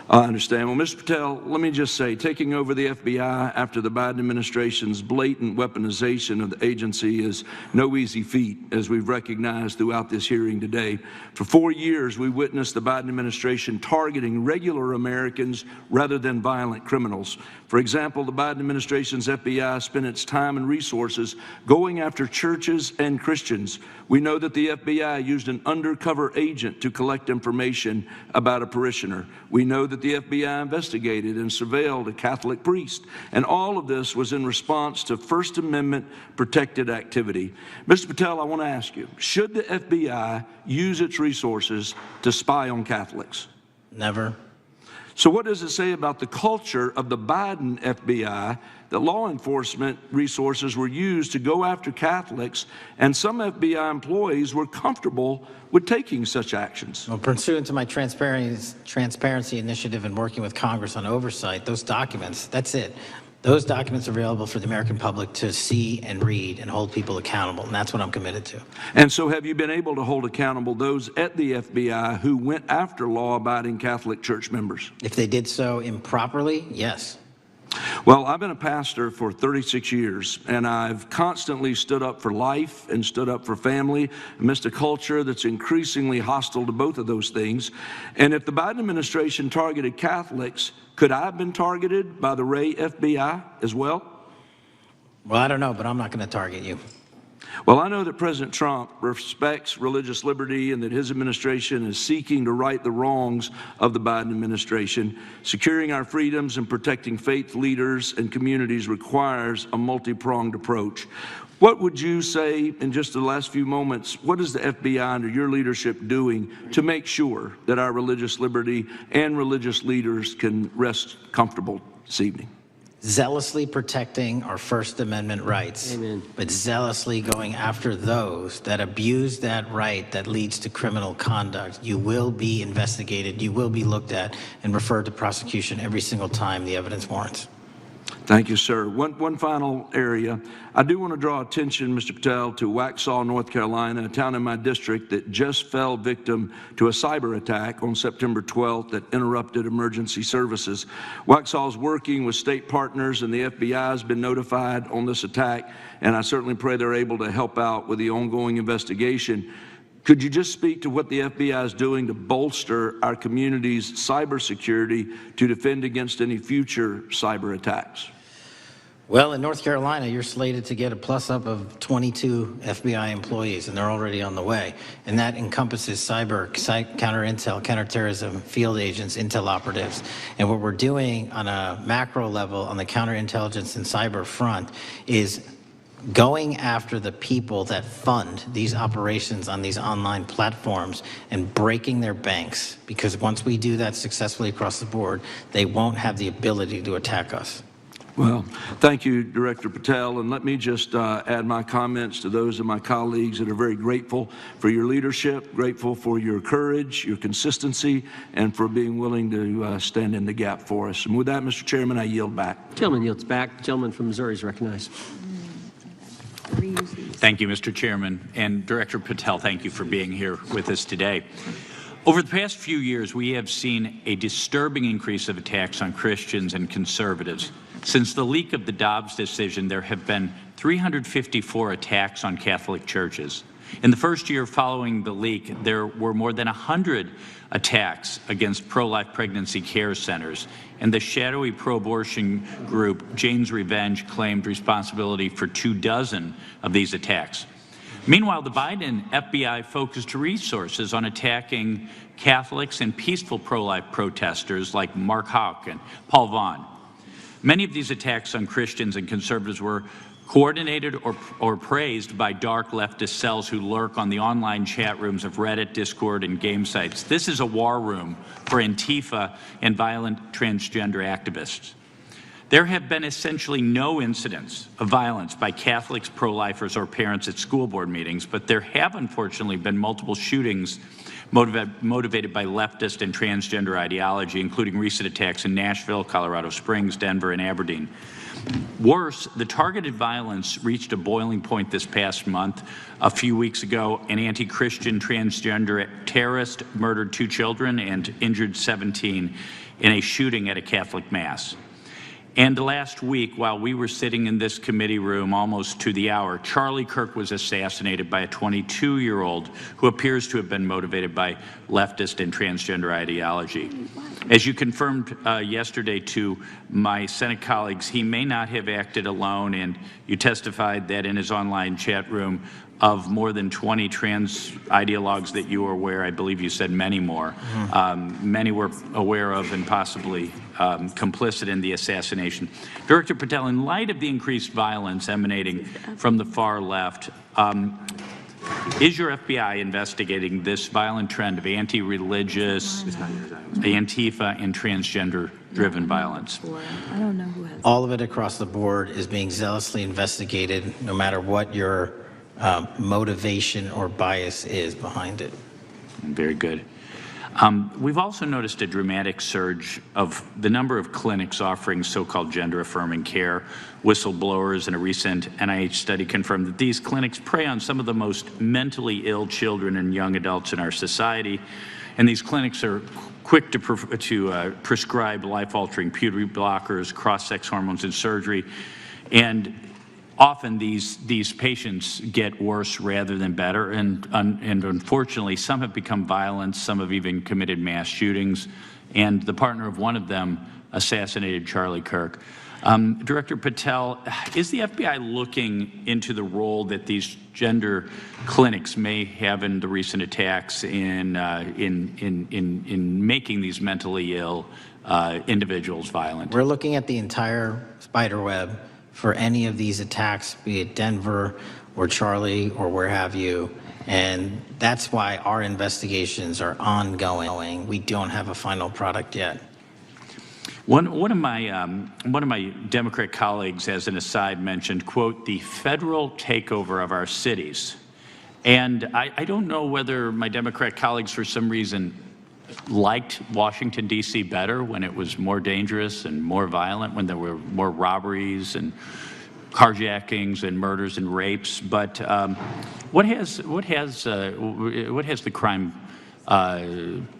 I understand. Well, Mr. Patel, let me just say, taking over the FBI after the Biden administration's blatant weaponization of the agency is no easy feat, as we've recognized throughout this hearing today. For 4 years, we witnessed the Biden administration targeting regular Americans rather than violent criminals. For example, the Biden administration's FBI spent its time and resources going after churches and Christians. We know that the FBI used an undercover agent to collect information about a parishioner. We know that the FBI investigated and surveilled a Catholic priest. And all of this was in response to First Amendment protected activity. Mr. Patel, I want to ask you, should the FBI use its resources to spy on Catholics? Never. So what does it say about the culture of the Biden FBI that law enforcement resources were used to go after Catholics, and some FBI employees were comfortable with taking such actions? Well, pursuant to my transparency initiative and working with Congress on oversight, those documents, that's it. Those documents are available for the American public to see and read and hold people accountable, and that's what I'm committed to. And so have you been able to hold accountable those at the FBI who went after law-abiding Catholic church members? If they did so improperly, yes. Well, I've been a pastor for 36 years, and I've constantly stood up for life and stood up for family amidst a culture that's increasingly hostile to both of those things. And if the Biden administration targeted Catholics, could I have been targeted by the Ray FBI as well? Well, I don't know, but I'm not going to target you. Well, I know that President Trump respects religious liberty and that his administration is seeking to right the wrongs of the Biden administration. Securing our freedoms and protecting faith leaders and communities requires a multi-pronged approach. What would you say in just the last few moments, what is the FBI under your leadership doing to make sure that our religious liberty and religious leaders can rest comfortable this evening? Zealously protecting our First Amendment rights, but zealously going after those that abuse that right that leads to criminal conduct. You will be investigated, you will be looked at, and referred to prosecution every single time the evidence warrants. Thank you, sir. One final area. I do want to draw attention, Mr. Patel, to Waxhaw, North Carolina, a town in my district that just fell victim to a cyber attack on September 12th that interrupted emergency services. Waxhaw is working with state partners, and the FBI has been notified on this attack, and I certainly pray they're able to help out with the ongoing investigation. Could you just speak to what the FBI is doing to bolster our community's cybersecurity to defend against any future cyber attacks? Well, in North Carolina, you're slated to get a plus-up of 22 FBI employees, and they're already on the way. And that encompasses cyber, counter-intel, counterterrorism, field agents, intel operatives. And what we're doing on a macro level on the counterintelligence and cyber front is going after the people that fund these operations on these online platforms and breaking their banks, because once we do that successfully across the board, they won't have the ability to attack us. Well, thank you, Director Patel, and let me just add my comments to those of my colleagues that are very grateful for your leadership, grateful for your courage, your consistency, and for being willing to stand in the gap for us. And with that, Mr. Chairman, I yield back. Gentleman yields back. The gentleman from Missouri is recognized. Thank you, Mr. Chairman. And Director Patel, thank you for being here with us today. Over the past few years, we have seen a disturbing increase of attacks on Christians and conservatives. Since the leak of the Dobbs decision, there have been 354 attacks on Catholic churches. In the first year following the leak, there were more than 100 attacks against pro-life pregnancy care centers, and the shadowy pro-abortion group Jane's Revenge claimed responsibility for 24 of these attacks. Meanwhile, the Biden FBI focused resources on attacking Catholics and peaceful pro-life protesters like Mark Houck and Paul Vaughn. Many of these attacks on Christians and conservatives were coordinated or praised by dark leftist cells who lurk on the online chat rooms of Reddit, Discord, and game sites. This is a war room for Antifa and violent transgender activists. There have been essentially no incidents of violence by Catholics, pro-lifers, or parents at school board meetings, but there have unfortunately been multiple shootings motivated by leftist and transgender ideology, including recent attacks in Nashville, Colorado Springs, Denver, and Aberdeen. Worse, the targeted violence reached a boiling point this past month. A few weeks ago, an anti-Christian transgender terrorist murdered 2 children and injured 17 in a shooting at a Catholic mass. And last week, while we were sitting in this committee room almost to the hour, Charlie Kirk was assassinated by a 22-year-old who appears to have been motivated by leftist and transgender ideology. As you confirmed yesterday to my Senate colleagues, he may not have acted alone, and you testified that in his online chat room of more than 20 trans ideologues that you were aware, I believe you said many more, many were aware of and possibly complicit in the assassination. Director Patel, in light of the increased violence emanating from the far left, is your FBI investigating this violent trend of anti-religious, Antifa, and transgender-driven violence? I don't know who has. All of it across the board is being zealously investigated, no matter what your motivation or bias is behind it. Very good. We've also noticed a dramatic surge of the number of clinics offering so-called gender-affirming care. Whistleblowers in a recent NIH study confirmed that these clinics prey on some of the most mentally ill children and young adults in our society. And these clinics are quick to prescribe life-altering puberty blockers, cross-sex hormones, and surgery. And often these patients get worse rather than better, and unfortunately some have become violent, some have even committed mass shootings, and the partner of one of them assassinated Charlie Kirk. Director Patel, is the FBI looking into the role that these gender clinics may have in the recent attacks in making these mentally ill individuals violent? We're looking at the entire spider web for any of these attacks, be it Denver or Charlie or where have you. And that's why our investigations are ongoing. We don't have a final product yet. One of my Democrat colleagues, as an aside, mentioned, quote, the federal takeover of our cities. And I don't know whether my Democrat colleagues, for some reason, liked Washington, D.C. better when it was more dangerous and more violent, when there were more robberies and carjackings and murders and rapes. But what has the crime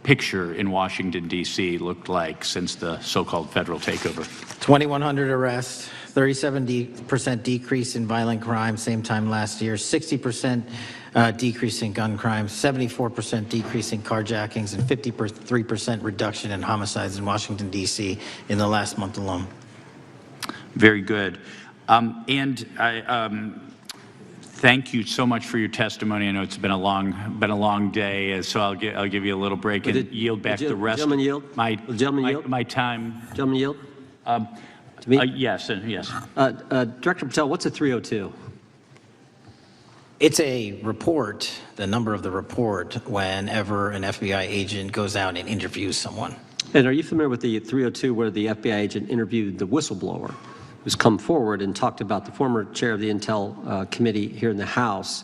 picture in Washington, D.C. looked like since the so-called federal takeover? 2,100 arrests, 37% decrease in violent crime, same time last year, 60% decrease in gun crimes, 74% decrease in carjackings, and 53% reduction in homicides in Washington, D.C. in the last month alone. Very good. And I thank you so much for your testimony. I know it's been a long day, so I'll give you a little break and yield back the rest. Gentleman yield. My time. Gentleman yield. Yes, and yes. Director Patel, what's a 302? It's a report, the number of the report, whenever an FBI agent goes out and interviews someone. And are you familiar with the 302 where the FBI agent interviewed the whistleblower who's come forward and talked about the former chair of the Intel Committee here in the House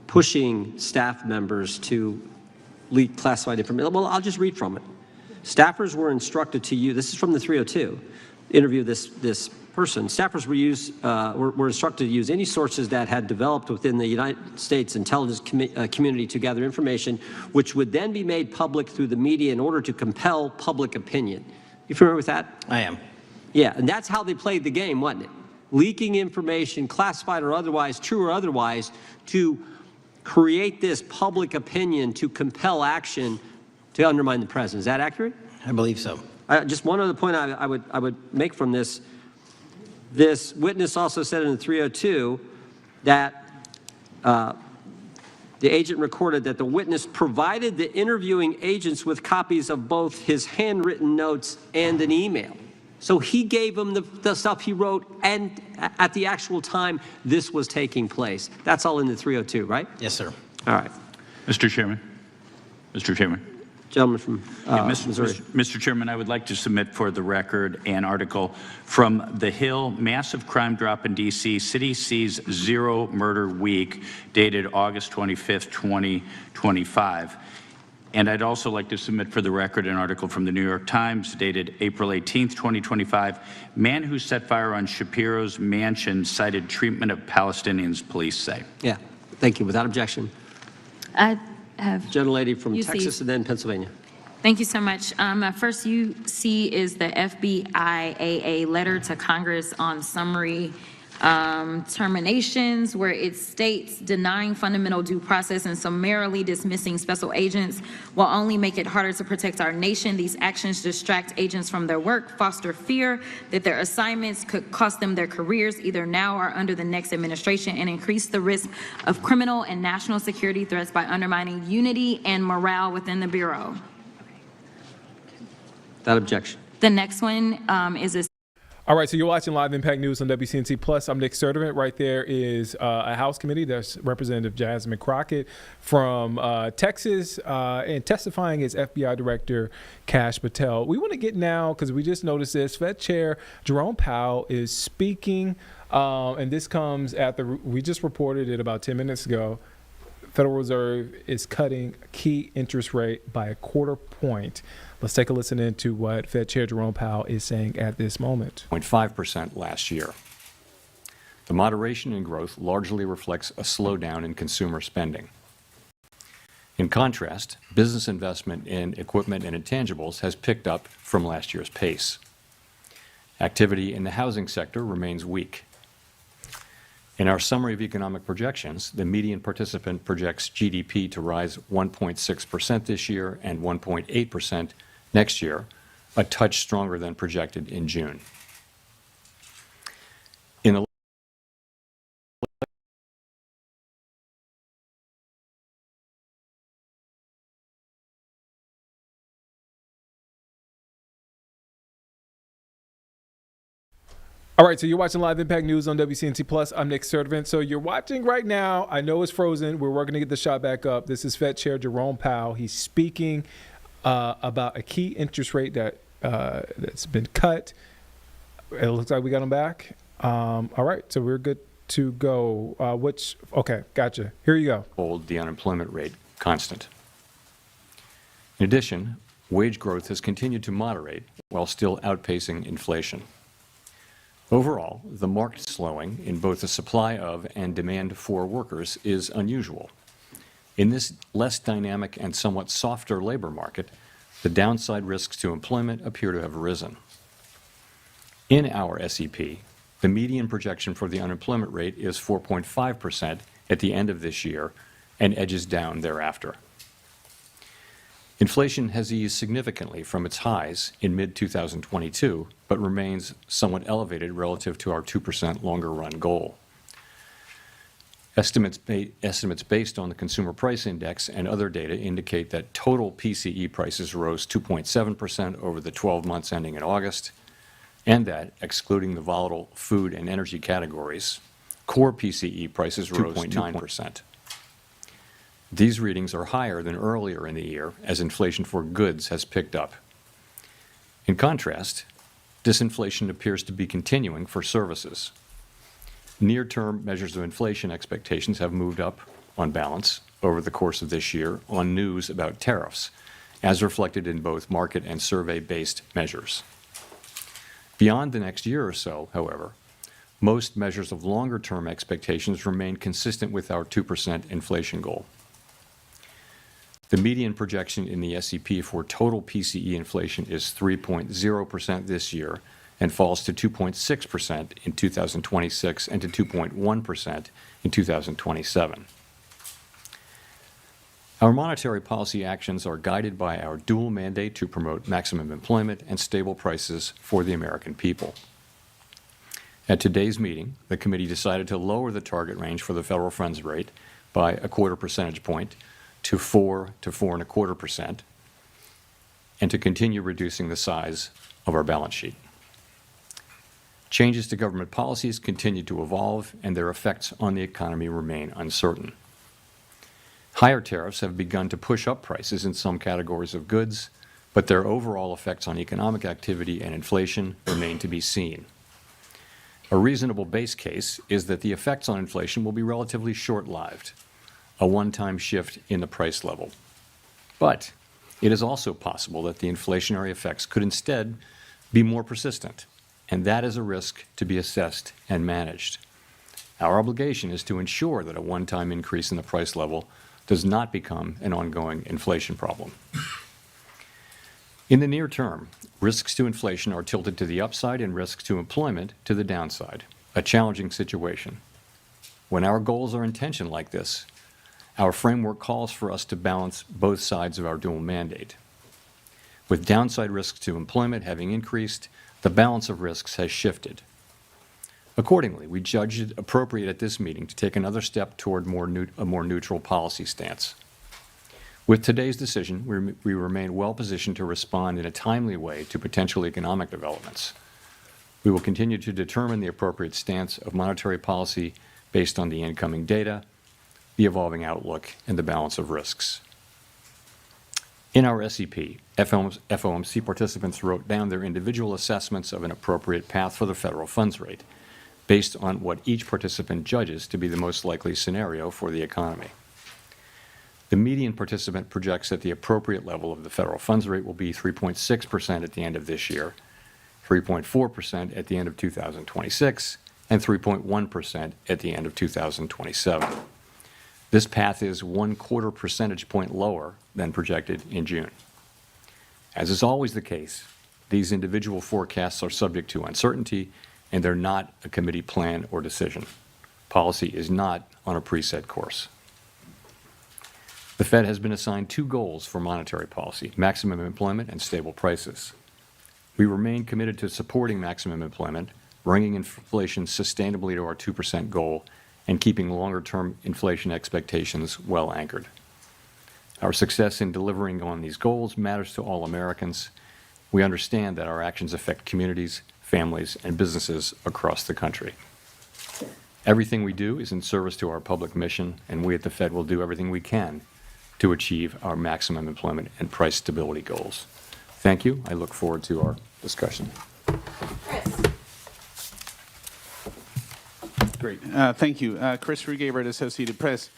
pushing staff members to leak classified information. Well, I'll just read from it. Staffers were instructed to use, this is from the 302, interview this person. Staffers were instructed to use any sources that had developed within the United States intelligence community to gather information, which would then be made public through the media in order to compel public opinion. You familiar with that? I am. Yeah, and that's how they played the game, wasn't it? Leaking information, classified or otherwise, true or otherwise, to create this public opinion to compel action to undermine the president. Is that accurate? I believe so. Just one other point I would make from this. This witness also said in the 302 that the agent recorded that the witness provided the interviewing agents with copies of both his handwritten notes and an email. So he gave them the stuff he wrote, and at the actual time this was taking place. That's all in the 302, right? Yes, sir. All right. Mr. Chairman. Mr. Chairman. Gentleman from Missouri. Mr. Chairman, I would like to submit for the record an article from The Hill, Massive Crime Drop in D.C., City Sees Zero Murder Week, dated August 25th, 2025. And I'd also like to submit for the record an article from the New York Times dated April 18th, 2025. Man who set fire on Shapiro's mansion cited treatment of Palestinians, police say. Yeah, thank you. Without objection. I have Gentlelady from UC. Texas and then Pennsylvania. Thank you so much. My first UC is the FBIAA letter to Congress on summary terminations, where it states denying fundamental due process and summarily dismissing special agents will only make it harder to protect our nation. These actions distract agents from their work, foster fear that their assignments could cost them their careers either now or under the next administration, and increase the risk of criminal and national security threats by undermining unity and morale within the Bureau. Without objection. The next one is a All right, so you're watching Live Impact News on WCNC Plus. I'm Nick Sturdivant. Right there is a House committee. There's Representative Jasmine Crockett from Texas, and testifying is FBI Director Kash Patel. We want to get now, because we just noticed this, Fed Chair Jerome Powell is speaking, and this comes after we just reported it about 10 minutes ago. Federal Reserve is cutting key interest rate by 1/4 point. Let's take a listen into what Fed Chair Jerome Powell is saying at this moment. 0.5% last year. The moderation in growth largely reflects a slowdown in consumer spending. In contrast, business investment in equipment and intangibles has picked up from last year's pace. Activity in the housing sector remains weak. In our summary of economic projections, the median participant projects GDP to rise 1.6% this year and 1.8% next year, a touch stronger than projected in June. In the All right, so you're watching Live Impact News on WCNC Plus. I'm Nick Sturdivant. So you're watching right now. I know it's frozen. We're working to get the shot back up. This is Fed Chair Jerome Powell. He's speaking about a key interest rate that's been cut. It looks like we got him back. All right, so we're good to go. Okay, gotcha. Here you go. Hold the unemployment rate constant. In addition, wage growth has continued to moderate while still outpacing inflation. Overall, the marked slowing in both the supply of and demand for workers is unusual. In this less dynamic and somewhat softer labor market, the downside risks to employment appear to have risen. In our SEP, the median projection for the unemployment rate is 4.5% at the end of this year and edges down thereafter. Inflation has eased significantly from its highs in mid-2022, but remains somewhat elevated relative to our 2% longer-run goal. Estimates based on the Consumer Price Index and other data indicate that total PCE prices rose 2.7% over the 12 months ending in August, and that, excluding the volatile food and energy categories, core PCE prices rose 2.9%. These readings are higher than earlier in the year as inflation for goods has picked up. In contrast, disinflation appears to be continuing for services. Near-term measures of inflation expectations have moved up on balance over the course of this year on news about tariffs, as reflected in both market and survey-based measures. Beyond the next year or so, however, most measures of longer-term expectations remain consistent with our 2% inflation goal. The median projection in the SEP for total PCE inflation is 3.0% this year and falls to 2.6% in 2026 and to 2.1% in 2027. Our monetary policy actions are guided by our dual mandate to promote maximum employment and stable prices for the American people. At today's meeting, the committee decided to lower the target range for the federal funds rate by a quarter percentage point to 4 to 4.25%, and to continue reducing the size of our balance sheet. Changes to government policies continue to evolve, and their effects on the economy remain uncertain. Higher tariffs have begun to push up prices in some categories of goods, but their overall effects on economic activity and inflation remain to be seen. A reasonable base case is that the effects on inflation will be relatively short-lived, a one-time shift in the price level. But it is also possible that the inflationary effects could instead be more persistent, and that is a risk to be assessed and managed. Our obligation is to ensure that a one-time increase in the price level does not become an ongoing inflation problem. In the near term, risks to inflation are tilted to the upside and risks to employment to the downside, a challenging situation. When our goals are in tension like this, our framework calls for us to balance both sides of our dual mandate. With downside risks to employment having increased, the balance of risks has shifted. Accordingly, we judged it appropriate at this meeting to take another step toward a more neutral policy stance. With today's decision, we remain well positioned to respond in a timely way to potential economic developments. We will continue to determine the appropriate stance of monetary policy based on the incoming data, the evolving outlook, and the balance of risks. In our SEP, FOMC participants wrote down their individual assessments of an appropriate path for the federal funds rate, based on what each participant judges to be the most likely scenario for the economy. The median participant projects that the appropriate level of the federal funds rate will be 3.6% at the end of this year, 3.4% at the end of 2026, and 3.1% at the end of 2027. This path is 1/4 percentage point lower than projected in June. As is always the case, these individual forecasts are subject to uncertainty, and they're not a committee plan or decision. Policy is not on a preset course. The Fed has been assigned 2 goals for monetary policy: maximum employment and stable prices. We remain committed to supporting maximum employment, bringing inflation sustainably to our 2% goal, and keeping longer-term inflation expectations well anchored. Our success in delivering on these goals matters to all Americans. We understand that our actions affect communities, families, and businesses across the country. Everything we do is in service to our public mission, and we at the Fed will do everything we can to achieve our maximum employment and price stability goals. Thank you. I look forward to our discussion. Great. Thank you. Chris Rugaber at Associated Press.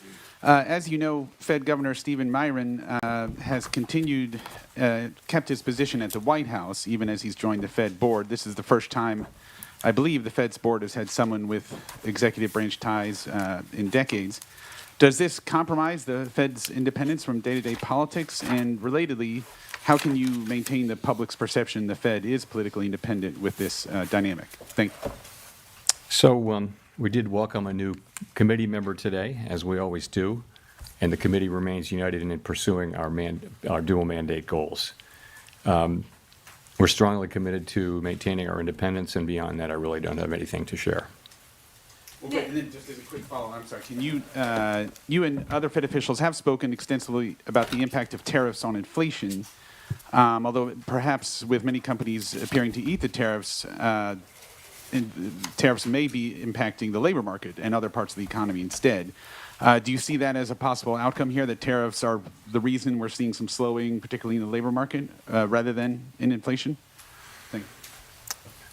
As you know, Fed Governor Stephen Myron has kept his position at the White House, even as he's joined the Fed board. This is the first time, I believe, the Fed's board has had someone with executive branch ties in decades. Does this compromise the Fed's independence from day-to-day politics? And relatedly, how can you maintain the public's perception the Fed is politically independent with this dynamic? Thank you. So we did welcome a new committee member today, as we always do, and the committee remains united in pursuing our dual mandate goals. We're strongly committed to maintaining our independence, and beyond that, I really don't have anything to share. Okay, and then just as a quick follow-up, I'm sorry, can you and other Fed officials have spoken extensively about the impact of tariffs on inflation, although perhaps with many companies appearing to eat the tariffs, tariffs may be impacting the labor market and other parts of the economy instead. Do you see that as a possible outcome here, that tariffs are the reason we're seeing some slowing, particularly in the labor market, rather than in inflation? Thank you.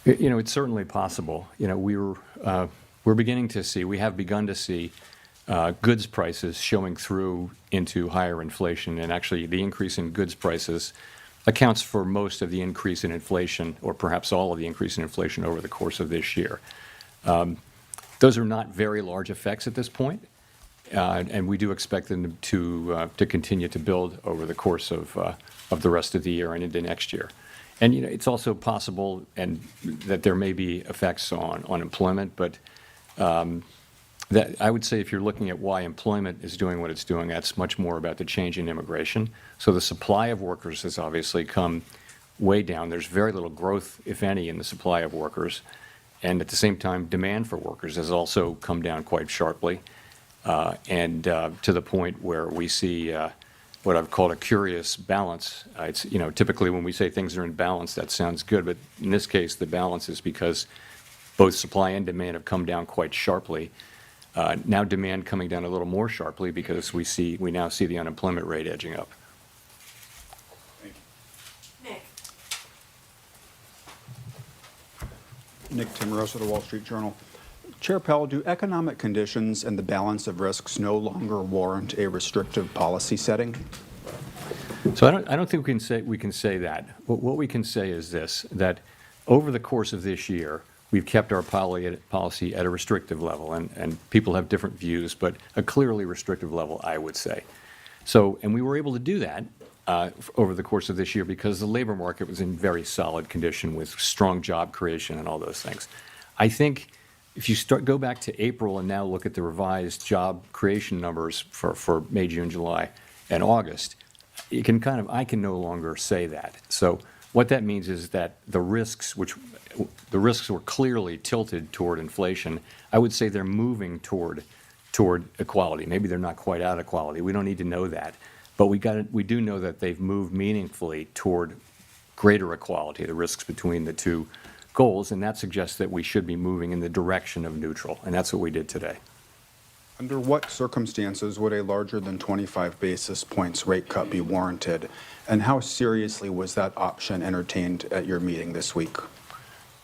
It's certainly possible. We're beginning to see, we have begun to see goods prices showing through into higher inflation, and actually the increase in goods prices accounts for most of the increase in inflation, or perhaps all of the increase in inflation over the course of this year. Those are not very large effects at this point, and we do expect them to continue to build over the course of the rest of the year and into next year. And it's also possible that there may be effects on unemployment, but that I would say if you're looking at why employment is doing what it's doing, that's much more about the change in immigration. So the supply of workers has obviously come way down. There's very little growth, if any, in the supply of workers. And at the same time, demand for workers has also come down quite sharply, and to the point where we see what I've called a curious balance. It's, typically when we say things are in balance, that sounds good, but in this case, the balance is because both supply and demand have come down quite sharply. Now demand coming down a little more sharply because we now see the unemployment rate edging up. Nick Timmeros of the Wall Street Journal. Chair Powell, do economic conditions and the balance of risks no longer warrant a restrictive policy setting? So I don't think we can say that. What we can say is this, that over the course of this year, we've kept our policy at a restrictive level, and people have different views, but a clearly restrictive level, I would say. So, and we were able to do that over the course of this year because the labor market was in very solid condition with strong job creation and all those things. I think if you go back to April and now look at the revised job creation numbers for May, June, July, and August, I can no longer say that. So what that means is that the risks were clearly tilted toward inflation. I would say they're moving toward equality. Maybe they're not quite out of equality. We don't need to know that. But we do know that they've moved meaningfully toward greater equality, the risks between the two goals, and that suggests that we should be moving in the direction of neutral, and that's what we did today. Under what circumstances would a larger than 25 basis points rate cut be warranted, and how seriously was that option entertained at your meeting this week?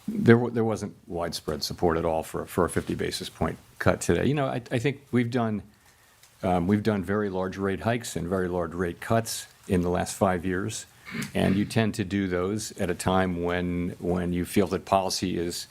There wasn't widespread support at all for a 50 basis point cut today. I think we've done very large rate hikes and very large rate cuts in the last 5 years, and you tend to do those at a time when you feel that policy is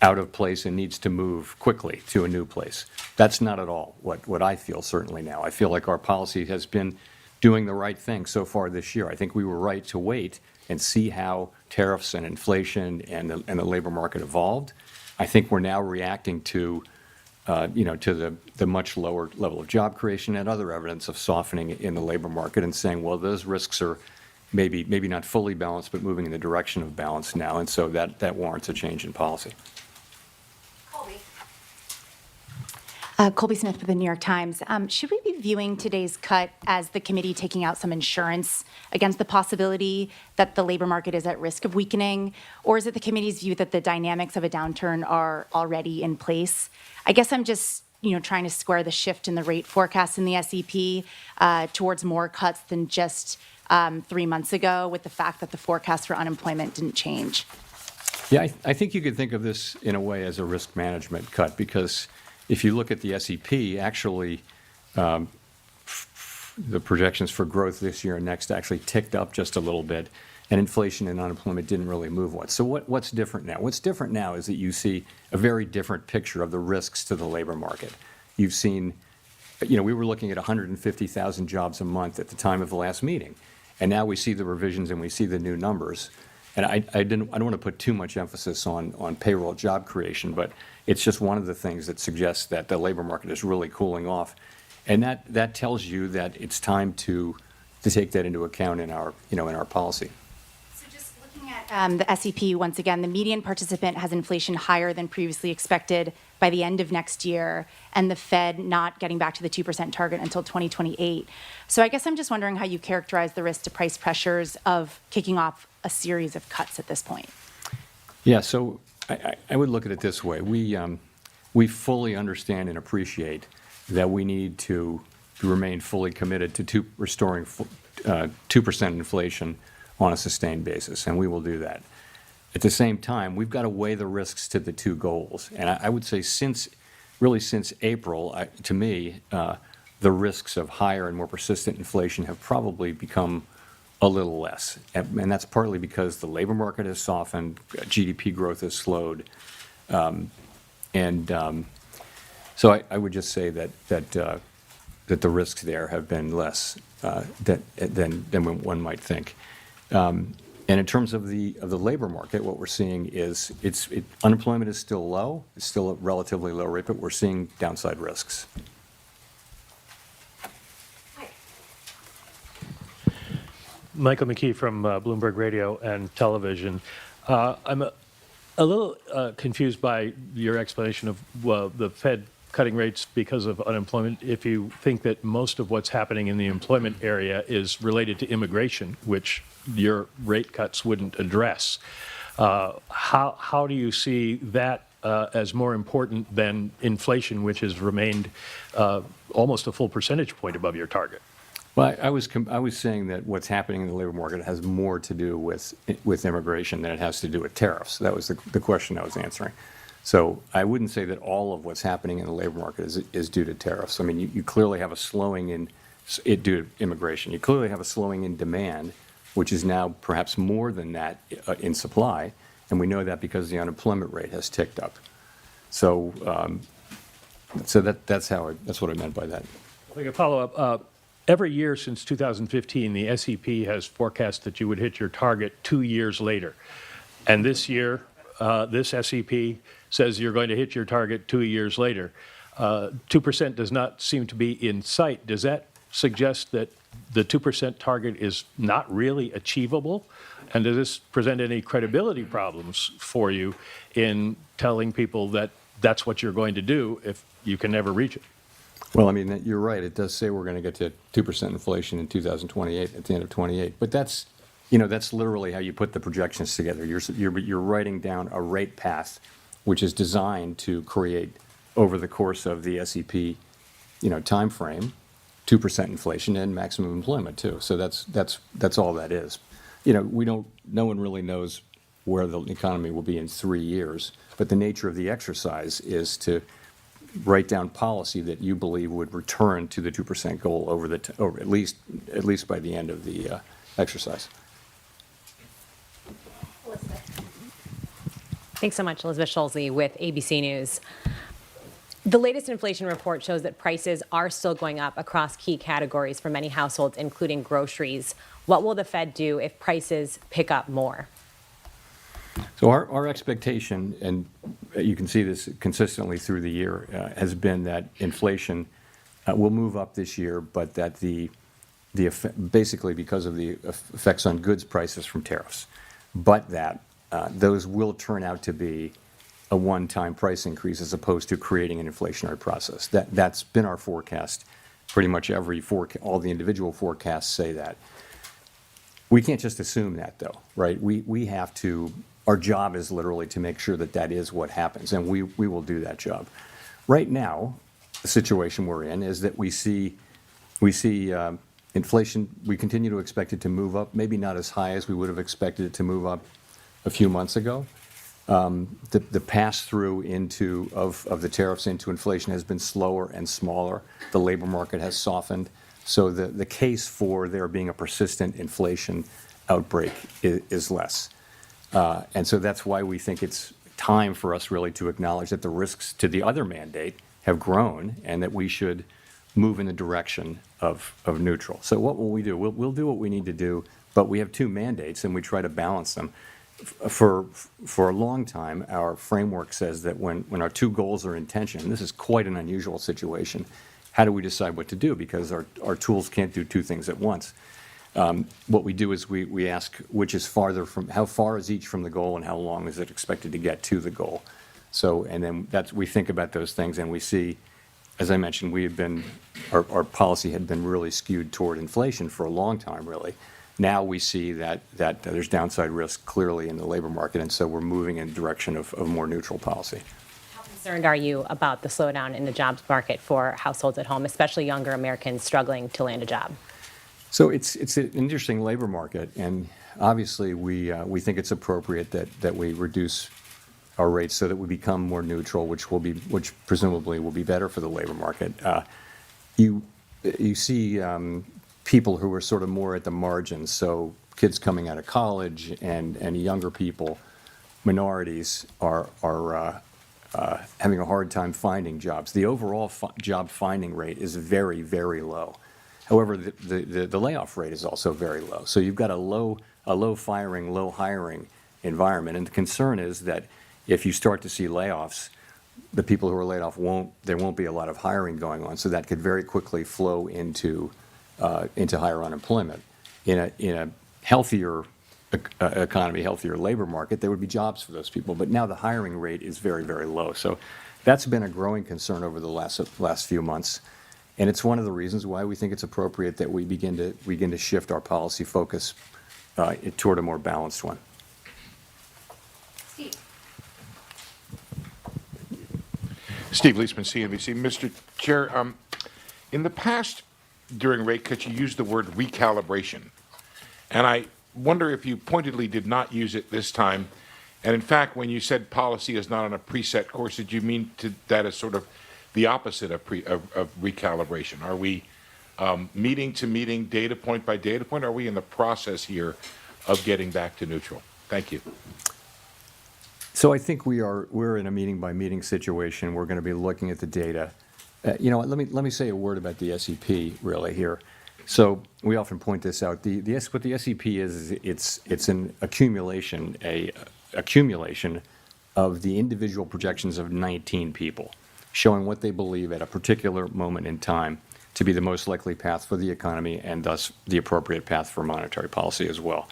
out of place and needs to move quickly to a new place. That's not at all what I feel certainly now. I feel like our policy has been doing the right thing so far this year. I think we were right to wait and see how tariffs and inflation and the labor market evolved. I think we're now reacting to the much lower level of job creation and other evidence of softening in the labor market and saying, well, those risks are maybe not fully balanced, but moving in the direction of balance now, and so that warrants a change in policy. Colby Smith with the New York Times. Should we be viewing today's cut as the committee taking out some insurance against the possibility that the labor market is at risk of weakening? Or is it the committee's view that the dynamics of a downturn are already in place? I guess I'm just trying to square the shift in the rate forecast in the SEP towards more cuts than just 3 months ago, with the fact that the forecast for unemployment didn't change. Yeah, I think you could think of this in a way as a risk management cut, because if you look at the SEP, actually, the projections for growth this year and next actually ticked up just a little bit, and inflation and unemployment didn't really move much. So what's different now? What's different now is that you see a very different picture of the risks to the labor market. You've seen, we were looking at 150,000 jobs a month at the time of the last meeting, and now we see the revisions and we see the new numbers. And I don't want to put too much emphasis on payroll job creation, but it's just one of the things that suggests that the labor market is really cooling off, and that tells you that it's time to take that into account in our policy. So just looking at the SEP once again, the median participant has inflation higher than previously expected by the end of next year, and the Fed not getting back to the 2% target until 2028. So I guess I'm just wondering how you characterize the risk to price pressures of kicking off a series of cuts at this point. Yeah, so I would look at it this way. We fully understand and appreciate that we need to remain fully committed to restoring 2% inflation on a sustained basis, and we will do that. At the same time, we've got to weigh the risks to the two goals. And I would say since April, to me, the risks of higher and more persistent inflation have probably become a little less. And that's partly because the labor market has softened, GDP growth has slowed. So I would just say that the risks there have been less than one might think. And in terms of the labor market, what we're seeing is unemployment is still low. It's still a relatively low rate, but we're seeing downside risks. Michael McKee from Bloomberg Radio and Television. I'm a little confused by your explanation of the Fed cutting rates because of unemployment. If you think that most of what's happening in the employment area is related to immigration, which your rate cuts wouldn't address, how do you see that as more important than inflation, which has remained almost a full percentage point above your target? Well, I was saying that what's happening in the labor market has more to do with immigration than it has to do with tariffs. That was the question I was answering. So I wouldn't say that all of what's happening in the labor market is due to tariffs. I mean, you clearly have a slowing in it due to immigration. You clearly have a slowing in demand, which is now perhaps more than that in supply, and we know that because the unemployment rate has ticked up. So, that's what I meant by that. If I could follow up. Every year since 2015, the SEP has forecast that you would hit your target 2 years later. And this year, this SEP says you're going to hit your target 2 years later. 2% does not seem to be in sight. Does that suggest that the 2% target is not really achievable? And does this present any credibility problems for you in telling people that that's what you're going to do if you can never reach it? Well, I mean, you're right. It does say we're going to get to 2% inflation in 2028, at the end of 28. But that's literally how you put the projections together. You're writing down a rate path, which is designed to create, over the course of the SEP, time frame, 2% inflation and maximum employment too. So that's all that is. No one really knows where the economy will be in 3 years. But the nature of the exercise is to write down policy that you believe would return to the 2% goal over at least by the end of the exercise. Thanks so much, Elizabeth Schulze with ABC News. The latest inflation report shows that prices are still going up across key categories for many households, including groceries. What will the Fed do if prices pick up more? So our expectation, and you can see this consistently through the year, has been that inflation will move up this year, but that basically because of the effects on goods prices from tariffs, but that those will turn out to be a one-time price increase as opposed to creating an inflationary process. That's been our forecast. Pretty much all the individual forecasts say that. We can't just assume that, though, right? We have to. Our job is literally to make sure that is what happens, and we will do that job. Right now, the situation we're in is that we see inflation. We continue to expect it to move up, maybe not as high as we would have expected it to move up a few months ago. The pass-through of the tariffs into inflation has been slower and smaller. The labor market has softened. So the case for there being a persistent inflation outbreak is less. And so that's why we think it's time for us really to acknowledge that the risks to the other mandate have grown and that we should move in the direction of neutral. So what will we do? We'll do what we need to do, but we have two mandates and we try to balance them. For a long time, our framework says that when our two goals are in tension, and this is quite an unusual situation, how do we decide what to do? Because our tools can't do two things at once. What we do is we ask which is farther from, how far is each from the goal and how long is it expected to get to the goal? So, and then we think about those things and we see, as I mentioned, our policy had been really skewed toward inflation for a long time, really. Now we see that there's downside risk clearly in the labor market, and so we're moving in the direction of more neutral policy. How concerned are you about the slowdown in the jobs market for households at home, especially younger Americans struggling to land a job? So it's an interesting labor market, and obviously, we think it's appropriate that we reduce our rates so that we become more neutral, which presumably will be better for the labor market. You see people who are sort of more at the margins, so kids coming out of college and younger people, minorities are having a hard time finding jobs. The overall job finding rate is very, very low. However, the layoff rate is also very low. So you've got a low firing, low hiring environment, and the concern is that if you start to see layoffs, the people who are laid off there won't be a lot of hiring going on, so that could very quickly flow into higher unemployment. In a healthier economy, healthier labor market, there would be jobs for those people. But now the hiring rate is very, very low. So that's been a growing concern over the last few months, and it's one of the reasons why we think it's appropriate that we begin to shift our policy focus toward a more balanced one. Steve Leisman, CNBC. Mr. Chair, in the past, during rate cuts, you used the word recalibration. And I wonder if you pointedly did not use it this time. And in fact, when you said policy is not on a preset course, did you mean that as sort of the opposite of recalibration? Are we meeting to meeting, data point by data point? Are we in the process here of getting back to neutral? Thank you. So I think we're in a meeting by meeting situation. We're going to be looking at the data. Let me say a word about the SEP really here. So we often point this out. What the SEP is it's an accumulation of the individual projections of 19 people, showing what they believe at a particular moment in time to be the most likely path for the economy and thus the appropriate path for monetary policy as well.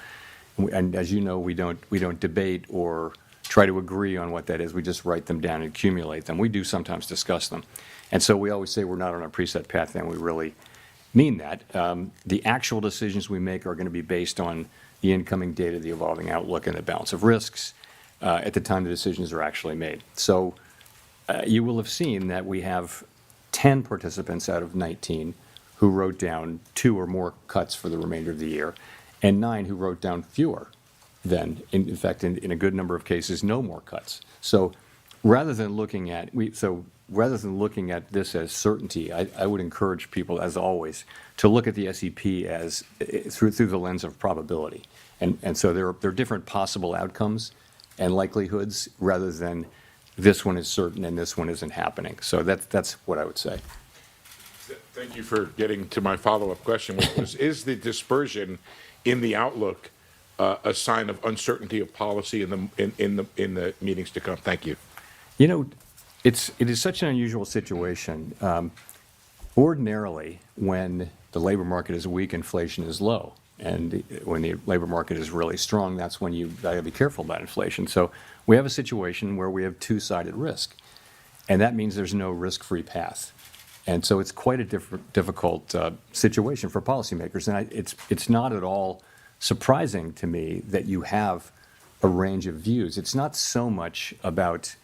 And as you know, we don't debate or try to agree on what that is. We just write them down and accumulate them. We do sometimes discuss them. And so we always say we're not on a preset path, and we really mean that. The actual decisions we make are going to be based on the incoming data, the evolving outlook, and the balance of risks at the time the decisions are actually made. So you will have seen that we have 10 participants out of 19 who wrote down 2 or more cuts for the remainder of the year, and 9 who wrote down fewer than, in fact, in a good number of cases, no more cuts. So rather than looking at this as certainty, I would encourage people, as always, to look at the SEP as through the lens of probability. And so there are different possible outcomes and likelihoods rather than this one is certain and this one isn't happening. So that's what I would say. Thank you for getting to my follow-up question, which was, is the dispersion in the outlook a sign of uncertainty of policy in the meetings to come? Thank you. You know, it is such an unusual situation. Ordinarily, when the labor market is weak, inflation is low. And when the labor market is really strong, that's when you got to be careful about inflation. So we have a situation where we have two-sided risk. And that means there's no risk-free path. And so it's quite a difficult situation for policymakers. And it's not at all surprising to me that you have a range of views. It's not so much about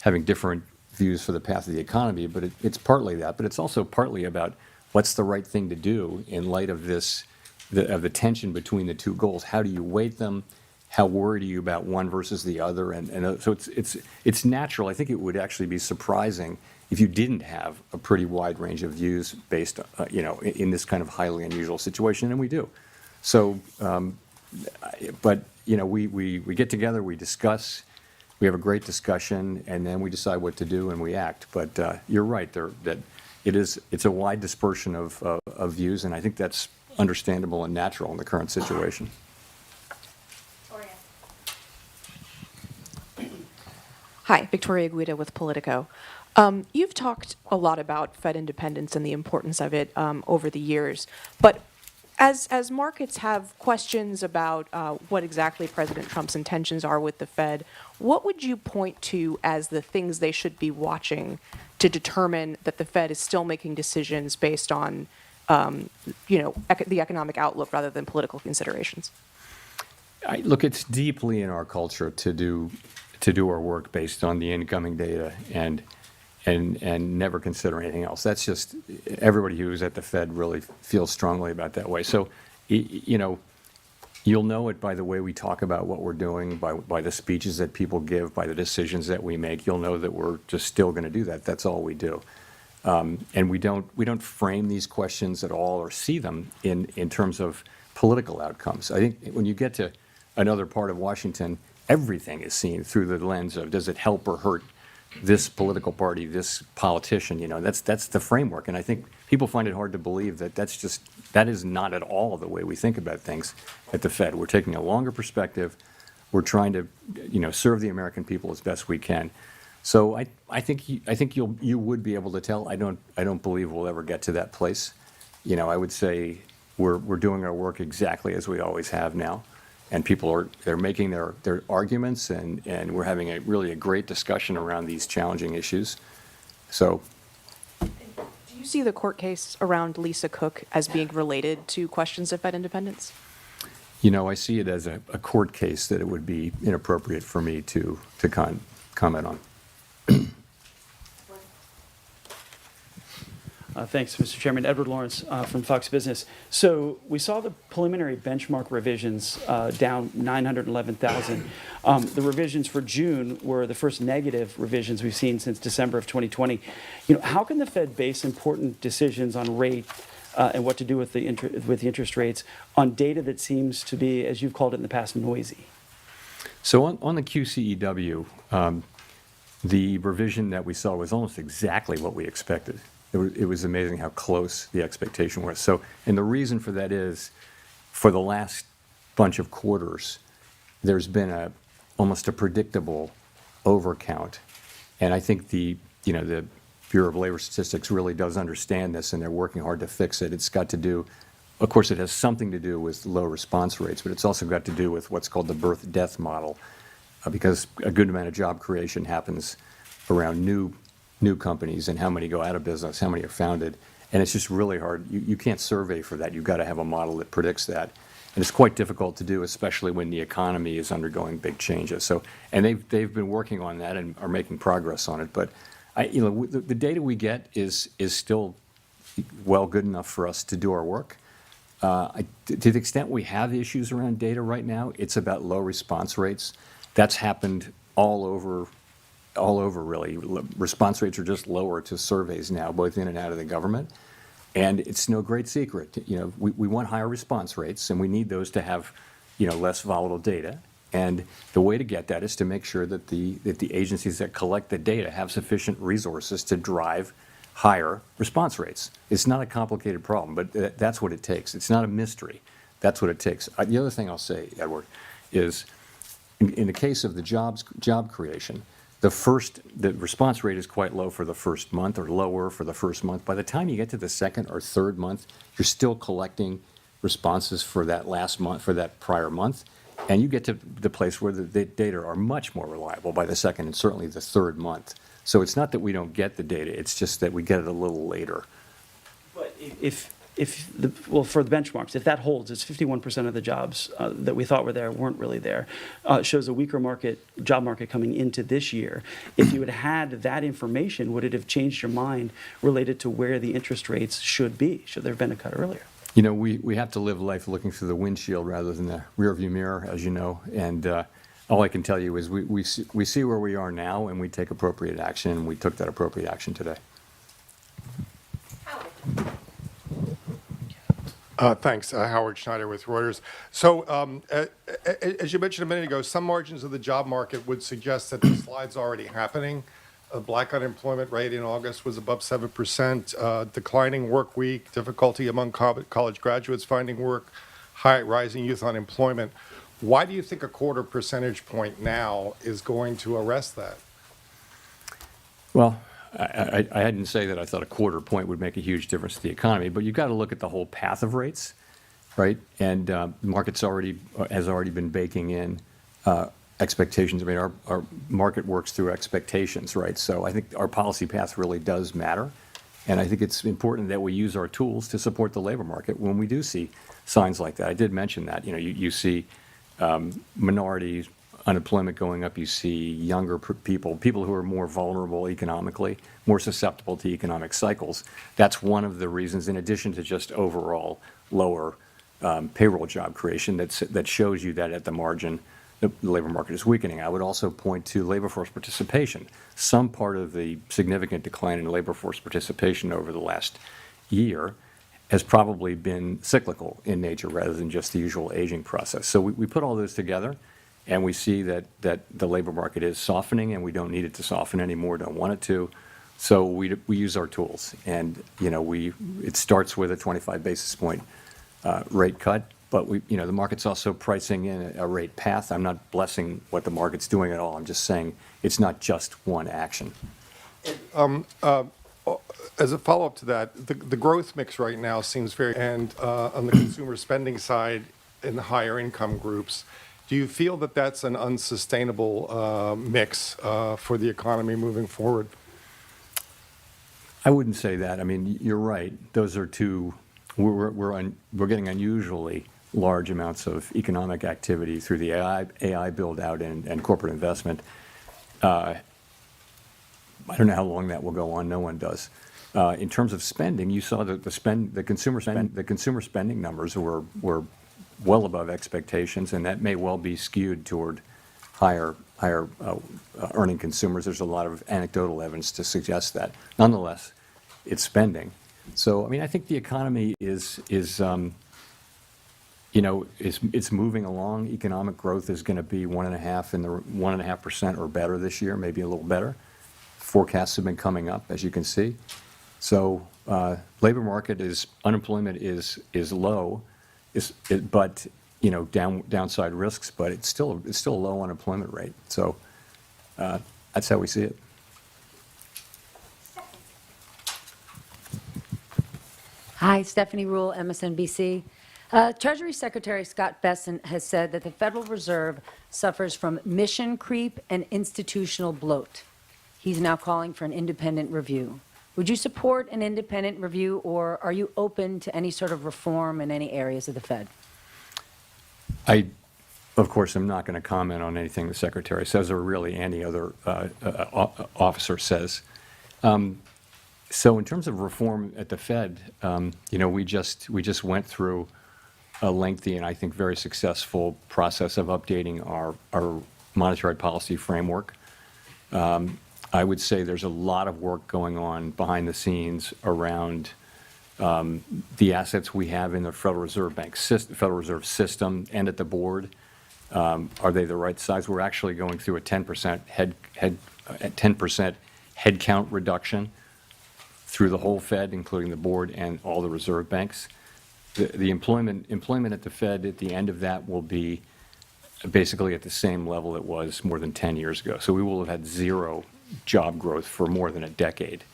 having different views for the path of the economy, but it's partly that. But it's also partly about what's the right thing to do in light of the tension between the two goals. How do you weight them? How worried are you about one versus the other? And so it's natural. I think it would actually be surprising if you didn't have a pretty wide range of views based, in this kind of highly unusual situation, and we do. So, but we get together, we discuss, we have a great discussion, and then we decide what to do and we act. But you're right that it's a wide dispersion of views, and I think that's understandable and natural in the current situation. Hi, Victoria Guida with Politico. You've talked a lot about Fed independence and the importance of it over the years, but as markets have questions about what exactly President Trump's intentions are with the Fed, what would you point to as the things they should be watching to determine that the Fed is still making decisions based on, the economic outlook rather than political considerations? Look, it's deeply in our culture to do our work based on the incoming data and never consider anything else. That's just everybody who's at the Fed really feels strongly about that way. So, You'll know it by the way we talk about what we're doing, by the speeches that people give, by the decisions that we make. You'll know that we're just still going to do that. That's all we do. And we don't frame these questions at all or see them in terms of political outcomes. I think when you get to another part of Washington, everything is seen through the lens of, does it help or hurt this political party, this politician? You know, that's the framework. And I think people find it hard to believe that that is not at all the way we think about things at the Fed. We're taking a longer perspective. We're trying to, serve the American people as best we can. So I think you would be able to tell. I don't believe we'll ever get to that place. I would say we're doing our work exactly as we always have now, and people they're making their arguments, and we're having really a great discussion around these challenging issues. So. Do you see the court case around Lisa Cook as being related to questions of Fed independence? I see it as a court case that it would be inappropriate for me to comment on. Thanks, Mr. Chairman. Edward Lawrence from Fox Business. So we saw the preliminary benchmark revisions down 911,000. The revisions for June were the first negative revisions we've seen since December of 2020. How can the Fed base important decisions on rate and what to do with the interest rates on data that seems to be, as you've called it in the past, noisy? So on the QCEW, the revision that we saw was almost exactly what we expected. It was amazing how close the expectation was. So, and the reason for that is, for the last bunch of quarters, there's been almost a predictable overcount, and I think the Bureau of Labor Statistics really does understand this, and they're working hard to fix it. It's got to do, of course, it has something to do with low response rates, but it's also got to do with what's called the birth-death model, because a good amount of job creation happens around new companies, and how many go out of business, how many are founded, and it's just really hard. You can't survey for that. You've got to have a model that predicts that, and it's quite difficult to do, especially when the economy is undergoing big changes. So, and they've been working on that and are making progress on it. But the data we get is still good enough for us to do our work. To the extent we have issues around data right now, it's about low response rates. That's happened all over really. Response rates are just lower to surveys now, both in and out of the government. And it's no great secret. We want higher response rates, and we need those to have, less volatile data. And the way to get that is to make sure that the agencies that collect the data have sufficient resources to drive higher response rates. It's not a complicated problem, but that's what it takes. It's not a mystery. That's what it takes. The other thing I'll say, Edward, is in the case of the job creation, the response rate is quite low for the first month, or lower for the first month. By the time you get to the second or third month, you're still collecting responses for that last month, for that prior month, and you get to the place where the data are much more reliable by the second and certainly the third month. So it's not that we don't get the data, it's just that we get it a little later. But for the benchmarks, if that holds, it's 51% of the jobs that we thought were there weren't really there. It shows a weaker job market coming into this year. If you had had that information, would it have changed your mind related to where the interest rates should be? Should there have been a cut earlier? We have to live life looking through the windshield rather than the rearview mirror, as you know. And all I can tell you is we see where we are now, and we take appropriate action, and we took that appropriate action today. Thanks. Howard Schneider with Reuters. So, as you mentioned a minute ago, some margins of the job market would suggest that the slide's already happening. Black unemployment rate in August was above 7%, declining work week, difficulty among college graduates finding work, rising youth unemployment. Why do you think a quarter percentage point now is going to arrest that? Well, I didn't say that I thought a quarter point would make a huge difference to the economy, but you've got to look at the whole path of rates, right? And the market's has already been baking in expectations. I mean, our market works through expectations, right? So I think our policy path really does matter, and I think it's important that we use our tools to support the labor market when we do see signs like that. I did mention that. You see minorities, unemployment going up, you see younger people who are more vulnerable economically, more susceptible to economic cycles. That's one of the reasons, in addition to just overall lower payroll job creation that shows you that at the margin, the labor market is weakening. I would also point to labor force participation. Some part of the significant decline in labor force participation over the last year has probably been cyclical in nature rather than just the usual aging process. So we put all those together, and we see that the labor market is softening, and we don't need it to soften anymore, don't want it to. So we use our tools, and it starts with a 25 basis point rate cut, but the market's also pricing in a rate path. I'm not blessing what the market's doing at all. I'm just saying it's not just one action. As a follow-up to that, the growth mix right now seems very, and on the consumer spending side in the higher income groups, do you feel that that's an unsustainable mix for the economy moving forward? I wouldn't say that. I mean, you're right. Those are two. We're getting unusually large amounts of economic activity through the AI build out and corporate investment. I don't know how long that will go on. No one does. In terms of spending, you saw that the consumer spending numbers were well above expectations, and that may well be skewed toward higher earning consumers. There's a lot of anecdotal evidence to suggest that. Nonetheless, it's spending. So, I mean, I think the economy is moving along. Economic growth is going to be 1.5% or better this year, maybe a little better. Forecasts have been coming up, as you can see. So, labor market unemployment is low, but downside risks, but it's still a low unemployment rate. So, that's how we see it. Hi, Stephanie Rule, MSNBC. Treasury Secretary Scott Bessent has said that the Federal Reserve suffers from mission creep and institutional bloat. He's now calling for an independent review. Would you support an independent review, or are you open to any sort of reform in any areas of the Fed? I, of course, am not going to comment on anything the Secretary says or really any other officer says. So in terms of reform at the Fed, we just went through a lengthy and I think very successful process of updating our monetary policy framework. I would say there's a lot of work going on behind the scenes around the assets we have in the Federal Reserve System and at the board. Are they the right size? We're actually going through a 10% headcount reduction through the whole Fed, including the board and all the reserve banks. The employment at the Fed at the end of that will be basically at the same level it was more than 10 years ago. So we will have had zero job growth for more than a decade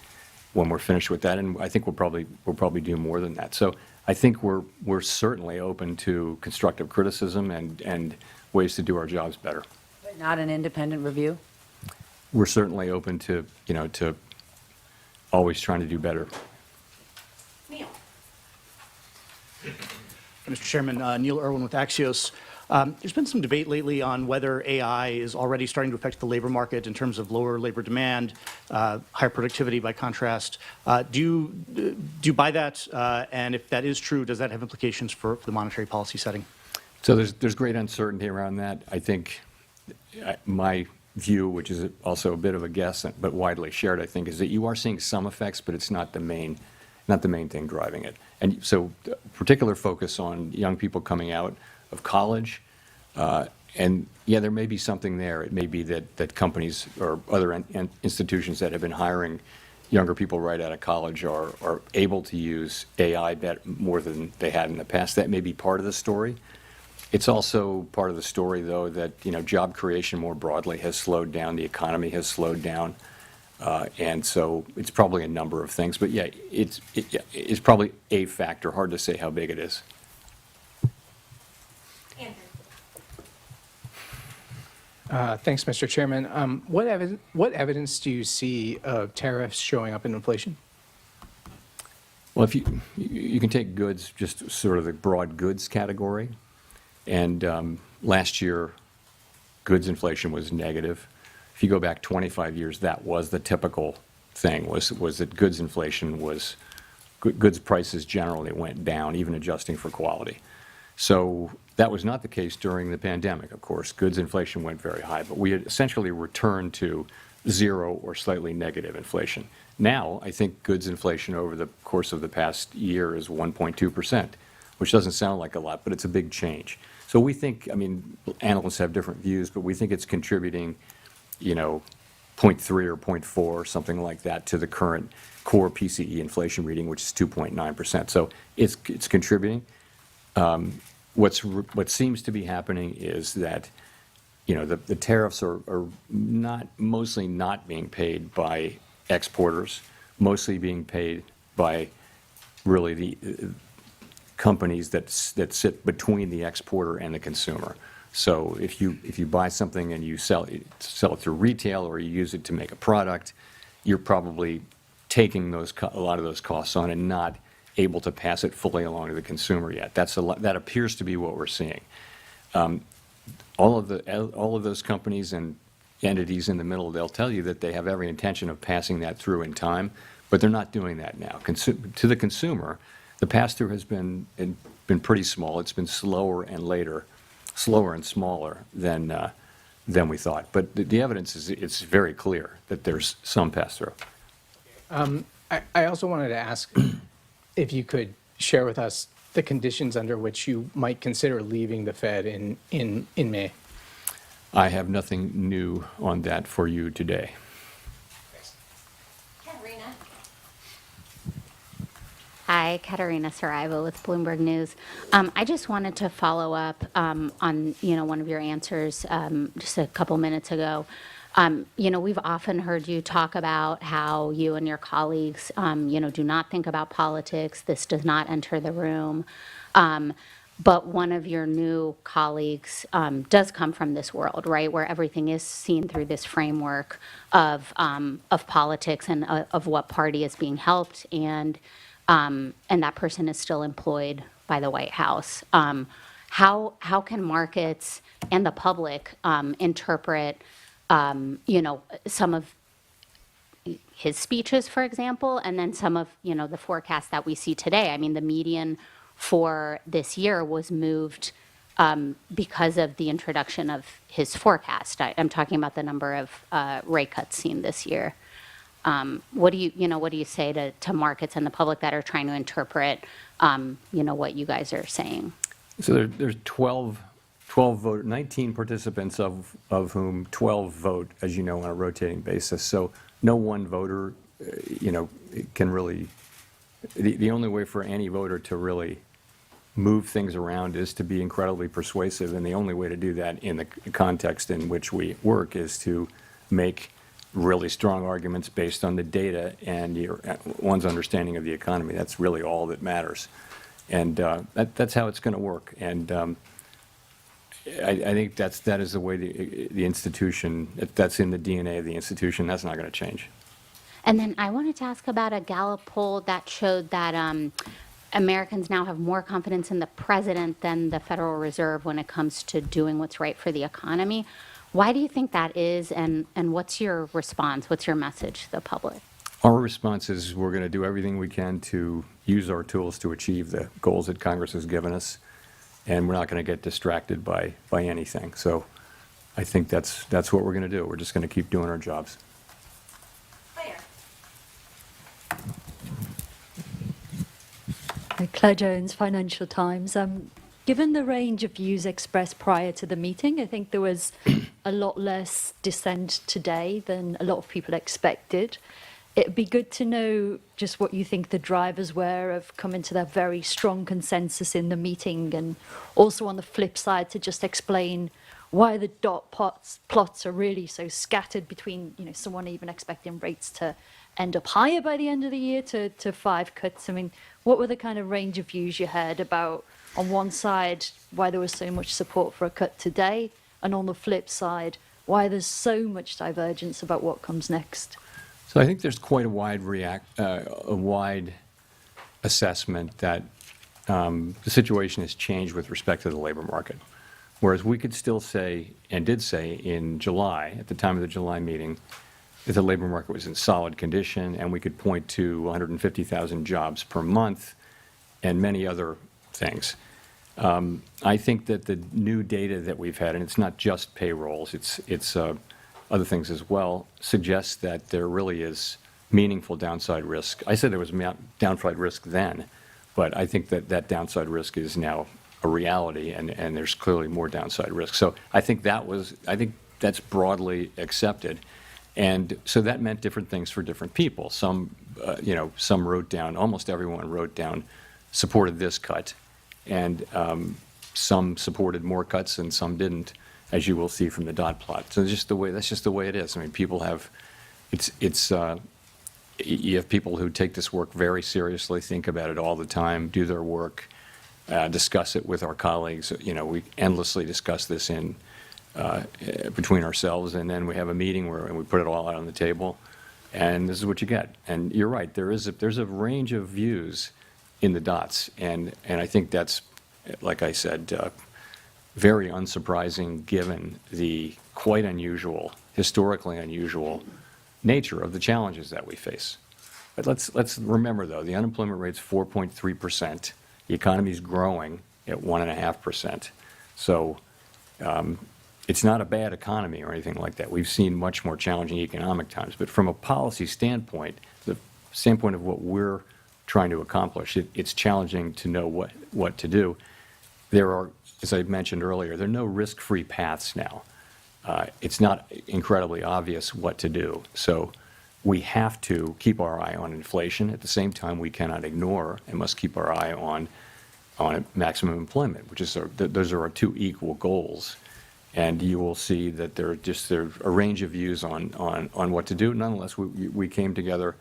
when we're finished with that, and I think we'll probably do more than that. So I think we're certainly open to constructive criticism and ways to do our jobs better. But not an independent review? We're certainly open to to always trying to do better. Neil. Mr. Chairman, Neil Irwin with Axios. There's been some debate lately on whether AI is already starting to affect the labor market in terms of lower labor demand, higher productivity by contrast. Do you buy that? And if that is true, does that have implications for the monetary policy setting? So there's great uncertainty around that. I think my view, which is also a bit of a guess, but widely shared, I think, is that you are seeing some effects, but it's not the main thing driving it. And so particular focus on young people coming out of college, and yeah, there may be something there. It may be that companies or other institutions that have been hiring younger people right out of college are able to use AI more than they had in the past. That may be part of the story. It's also part of the story, though, that job creation more broadly has slowed down. The economy has slowed down, and so it's probably a number of things. But yeah, it's probably a factor. Hard to say how big it is. Thanks, Mr. Chairman. What evidence do you see of tariffs showing up in inflation? Well, if you can take goods, just sort of the broad goods category, and last year, goods inflation was negative. If you go back 25 years, that was the typical thing, was that goods inflation was, goods prices generally went down, even adjusting for quality. So that was not the case during the pandemic, of course. Goods inflation went very high, but we had essentially returned to zero or slightly negative inflation. Now, I think goods inflation over the course of the past year is 1.2%, which doesn't sound like a lot, but it's a big change. So we think, I mean, analysts have different views, but we think it's contributing, 0.3 or 0.4 or something like that to the current core PCE inflation reading, which is 2.9%. So it's contributing. What seems to be happening is that, the tariffs are mostly not being paid by exporters, mostly being paid by really the companies that sit between the exporter and the consumer. So if you buy something and you sell it through retail or you use it to make a product, you're probably taking a lot of those costs on and not able to pass it fully along to the consumer yet. That appears to be what we're seeing. All of those companies and entities in the middle, they'll tell you that they have every intention of passing that through in time, but they're not doing that now. To the consumer, the pass-through has been pretty small. It's been slower and smaller than we thought. But the evidence is it's very clear that there's some pass-through. I also wanted to ask if you could share with us the conditions under which you might consider leaving the Fed in May. I have nothing new on that for you today. Hi, Katerina Saraiva with Bloomberg News. I just wanted to follow up on one of your answers just a couple minutes ago. We've often heard you talk about how you and your colleagues, do not think about politics. This does not enter the room. But one of your new colleagues does come from this world, right, where everything is seen through this framework of politics and of what party is being helped, and that person is still employed by the White House. How can markets and the public interpret some of his speeches, for example, and then some of, the forecasts that we see today? I mean, the median for this year was moved because of the introduction of his forecast. I'm talking about the number of rate cuts seen this year. What do you say to markets and the public that are trying to interpret, what you guys are saying? So there's 19 participants, of whom 12 vote, as you know, on a rotating basis. So no one voter, can really, the only way for any voter to really move things around is to be incredibly persuasive. And the only way to do that in the context in which we work is to make really strong arguments based on the data and one's understanding of the economy. That's really all that matters. And that's how it's going to work. And I think that is the way the institution, that's in the DNA of the institution. That's not going to change. And then I wanted to ask about a Gallup poll that showed that Americans now have more confidence in the president than the Federal Reserve when it comes to doing what's right for the economy. Why do you think that is, and what's your response? What's your message to the public? Our response is we're going to do everything we can to use our tools to achieve the goals that Congress has given us, and we're not going to get distracted by anything. So I think that's what we're going to do. We're just going to keep doing our jobs. Claire Jones, Financial Times. Given the range of views expressed prior to the meeting, I think there was a lot less dissent today than a lot of people expected. It'd be good to know just what you think the drivers were of coming to that very strong consensus in the meeting, and also on the flip side to just explain why the dot plots are really so scattered between, someone even expecting rates to end up higher by the end of the year to 5 cuts. I mean, what were the kind of range of views you heard about, on one side, why there was so much support for a cut today, and on the flip side, why there's so much divergence about what comes next? So I think there's quite a wide assessment that the situation has changed with respect to the labor market. Whereas we could still say, and did say in July, at the time of the July meeting, that the labor market was in solid condition, and we could point to 150,000 jobs per month and many other things. I think that the new data that we've had, and it's not just payrolls, it's other things as well, suggests that there really is meaningful downside risk. I said there was downside risk then, but I think that that downside risk is now a reality, and there's clearly more downside risk. So I think that's broadly accepted. And so that meant different things for different people. Some wrote down, almost everyone wrote down, supported this cut, and some supported more cuts and some didn't, as you will see from the dot plot. So that's just the way it is. I mean, people have, you have people who take this work very seriously, think about it all the time, do their work, discuss it with our colleagues. We endlessly discuss this between ourselves, and then we have a meeting where we put it all out on the table, and this is what you get. And you're right, there's a range of views in the dots, and I think that's, like I said, very unsurprising given the quite unusual, historically unusual nature of the challenges that we face. But let's remember, though, the unemployment rate's 4.3%. The economy's growing at 1.5%. So it's not a bad economy or anything like that. We've seen much more challenging economic times. But from a policy standpoint, the standpoint of what we're trying to accomplish, it's challenging to know what to do. There are, as I mentioned earlier, there are no risk-free paths now. It's not incredibly obvious what to do. So we have to keep our eye on inflation. At the same time, we cannot ignore and must keep our eye on maximum employment, which is those are our two equal goals. And you will see that there are a range of views on what to do. Nonetheless, we came together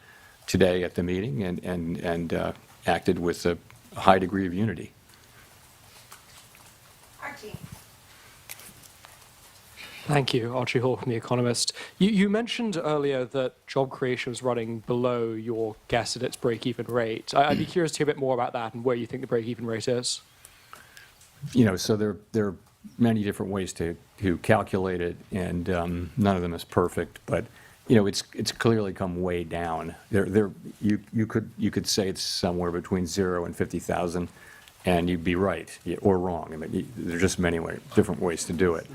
today at the meeting and acted with a high degree of unity. Archie. Thank you. Archie Hall from The Economist. You mentioned earlier that job creation was running below your guess at its break-even rate. I'd be curious to hear a bit more about that and where you think the break-even rate is. So there are many different ways to calculate it, and none of them is perfect. But it's clearly come way down. You could say it's somewhere between 0 and 50,000, and you'd be right or wrong. I mean, there's just many different ways to do it.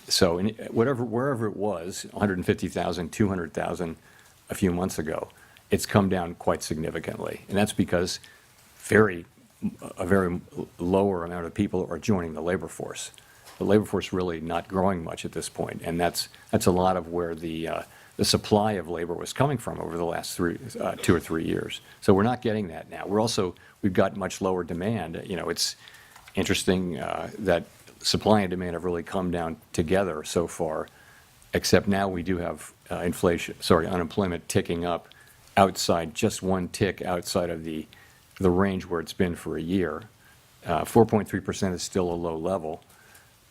So wherever it was, 150,000, 200,000 a few months ago, it's come down quite significantly, and that's because a very lower amount of people are joining the labor force. The labor force really not growing much at this point, and that's a lot of where the supply of labor was coming from over the last 2 or 3 years. So we're not getting that now. We've got much lower demand. It's interesting that supply and demand have really come down together so far, except now we do have unemployment ticking up outside, just one tick outside of the range where it's been for a year. 4.3% is still a low level,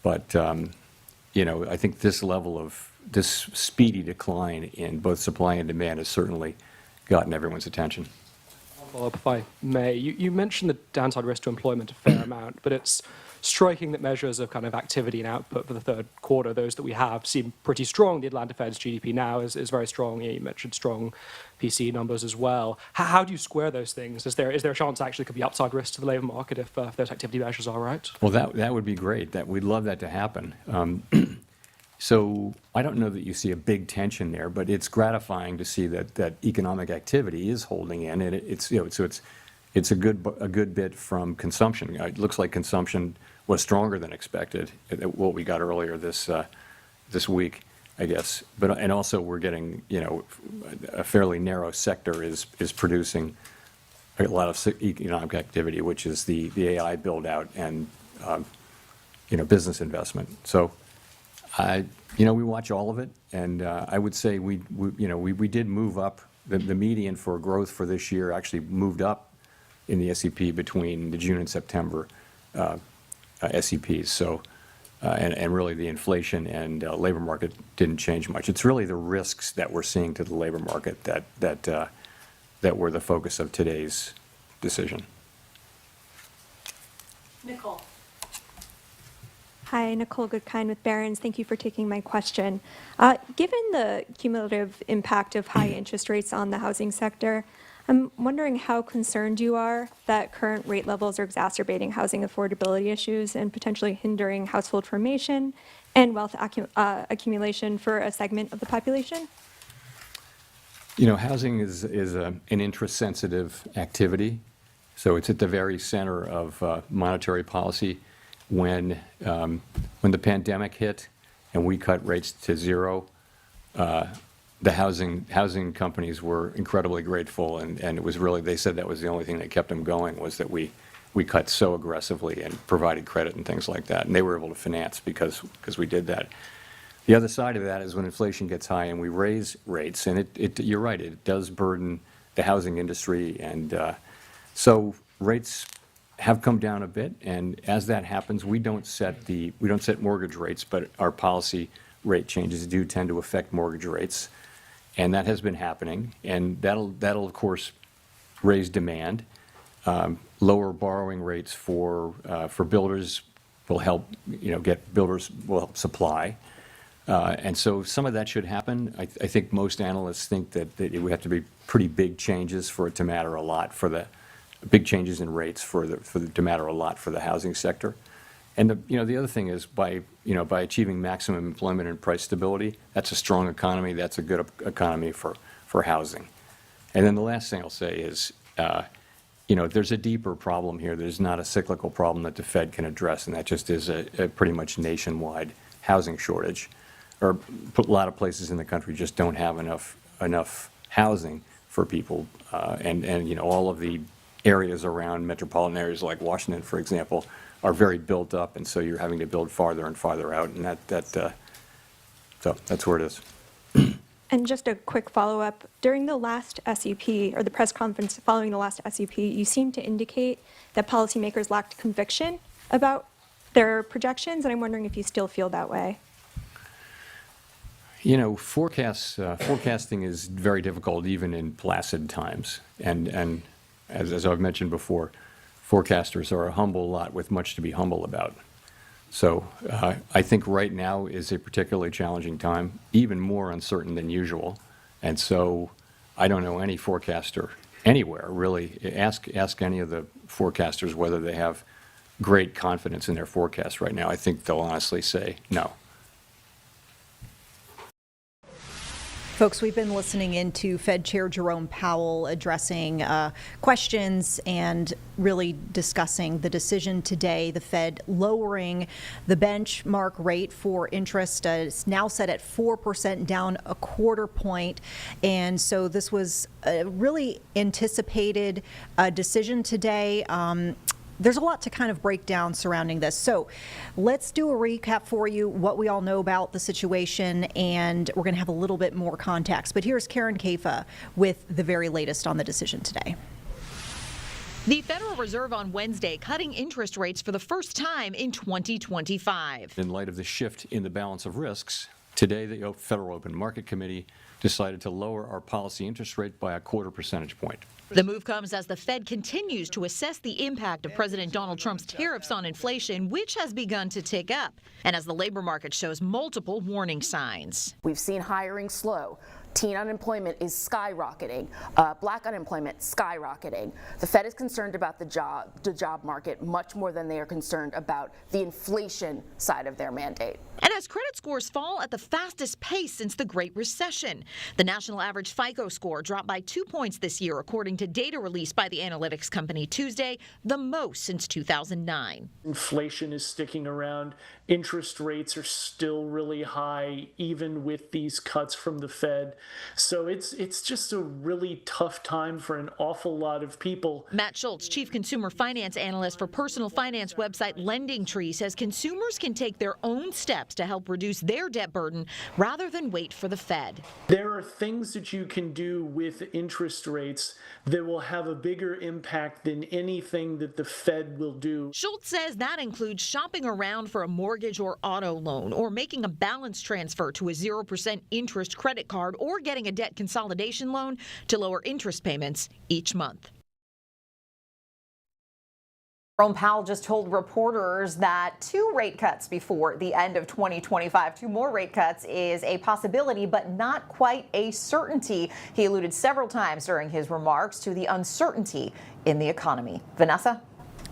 but I think this speedy decline in both supply and demand has certainly gotten everyone's attention. I'll follow up if I may. You mentioned the downside risk to employment a fair amount, but it's striking that measures of kind of activity and output for the third quarter, those that we have, seem pretty strong. The Atlanta Fed's GDP now is very strong. You mentioned strong PCE numbers as well. How do you square those things? Is there a chance actually could be upside risk to the labor market if those activity measures are right? Well, that would be great. We'd love that to happen. So I don't know that you see a big tension there, but it's gratifying to see that economic activity is holding in, and it's a good bit from consumption. It looks like consumption was stronger than expected, what we got earlier this week, I guess. And also we're getting, a fairly narrow sector is producing a lot of economic activity, which is the AI build out and business investment. So we watch all of it, and I would say we did move up. The median for growth for this year actually moved up in the SEP between the June and September SEPs. So, and really the inflation and labor market didn't change much. It's really the risks that we're seeing to the labor market that were the focus of today's decision. Nicole. Hi, Nicole Goodkind with Barron's. Thank you for taking my question. Given the cumulative impact of high interest rates on the housing sector, I'm wondering how concerned you are that current rate levels are exacerbating housing affordability issues and potentially hindering household formation and wealth accumulation for a segment of the population? You know, housing is an interest-sensitive activity, so it's at the very center of monetary policy. When the pandemic hit and we cut rates to zero, the housing companies were incredibly grateful, and it was really, they said that was the only thing that kept them going, was that we cut so aggressively and provided credit and things like that, and they were able to finance because we did that. The other side of that is when inflation gets high and we raise rates, and you're right, it does burden the housing industry, and so rates have come down a bit, and as that happens, we don't set mortgage rates, but our policy rate changes do tend to affect mortgage rates, and that has been happening, and that'll of course raise demand. Lower borrowing rates for builders will help, builders will help supply. And so some of that should happen. I think most analysts think that it would have to be pretty big changes for it to matter a lot, big changes in rates to matter a lot for the housing sector. And the other thing is by achieving maximum employment and price stability, that's a strong economy, that's a good economy for housing. And then the last thing I'll say is, there's a deeper problem here. There's not a cyclical problem that the Fed can address, and that just is a pretty much nationwide housing shortage. Or a lot of places in the country just don't have enough housing for people, and all of the areas around metropolitan areas like Washington, for example, are very built up, and so you're having to build farther and farther out, and so that's where it is. And just a quick follow-up. During the last SEP, or the press conference following the last SEP, you seemed to indicate that policymakers lacked conviction about their projections, and I'm wondering if you still feel that way. Forecasting is very difficult even in placid times, and as I've mentioned before, forecasters are a humble lot with much to be humble about. So I think right now is a particularly challenging time, even more uncertain than usual. And so I don't know any forecaster anywhere, really. Ask any of the forecasters whether they have great confidence in their forecast right now. I think they'll honestly say no. Folks, we've been listening into Fed Chair Jerome Powell addressing questions and really discussing the decision today, the Fed lowering the benchmark rate for interest. It's now set at 4%, down a quarter point. And so this was a really anticipated decision today. There's a lot to kind of break down surrounding this. So let's do a recap for you, what we all know about the situation, and we're going to have a little bit more context. But here's Karen Kafa with the very latest on the decision today. The Federal Reserve on Wednesday cutting interest rates for the first time in 2025. In light of the shift in the balance of risks, today the Federal Open Market Committee decided to lower our policy interest rate by a quarter percentage point. The move comes as the Fed continues to assess the impact of President Donald Trump's tariffs on inflation, which has begun to tick up, and as the labor market shows multiple warning signs. We've seen hiring slow. Teen unemployment is skyrocketing. Black unemployment skyrocketing. The Fed is concerned about the job market much more than they are concerned about the inflation side of their mandate. And as credit scores fall at the fastest pace since the Great Recession, the national average FICO score dropped by 2 points this year, according to data released by the analytics company Tuesday, the most since 2009. Inflation is sticking around. Interest rates are still really high, even with these cuts from the Fed. So it's just a really tough time for an awful lot of people. Matt Schultz, chief consumer finance analyst for personal finance website LendingTree, says consumers can take their own steps to help reduce their debt burden rather than wait for the Fed. There are things that you can do with interest rates that will have a bigger impact than anything that the Fed will do. Schultz says that includes shopping around for a mortgage or auto loan, or making a balance transfer to a 0% interest credit card, or getting a debt consolidation loan to lower interest payments each month. Jerome Powell just told reporters that 2 rate cuts before the end of 2025, 2 more rate cuts, is a possibility, but not quite a certainty. He alluded several times during his remarks to the uncertainty in the economy. Vanessa?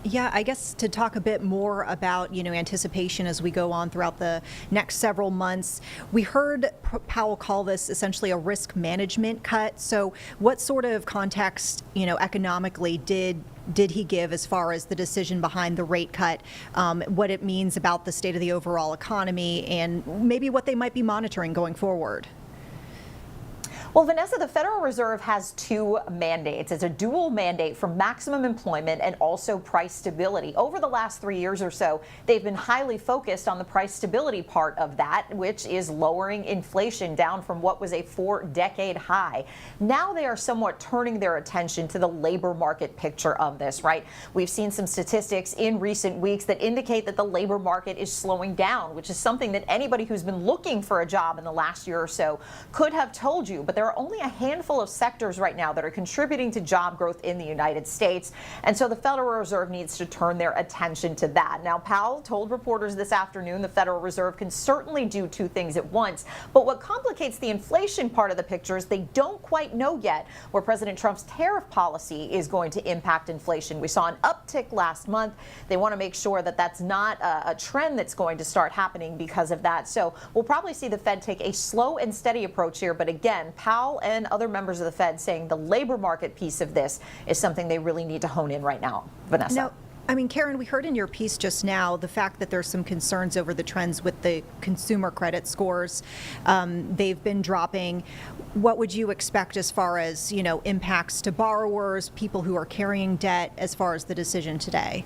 Yeah, I guess to talk a bit more about, anticipation as we go on throughout the next several months, we heard Powell call this essentially a risk management cut. So what sort of context, economically did he give as far as the decision behind the rate cut, what it means about the state of the overall economy, and maybe what they might be monitoring going forward? Well, Vanessa, the Federal Reserve has 2 mandates. It's a dual mandate for maximum employment and also price stability. Over the last 3 years or so, they've been highly focused on the price stability part of that, which is lowering inflation down from what was a 4-decade high. Now they are somewhat turning their attention to the labor market picture of this, right? We've seen some statistics in recent weeks that indicate that the labor market is slowing down, which is something that anybody who's been looking for a job in the last year or so could have told you. But there are only a handful of sectors right now that are contributing to job growth in the United States. And so the Federal Reserve needs to turn their attention to that. Now, Powell told reporters this afternoon the Federal Reserve can certainly do 2 things at once. But what complicates the inflation part of the picture is they don't quite know yet where President Trump's tariff policy is going to impact inflation. We saw an uptick last month. They want to make sure that that's not a trend that's going to start happening because of that. So we'll probably see the Fed take a slow and steady approach here. But again, Powell and other members of the Fed saying the labor market piece of this is something they really need to hone in right now. Vanessa. Now, Karen, we heard in your piece just now the fact that there's some concerns over the trends with the consumer credit scores. They've been dropping. What would you expect as far as, impacts to borrowers, people who are carrying debt, as far as the decision today?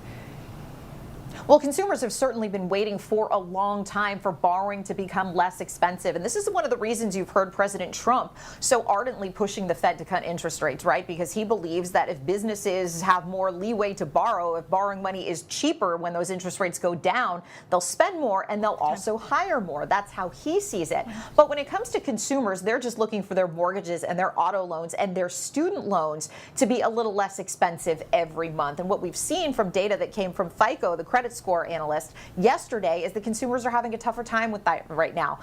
Well, consumers have certainly been waiting for a long time for borrowing to become less expensive. And this is one of the reasons you've heard President Trump so ardently pushing the Fed to cut interest rates, right? Because he believes that if businesses have more leeway to borrow, if borrowing money is cheaper when those interest rates go down, they'll spend more and they'll also hire more. That's how he sees it. But when it comes to consumers, they're just looking for their mortgages and their auto loans and their student loans to be a little less expensive every month. And what we've seen from data that came from FICO, the credit score analyst, yesterday is that consumers are having a tougher time with that right now.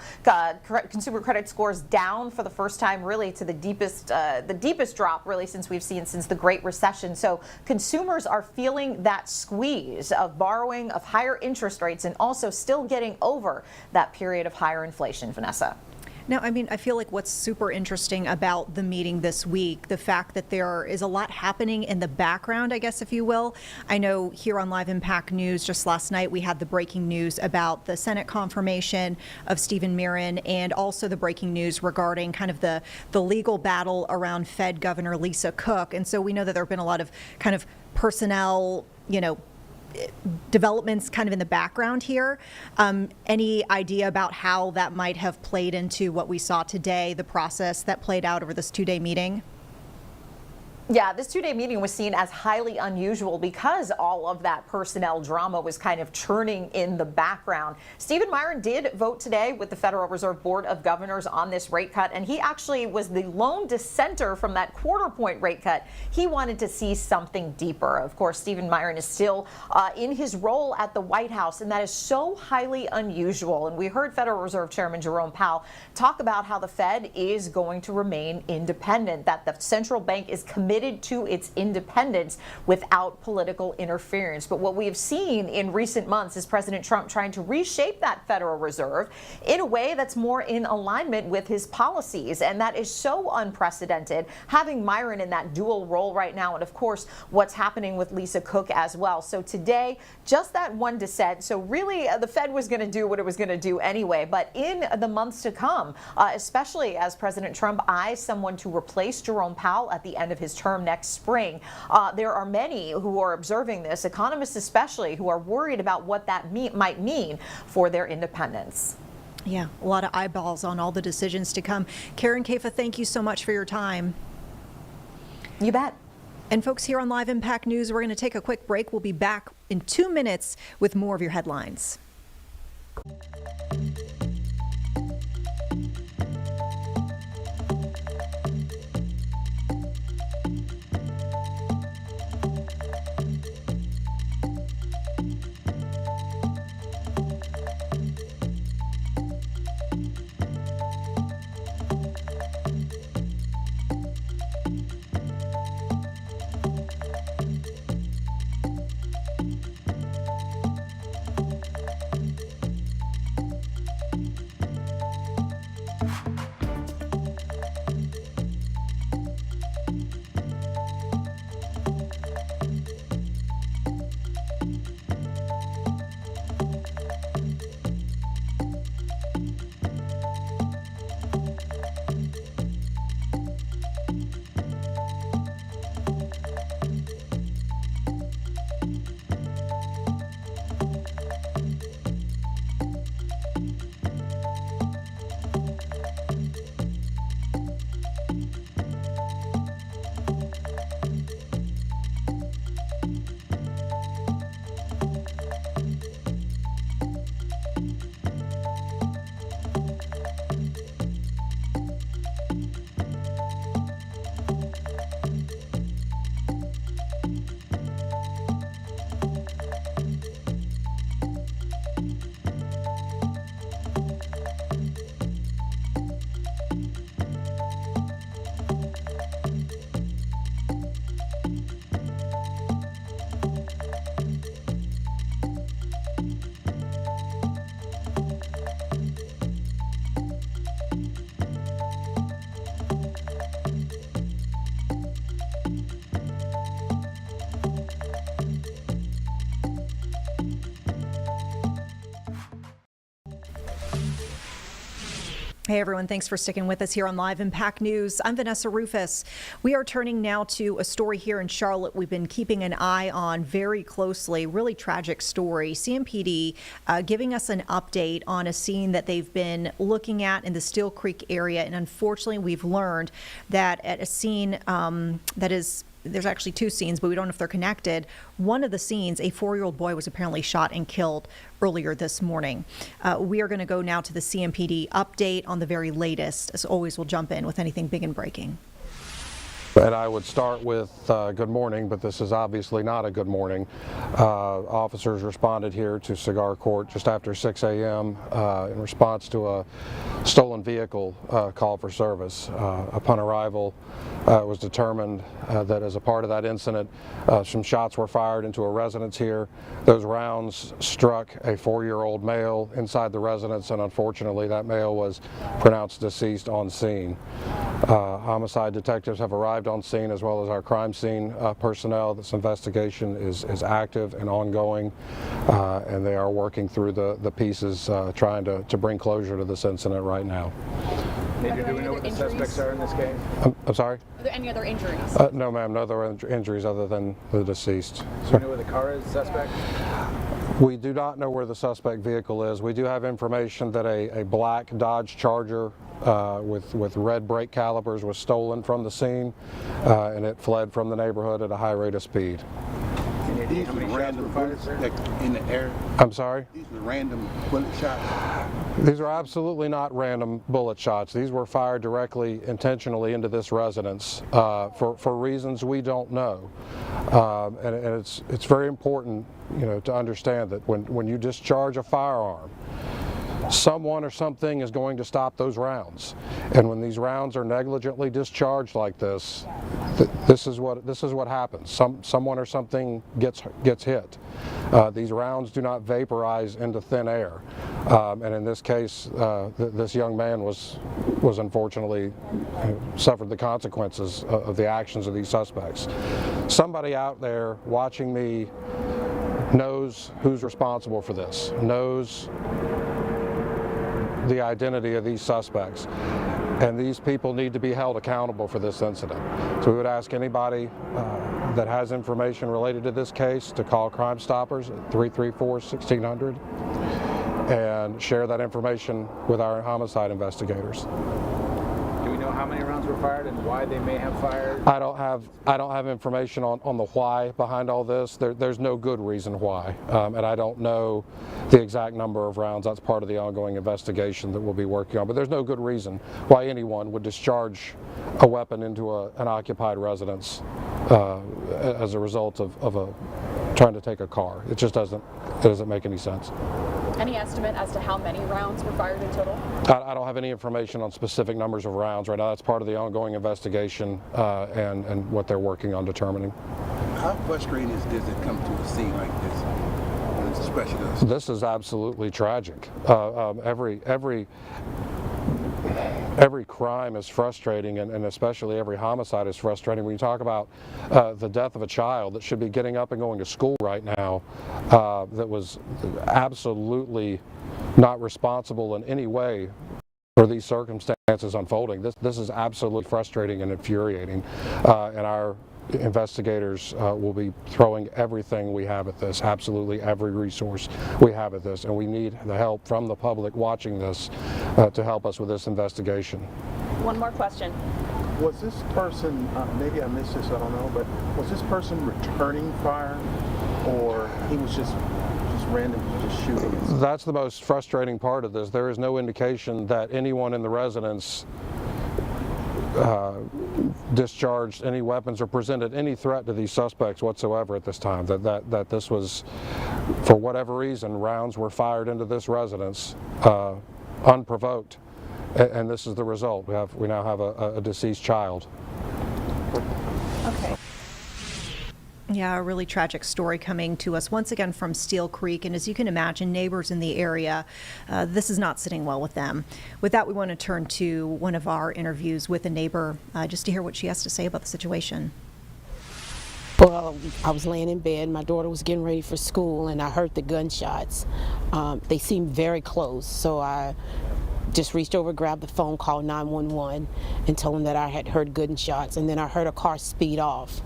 Consumer credit scores down for the first time really to the deepest drop really since the Great Recession. So consumers are feeling that squeeze of borrowing, of higher interest rates, and also still getting over that period of higher inflation, Vanessa. Now, I feel like what's super interesting about the meeting this week, the fact that there is a lot happening in the background, I guess, if you will. I know here on Live Impact News, just last night, we had the breaking news about the Senate confirmation of Stephen Miron, and also the breaking news regarding kind of the legal battle around Fed Governor Lisa Cook. And so we know that there have been a lot of kind of personnel, developments kind of in the background here. Any idea about how that might have played into what we saw today, the process that played out over this 2-day meeting? Yeah, this 2-day meeting was seen as highly unusual because all of that personnel drama was kind of churning in the background. Stephen Miron did vote today with the Federal Reserve Board of Governors on this rate cut, and he actually was the lone dissenter from that quarter-point rate cut. He wanted to see something deeper. Of course, Stephen Miron is still in his role at the White House, and that is so highly unusual. And we heard Federal Reserve Chairman Jerome Powell talk about how the Fed is going to remain independent, that the central bank is committed to its independence without political interference. But what we have seen in recent months is President Trump trying to reshape that Federal Reserve in a way that's more in alignment with his policies. And that is so unprecedented, having Miron in that dual role right now. And of course, what's happening with Lisa Cook as well. So today, just that one dissent. So really, the Fed was going to do what it was going to do anyway. But in the months to come, especially as President Trump eyes someone to replace Jerome Powell at the end of his term next spring, there are many who are observing this, economists especially, who are worried about what that might mean for their independence. Yeah, a lot of eyeballs on all the decisions to come. Karen Caifa, thank you so much for your time. You bet. And folks, here on Live Impact News, we're going to take a quick break. We'll be back in 2 minutes with more of your headlines. Hey everyone, thanks for sticking with us here on Live Impact News. I'm Vanessa Rufus. We are turning now to a story here in Charlotte we've been keeping an eye on very closely. Really tragic story. CMPD giving us an update on a scene that they've been looking at in the Steel Creek area, and unfortunately we've learned that at a scene there's actually two scenes, but we don't know if they're connected. One of the scenes, a 4-year-old boy was apparently shot and killed earlier this morning. We are going to go now to the CMPD update on the very latest. As always, we'll jump in with anything big and breaking. And I would start with good morning, but this is obviously not a good morning. Officers responded here to Cigar Court just after 6 a.m. In response to a stolen vehicle call for service. Upon arrival, it was determined that as a part of that incident, some shots were fired into a residence here. Those rounds struck a 4-year-old male inside the residence, and unfortunately that male was pronounced deceased on scene. Homicide detectives have arrived on scene, as well as our crime scene personnel. This investigation is active and ongoing, and they are working through the pieces, trying to bring closure to this incident right now. Major, do we know what the suspects are in this case? I'm sorry? Are there any other injuries? No, ma'am, no other injuries other than the deceased. Do we know where the car is, the suspect? We do not know where the suspect vehicle is. We do have information that a black Dodge Charger with red brake calipers was stolen from the scene, and it fled from the neighborhood at a high rate of speed. These are random bullets in the air? I'm sorry? These are random bullet shots? These are absolutely not random bullet shots. These were fired directly, intentionally into this residence for reasons we don't know. And it's very important, to understand that when you discharge a firearm, someone or something is going to stop those rounds. And when these rounds are negligently discharged like this, this is what happens. Someone or something gets hit. These rounds do not vaporize into thin air. And in this case, this young man was unfortunately suffered the consequences of the actions of these suspects. Somebody out there watching me knows who's responsible for this, knows the identity of these suspects, and these people need to be held accountable for this incident. So we would ask anybody that has information related to this case to call Crime Stoppers at 334-1600 and share that information with our homicide investigators. Do we know how many rounds were fired and why they may have fired? I don't have information on the why behind all this. There's no good reason why, and I don't know the exact number of rounds. That's part of the ongoing investigation that we'll be working on. But there's no good reason why anyone would discharge a weapon into an occupied residence as a result of trying to take a car. It just doesn't make any sense. Any estimate as to how many rounds were fired in total? I don't have any information on specific numbers of rounds right now. That's part of the ongoing investigation and what they're working on determining. How frustrating does it come to a scene like this? Especially this is absolutely tragic. Every crime is frustrating, and especially every homicide is frustrating. When you talk about the death of a child that should be getting up and going to school right now, that was absolutely not responsible in any way for these circumstances unfolding. This is absolutely frustrating and infuriating, and our investigators will be throwing everything we have at this, absolutely every resource we have at this, and we need the help from the public watching this to help us with this investigation. One more question. Was this person, maybe I missed this, I don't know, but was this person returning fire, or he was just randomly just shooting? That's the most frustrating part of this. There is no indication that anyone in the residence discharged any weapons or presented any threat to these suspects whatsoever at this time. That this was, for whatever reason, rounds were fired into this residence unprovoked, and this is the result. We now have a deceased child. Okay. Yeah, a really tragic story coming to us once again from Steel Creek. And as you can imagine, neighbors in the area, this is not sitting well with them. With that, we want to turn to one of our interviews with a neighbor just to hear what she has to say about the situation. Well, I was laying in bed. My daughter was getting ready for school, and I heard the gunshots. They seemed very close, so I just reached over, grabbed the phone, called 911, and told them that I had heard gunshots, and then I heard a car speed off.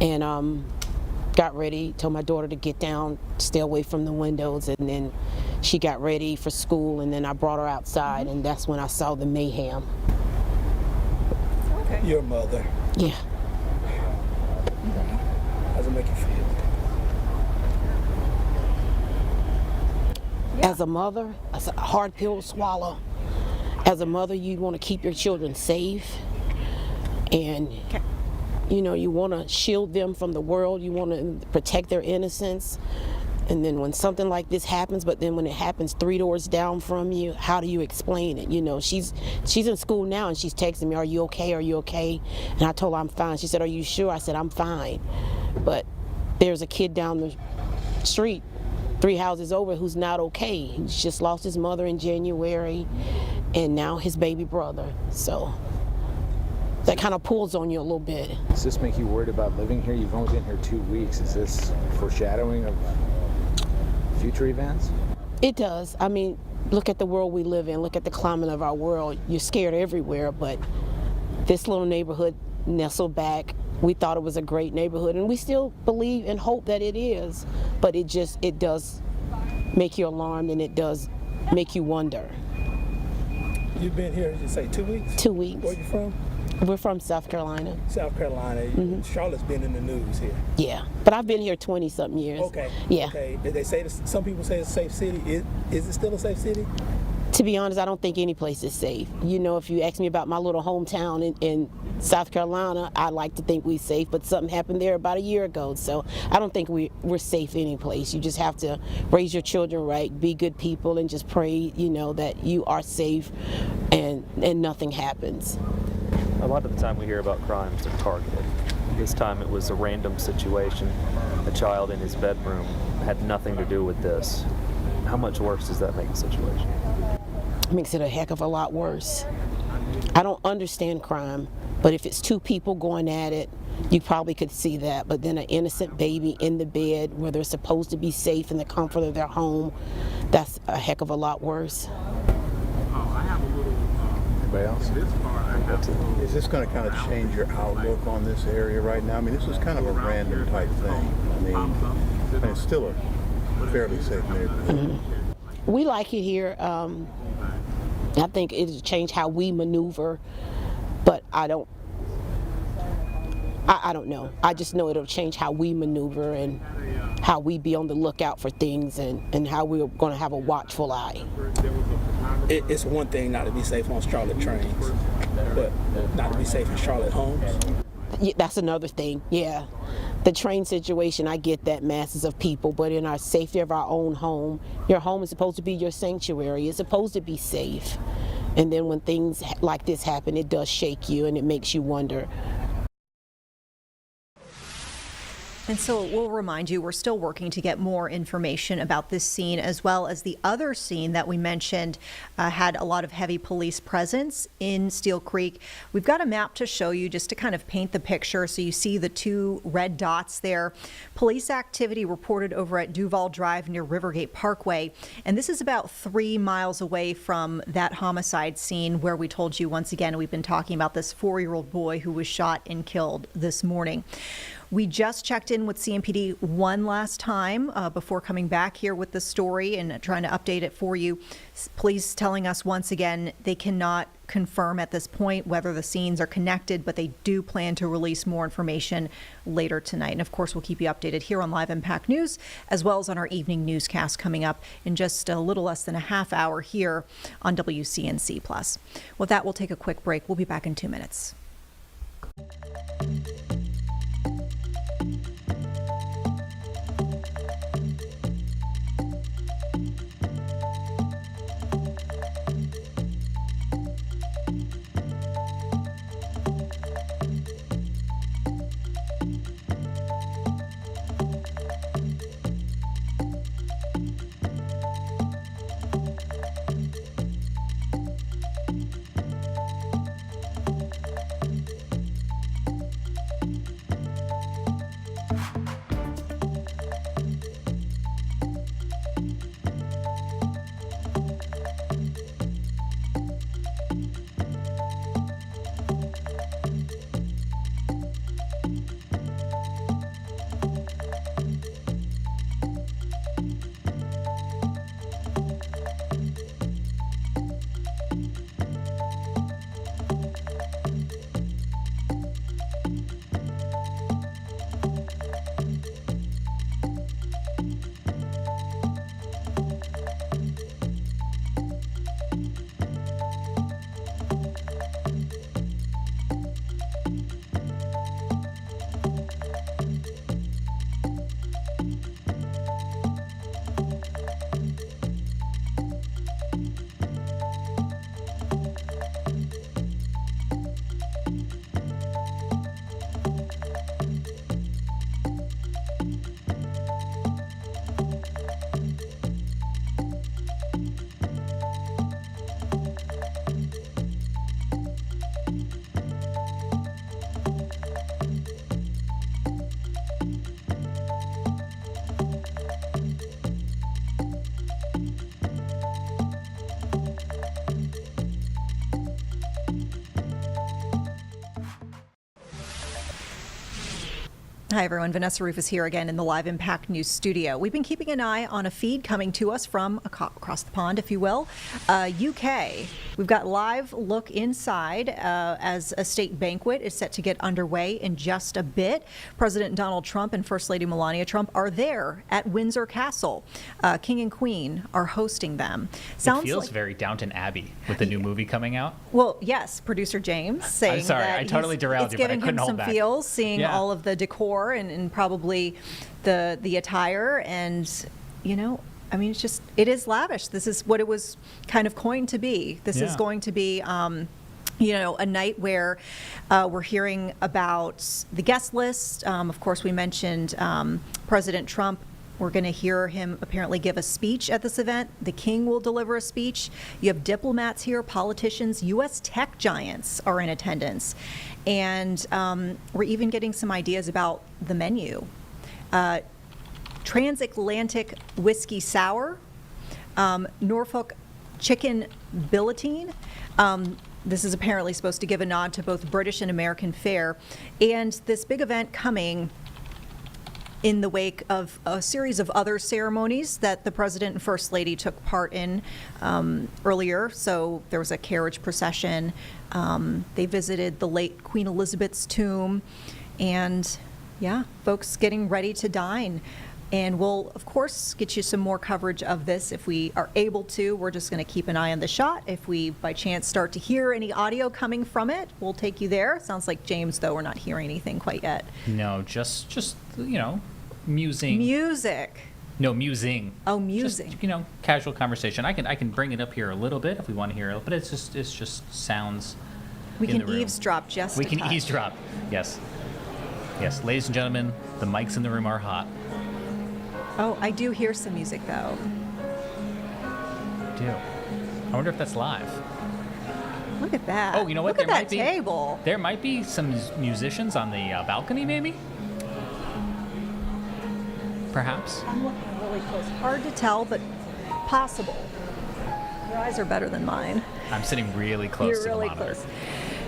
And got ready, told my daughter to get down, stay away from the windows, and then she got ready for school, and then I brought her outside, and that's when I saw the mayhem. Okay. Your mother. Yeah. How's it make you feel? As a mother, it's a hard pill to swallow. As a mother, you want to keep your children safe, and you know, you want to shield them from the world. You want to protect their innocence. And then when something like this happens, but then when it happens 3 doors down from you, how do you explain it? You know, she's in school now, and she's texting me, "Are you okay? Are you okay?" And I told her I'm fine. She said, "Are you sure?" I said, "I'm fine." But there's a kid down the street 3 houses over who's not okay. He's just lost his mother in January, and now his baby brother. So that kind of pulls on you a little bit. Does this make you worried about living here? You've only been here 2 weeks. Is this foreshadowing of future events? It does. I mean, look at the world we live in. Look at the climate of our world. You're scared everywhere, but this little neighborhood nestled back, we thought it was a great neighborhood, and we still believe and hope that it is, but it does make you alarmed, and it does make you wonder. You've been here, you say 2 weeks? 2 weeks. Where you from? We're from South Carolina. South Carolina. Mm-hmm. Charlotte's been in the news here. Yeah, but I've been here 20-something years. Okay. Yeah. Okay. They say some people say it's a safe city. Is it still a safe city? To be honest, I don't think any place is safe. You know, if you ask me about my little hometown in South Carolina, I like to think we're safe, but something happened there about a year ago. So I don't think we're safe any place. You just have to raise your children right, be good people, and just pray, you know, that you are safe and nothing happens. A lot of the time we hear about crimes are targeted. This time it was a random situation. A child in his bedroom had nothing to do with this. How much worse does that make the situation? Makes it a heck of a lot worse. I don't understand crime, but if it's 2 people going at it, you probably could see that. But then an innocent baby in the bed where they're supposed to be safe in the comfort of their home, that's a heck of a lot worse. Anybody else? Is this going to kind of change your outlook on this area right now? I mean, this was kind of a random type thing. I mean, it's still a fairly safe neighborhood. Mm-hmm. We like it here. I think it'll change how we maneuver, but I don't know. I just know it'll change how we maneuver and how we be on the lookout for things, and how we're going to have a watchful eye. It's one thing not to be safe on Charlotte trains, but not to be safe in Charlotte homes. Yeah, that's another thing, yeah. The train situation, I get that, masses of people, but in our safety of our own home, your home is supposed to be your sanctuary. It's supposed to be safe. And then when things like this happen, it does shake you, and it makes you wonder. And so we'll remind you, we're still working to get more information about this scene, as well as the other scene that we mentioned had a lot of heavy police presence in Steel Creek. We've got a map to show you just to kind of paint the picture. So you see the 2 red dots there. Police activity reported over at Duval Drive near Rivergate Parkway. And this is about 3 miles away from that homicide scene where we told you once again, we've been talking about this 4-year-old boy who was shot and killed this morning. We just checked in with CMPD one last time before coming back here with the story and trying to update it for you. Police telling us once again they cannot confirm at this point whether the scenes are connected, but they do plan to release more information later tonight. And of course, we'll keep you updated here on Live Impact News, as well as on our evening newscast coming up in just a little less than a half hour here on WCNC+. With that, we'll take a quick break. We'll be back in 2 minutes. Hi, everyone. Vanessa Rufus here again in the Live Impact News studio. We've been keeping an eye on a feed coming to us from across the pond, if you will, UK. We've got live look inside as a state banquet is set to get underway in just a bit. President Donald Trump and First Lady Melania Trump are there at Windsor Castle. King and Queen are hosting them. It feels very Downton Abbey with the new movie coming out. Well, yes, producer James saying I'm sorry, that I totally derailed you, but I couldn't hold back. It's giving him some feels, seeing all of the decor and probably the attire, and it's just, it is lavish. This is what it was kind of coined to be. This is going to be a night where we're hearing about the guest list. Of course, we mentioned President Trump. We're going to hear him apparently give a speech at this event. The king will deliver a speech. You have diplomats here, politicians, U.S. tech giants are in attendance. And we're even getting some ideas about the menu. Transatlantic whiskey sour, Norfolk chicken billetine. This is apparently supposed to give a nod to both British and American fare. And this big event coming in the wake of a series of other ceremonies that the President and First Lady took part in earlier. So there was a carriage procession. They visited the late Queen Elizabeth's tomb. And folks getting ready to dine. And we'll, of course, get you some more coverage of this if we are able to. We're just going to keep an eye on the shot. If we, by chance, start to hear any audio coming from it, we'll take you there. Sounds like, James, though, we're not hearing anything quite yet. No, just musing. Music. No, musing. Oh, musing. Just, casual conversation. I can bring it up here a little bit if we want to hear it, but it's just sounds. We can eavesdrop just We can eavesdrop. Yes. Yes, ladies and gentlemen, the mics in the room are hot. Oh, I do hear some music, though. I do. I wonder if that's live. Look at that. Oh, you know what? Look at that table. There might be some musicians on the balcony, maybe? Perhaps? I'm looking really close. Hard to tell, but possible. Your eyes are better than mine. I'm sitting really close to the monitor. Close.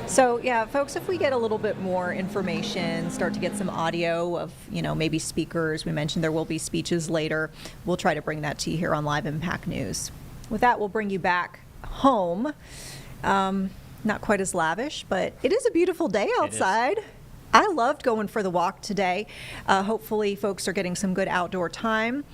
So, folks, if we get a little bit more information, start to get some audio of, maybe speakers, we mentioned there will be speeches later, we'll try to bring that to you here on Live Impact News. With that, we'll bring you back home. Not quite as lavish, but it is a beautiful day outside. I loved going for the walk today. Hopefully, folks are getting some good outdoor time.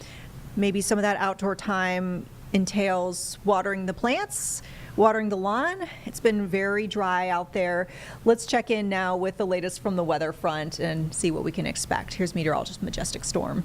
Maybe some of that outdoor time entails watering the plants, watering the lawn. It's been very dry out there. Let's check in now with the latest from the weather front and see what we can expect. Here's meteorologist Majestic Storm.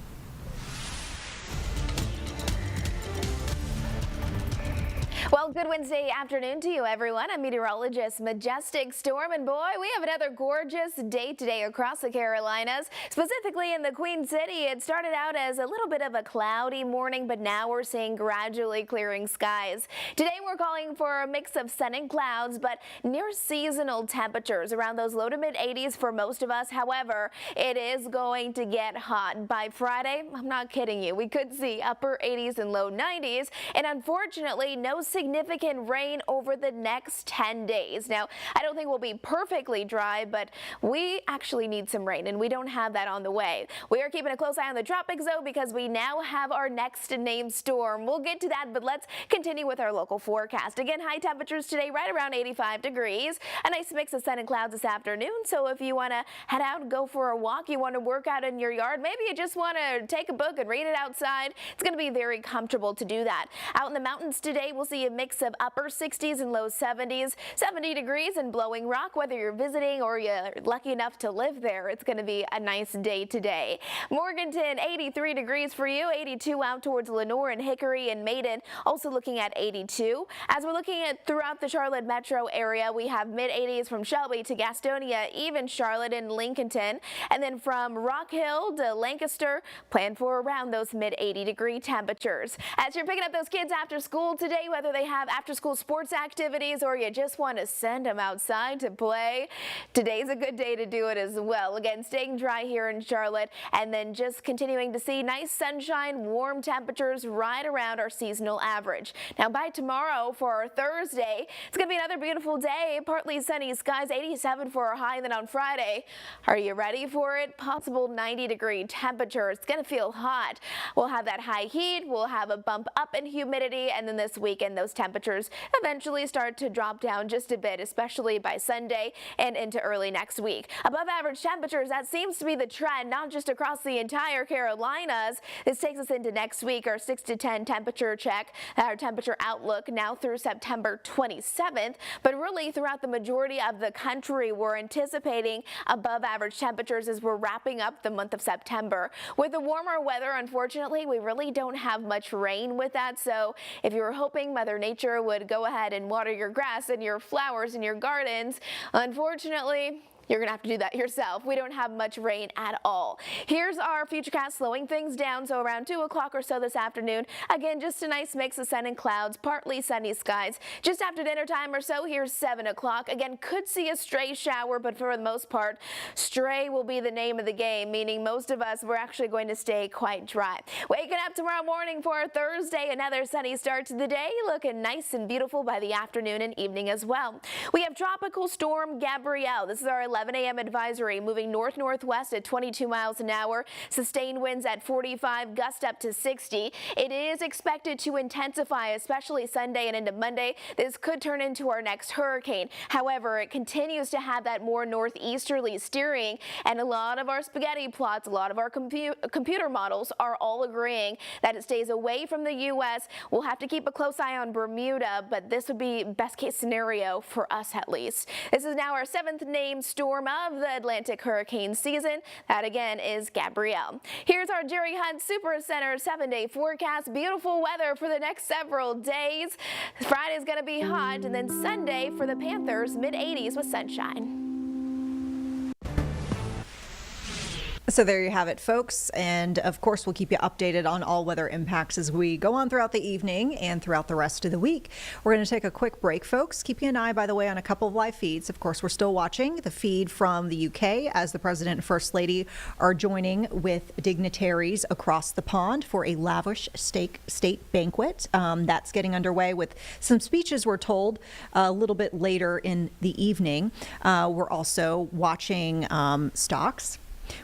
Well, good Wednesday afternoon to you, everyone. I'm meteorologist Majestic Storm, and boy, we have another gorgeous day today across the Carolinas. Specifically in the Queen City, it started out as a little bit of a cloudy morning, but now we're seeing gradually clearing skies. Today, we're calling for a mix of sun and clouds, but near seasonal temperatures around those low to mid 80s for most of us. However, it is going to get hot. By Friday, I'm not kidding you, we could see upper 80s and low 90s, and unfortunately, no significant rain over the next 10 days. Now, I don't think we'll be perfectly dry, but we actually need some rain, and we don't have that on the way. We are keeping a close eye on the tropics, though, because we now have our next named storm. We'll get to that, but let's continue with our local forecast. Again, high temperatures today, right around 85 degrees. A nice mix of sun and clouds this afternoon, so if you want to head out and go for a walk, you want to work out in your yard, maybe you just want to take a book and read it outside, it's going to be very comfortable to do that. Out in the mountains today, we'll see a mix of upper 60s and low 70s, 70 degrees in Blowing Rock. Whether you're visiting or you're lucky enough to live there, it's going to be a nice day today. Morganton, 83 degrees for you, 82 out towards Lenoir and Hickory and Maiden, also looking at 82. As we're looking at throughout the Charlotte metro area, we have mid 80s from Shelby to Gastonia, even Charlotte and Lincolnton, and then from Rock Hill to Lancaster, plan for around those mid 80 degree temperatures. As you're picking up those kids after school today, whether they they have after-school sports activities or you just want to send them outside to play, today's a good day to do it as well. Again, staying dry here in Charlotte and then just continuing to see nice sunshine, warm temperatures right around our seasonal average. Now by tomorrow for our Thursday, it's going to be another beautiful day, partly sunny skies, 87 for our high. And then on Friday, are you ready for it? Possible 90-degree temperature. It's going to feel hot. We'll have that high heat. We'll have a bump up in humidity. And then this weekend, those temperatures eventually start to drop down just a bit, especially by Sunday and into early next week. Above average temperatures, that seems to be the trend, not just across the entire Carolinas. This takes us into next week, our 6 to 10 temperature check, our temperature outlook now through September 27th. But really throughout the majority of the country, we're anticipating above average temperatures as we're wrapping up the month of September. With the warmer weather, unfortunately, we really don't have much rain with that. So if you were hoping Mother Nature would go ahead and water your grass and your flowers in your gardens, unfortunately, you're going to have to do that yourself. We don't have much rain at all. Here's our futurecast slowing things down. So around 2 o'clock or so this afternoon, again, just a nice mix of sun and clouds, partly sunny skies. Just after dinner time or so, here's 7 o'clock. Again, could see a stray shower, but for the most part, stray will be the name of the game, meaning most of us, we're actually going to stay quite dry. Waking up tomorrow morning for Thursday, another sunny start to the day, looking nice and beautiful by the afternoon and evening as well. We have Tropical Storm Gabrielle. This is our 11 a.m. advisory, moving north-northwest at 22 miles an hour, sustained winds at 45, gust up to 60. It is expected to intensify, especially Sunday and into Monday. This could turn into our next hurricane. However, it continues to have that more northeasterly steering, and a lot of our spaghetti plots, a lot of our computer models are all agreeing that it stays away from the U.S. We'll have to keep a close eye on Bermuda, but this would be best case scenario for us at least. This is now our 7th named storm of the Atlantic hurricane season. That again is Gabrielle. Here's our Jerry Hunt Super Center 7-day forecast. Beautiful weather for the next several days. Friday's going to be hot, and then Sunday for the Panthers, mid-80s with sunshine. So there you have it, folks. And of course, we'll keep you updated on all weather impacts as we go on throughout the evening and throughout the rest of the week. We're going to take a quick break, folks. Keeping an eye, by the way, on a couple of live feeds. Of course, we're still watching the feed from the UK as the President and First Lady are joining with dignitaries across the pond for a lavish state banquet. That's getting underway with some speeches, we're told, a little bit later in the evening. We're also watching stocks.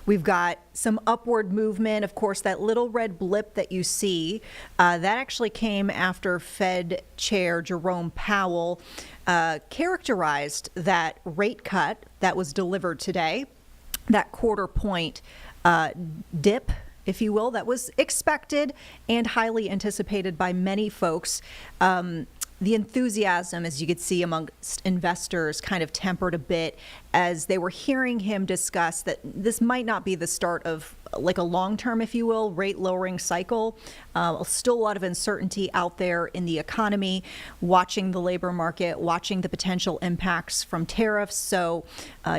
We've got some upward movement. Of course, that little red blip that you see, that actually came after Fed Chair Jerome Powell characterized that rate cut that was delivered today, that quarter-point dip, if you will, that was expected and highly anticipated by many folks. The enthusiasm, as you could see amongst investors, kind of tempered a bit as they were hearing him discuss that this might not be the start of like a long-term, if you will, rate lowering cycle. Still a lot of uncertainty out there in the economy, watching the labor market, watching the potential impacts from tariffs. So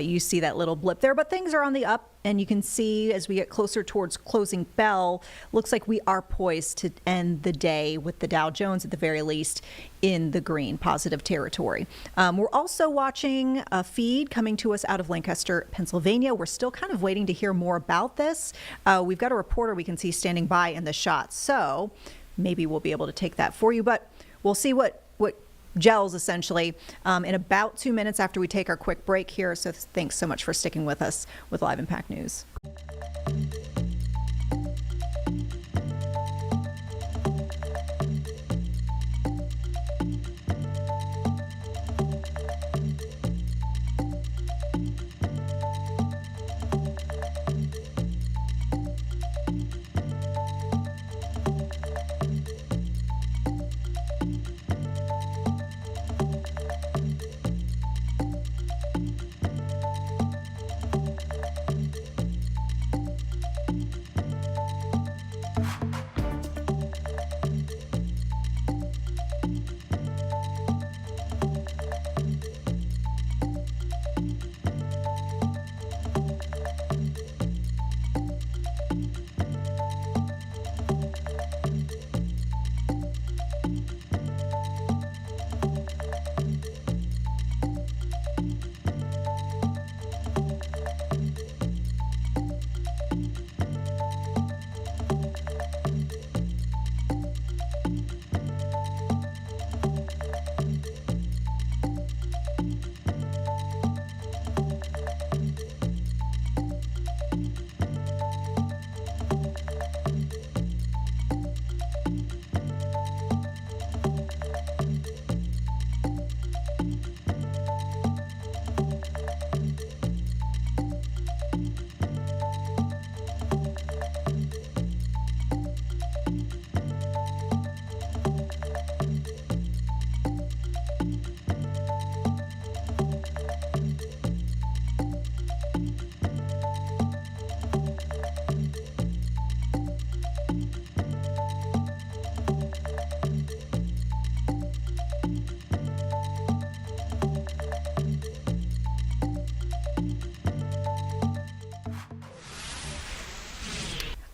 you see that little blip there, but things are on the up. And you can see as we get closer towards closing bell, looks like we are poised to end the day with the Dow Jones at the very least in the green, positive territory. We're also watching a feed coming to us out of Lancaster, Pennsylvania. We're still kind of waiting to hear more about this. We've got a reporter we can see standing by in the shot, so maybe we'll be able to take that for you, but we'll see what gels essentially in about 2 minutes after we take our quick break here. So thanks so much for sticking with us with Live Impact News.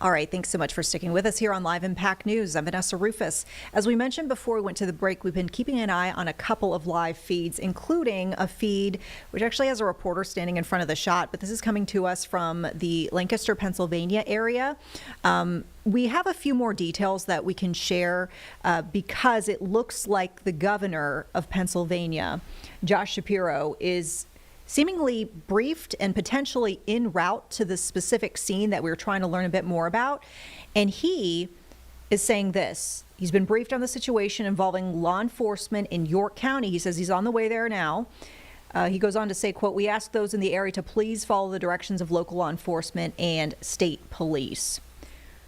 All right, thanks so much for sticking with us here on Live Impact News. I'm Vanessa Rufus. As we mentioned before we went to the break, we've been keeping an eye on a couple of live feeds, including a feed which actually has a reporter standing in front of the shot, but this is coming to us from the Lancaster, Pennsylvania area. We have a few more details that we can share because it looks like the governor of Pennsylvania, Josh Shapiro, is seemingly briefed and potentially en route to the specific scene that we were trying to learn a bit more about. And he is saying this. He's been briefed on the situation involving law enforcement in York County. He says he's on the way there now. He goes on to say, quote, "We ask those in the area to please follow the directions of local law enforcement and state police."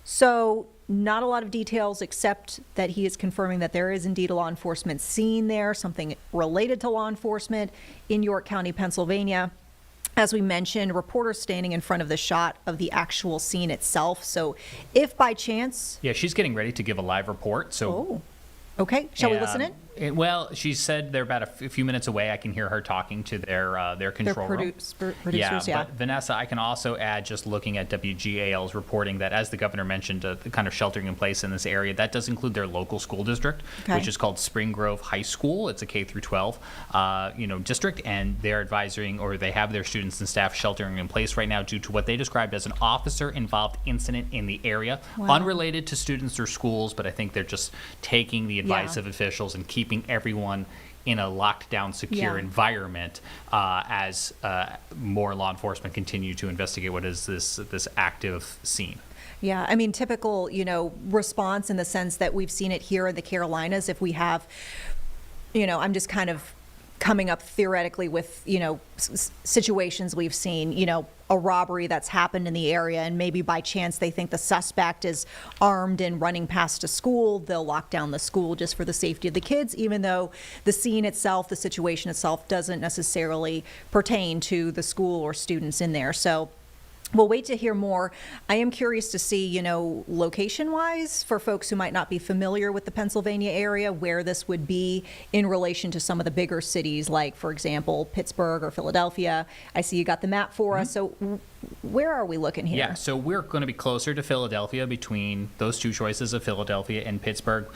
So not a lot of details except that he is confirming that there is indeed a law enforcement scene there, something related to law enforcement in York County, Pennsylvania. As we mentioned, reporters standing in front of the shot of the actual scene itself. So if by chance... Yeah, she's getting ready to give a live report. So, okay. Shall we listen in? Well, she said they're about a few minutes away. I can hear her talking to their control room. Producers, yeah. But Vanessa, I can also add, just looking at WGAL's reporting, that as the governor mentioned, the kind of sheltering in place in this area, that does include their local school district, which is called Spring Grove High School. It's a K through 12, district, and they're advising, or they have their students and staff sheltering in place right now due to what they described as an officer-involved incident in the area, unrelated to students or schools. But I think they're just taking the advice of officials and keeping everyone in a locked down, secure environment as more law enforcement continue to investigate what is this active scene. Yeah, I mean, typical, response in the sense that we've seen it here in the Carolinas. If we have, I'm just kind of coming up theoretically with, situations we've seen, a robbery that's happened in the area, and maybe by chance they think the suspect is armed and running past a school, they'll lock down the school just for the safety of the kids, even though the scene itself, the situation itself, doesn't necessarily pertain to the school or students in there. So we'll wait to hear more. I am curious to see, location-wise, for folks who might not be familiar with the Pennsylvania area, where this would be in relation to some of the bigger cities, like, for example, Pittsburgh or Philadelphia. I see you got the map for us. So where are we looking here? Yeah, so we're going to be closer to Philadelphia, between those two choices of Philadelphia and Pittsburgh.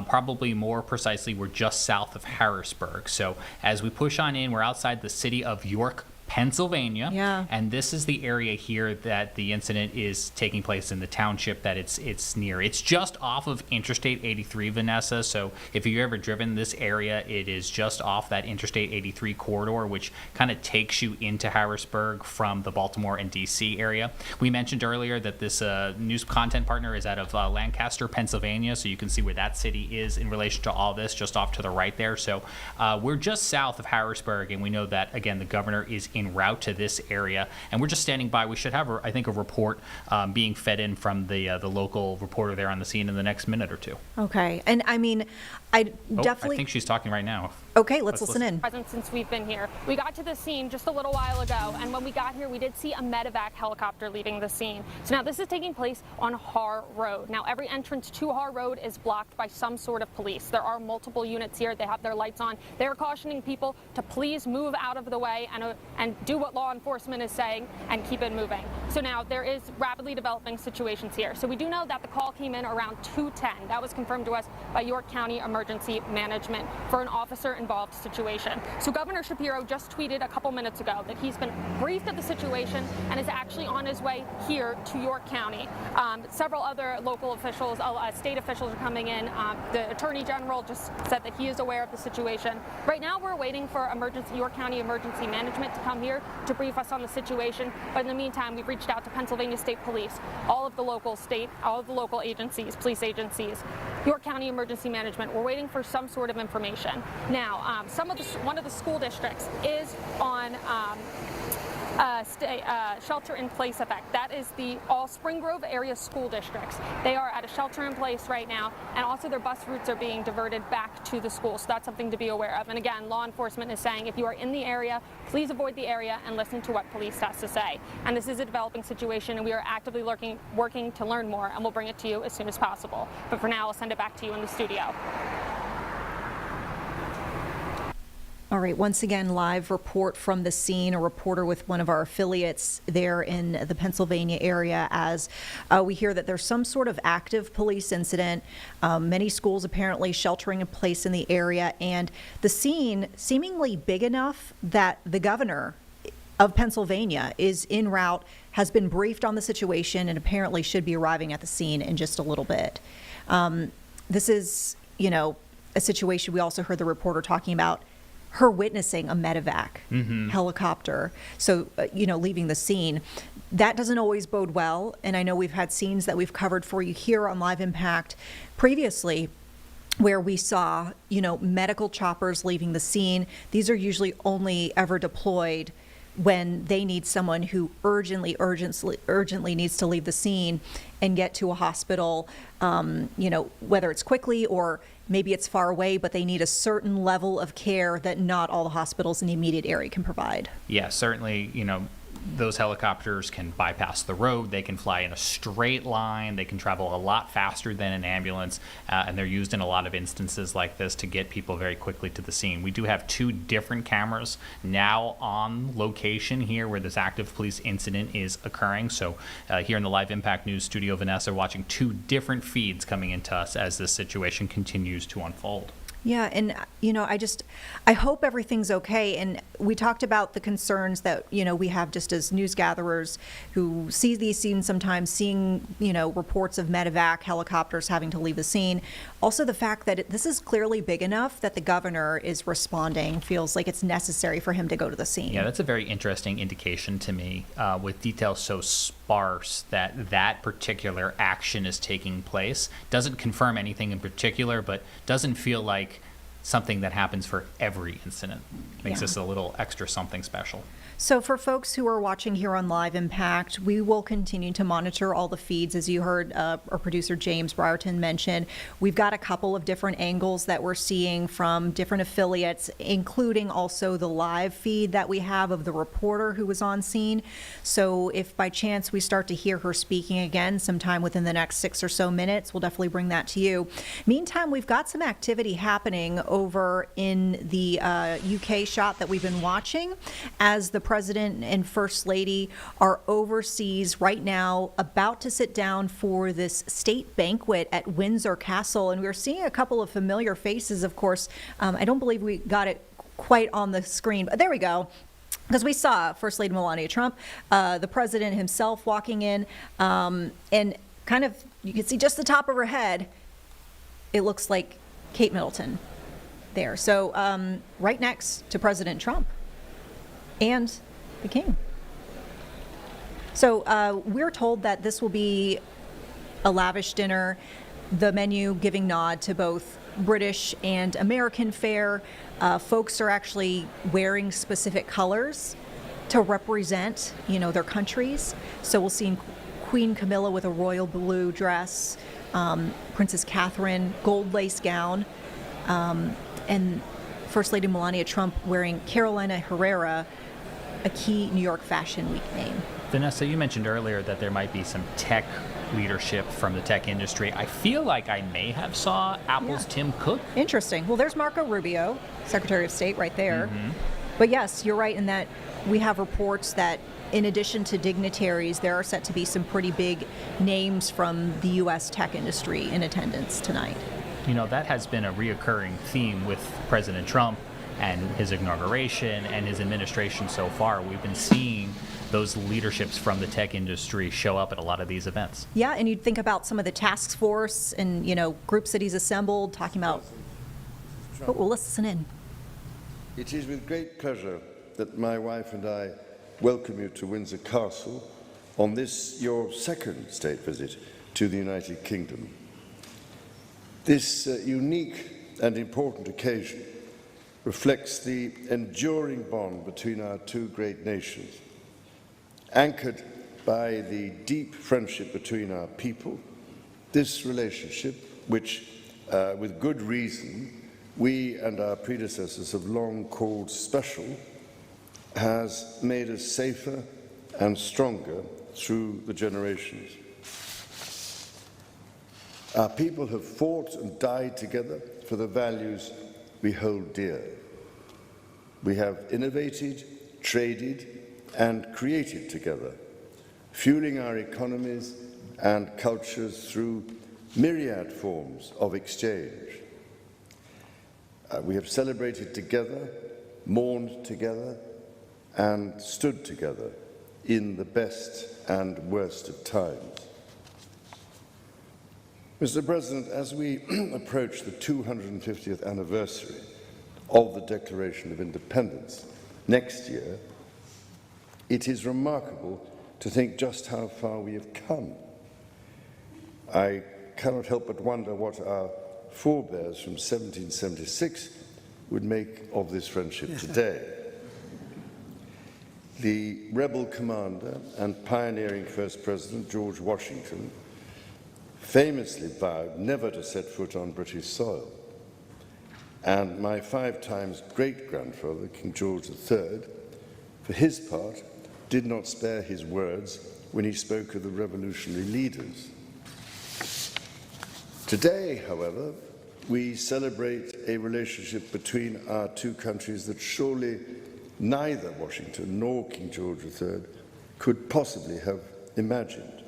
Probably more precisely, we're just south of Harrisburg. So as we push on in, we're outside the city of York, Pennsylvania, and this is the area here that the incident is taking place in, the township that it's near. It's just off of Interstate 83, Vanessa. So if you've ever driven this area, it is just off that Interstate 83 corridor, which kind of takes you into Harrisburg from the Baltimore and DC area. We mentioned earlier that this news content partner is out of Lancaster, Pennsylvania, so you can see where that city is in relation to all this, just off to the right there. So we're just south of Harrisburg, and we know that, again, the governor is en route to this area, and we're just standing by. We should have, I think, a report being fed in from the local reporter there on the scene in the next minute or two. Okay, and I mean, I definitely... I think she's talking right now. Okay, let's listen in. Present since we've been here. We got to the scene just a little while ago, and when we got here, we did see a medevac helicopter leaving the scene. So now this is taking place on Har Road. Now every entrance to Har Road is blocked by some sort of police. There are multiple units here. They have their lights on. They're cautioning people to please move out of the way and do what law enforcement is saying and keep it moving. So now there is rapidly developing situations here. So we do know that the call came in around 2:10. That was confirmed to us by York County Emergency Management for an officer-involved situation. So Governor Shapiro just tweeted a couple minutes ago that he's been briefed of the situation and is actually on his way here to York County. Several other local officials, state officials are coming in. The Attorney General just said that he is aware of the situation. Right now we're waiting for York County Emergency Management to come here to brief us on the situation. But in the meantime, we've reached out to Pennsylvania State Police, all of the local agencies, police agencies, York County Emergency Management. We're waiting for some sort of information. Now, one of the school districts is on shelter-in-place effect. That is the all Spring Grove area school districts. They are at a shelter-in-place right now, and also their bus routes are being diverted back to the school. So that's something to be aware of. And again, law enforcement is saying if you are in the area, please avoid the area and listen to what police has to say. And this is a developing situation, and we are actively working to learn more, and we'll bring it to you as soon as possible. But for now, I'll send it back to you in the studio. All right, once again, live report from the scene, a reporter with one of our affiliates there in the Pennsylvania area as we hear that there's some sort of active police incident, many schools apparently sheltering in place in the area, and the scene seemingly big enough that the governor of Pennsylvania is en route, has been briefed on the situation, and apparently should be arriving at the scene in just a little bit. This is, a situation we also heard the reporter talking about her witnessing a medevac helicopter. So, leaving the scene. That doesn't always bode well. And I know we've had scenes that we've covered for you here on Live Impact previously where we saw, medical choppers leaving the scene. These are usually only ever deployed when they need someone who urgently needs to leave the scene and get to a hospital, whether it's quickly or maybe it's far away, but they need a certain level of care that not all the hospitals in the immediate area can provide. Yeah, certainly, those helicopters can bypass the road. They can fly in a straight line. They can travel a lot faster than an ambulance, and they're used in a lot of instances like this to get people very quickly to the scene. We do have 2 different cameras now on location here where this active police incident is occurring. So here in the Live Impact News studio, Vanessa, watching 2 different feeds coming into us as this situation continues to unfold. Yeah, and I hope everything's okay. And we talked about the concerns that we have just as news gatherers who see these scenes sometimes, seeing reports of medevac helicopters having to leave the scene. Also, the fact that this is clearly big enough that the governor is responding, feels like it's necessary for him to go to the scene. Yeah, that's a very interesting indication to me, with details so sparse that particular action is taking place. Doesn't confirm anything in particular, but doesn't feel like something that happens for every incident. Makes this a little extra something special. So for folks who are watching here on Live Impact, we will continue to monitor all the feeds. As you heard our producer James Brierton mention, we've got a couple of different angles that we're seeing from different affiliates, including also the live feed that we have of the reporter who was on scene. So if by chance we start to hear her speaking again sometime within the next 6 or so minutes, we'll definitely bring that to you. Meantime, we've got some activity happening over in the UK shot that we've been watching as the President and First Lady are overseas right now, about to sit down for this state banquet at Windsor Castle. And we're seeing a couple of familiar faces, of course. I don't believe we got it quite on the screen, but there we go. Because we saw First Lady Melania Trump, the president himself walking in, and kind of, you can see just the top of her head. It looks like Kate Middleton there. So right next to President Trump and the king. So we're told that this will be a lavish dinner, the menu giving nod to both British and American fare. Folks are actually wearing specific colors to represent, their countries. So we'll see Queen Camilla with a royal blue dress, Princess Catherine, gold lace gown, and First Lady Melania Trump wearing Carolina Herrera, a key New York Fashion Week name. Vanessa, you mentioned earlier that there might be some tech leadership from the tech industry. I feel like I may have saw Apple's Tim Cook. Interesting. Well, there's Marco Rubio, Secretary of State, right there. But yes, you're right in that we have reports that in addition to dignitaries, there are set to be some pretty big names from the U.S. tech industry in attendance tonight. That has been a reoccurring theme with President Trump and his inauguration and his administration so far. We've been seeing those leaderships from the tech industry show up at a lot of these events. Yeah, and you'd think about some of the task force and, groups that he's assembled talking about, but we'll listen in. It is with great pleasure that my wife and I welcome you to Windsor Castle on this, your second state visit to the United Kingdom. This unique and important occasion reflects the enduring bond between our 2 great nations, anchored by the deep friendship between our people. This relationship, which, with good reason, we and our predecessors have long called special, has made us safer and stronger through the generations. Our people have fought and died together for the values we hold dear. We have innovated, traded, and created together, fueling our economies and cultures through myriad forms of exchange. We have celebrated together, mourned together, and stood together in the best and worst of times. Mr. President, as we approach the 250th anniversary of the Declaration of Independence next year, it is remarkable to think just how far we have come. I cannot help but wonder what our forebears from 1776 would make of this friendship today. The rebel commander and pioneering first president, George Washington, famously vowed never to set foot on British soil. And my 5 times great-grandfather, King George III, for his part, did not spare his words when he spoke of the revolutionary leaders. Today, however, we celebrate a relationship between our two countries that surely neither Washington nor King George III could possibly have imagined.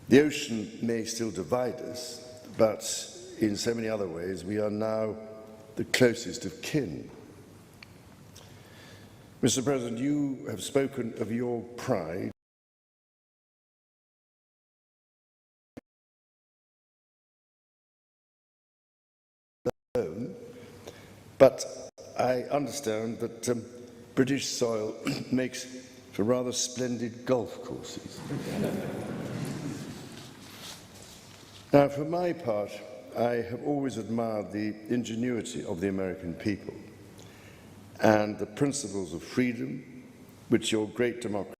The ocean may still divide us, but in so many other ways we are now the closest of kin. Mr. President, you have spoken of your pride alone, but I understand that British soil makes for rather splendid golf courses. Now, for my part, I have always admired the ingenuity of the American people and the principles of freedom which your great democracy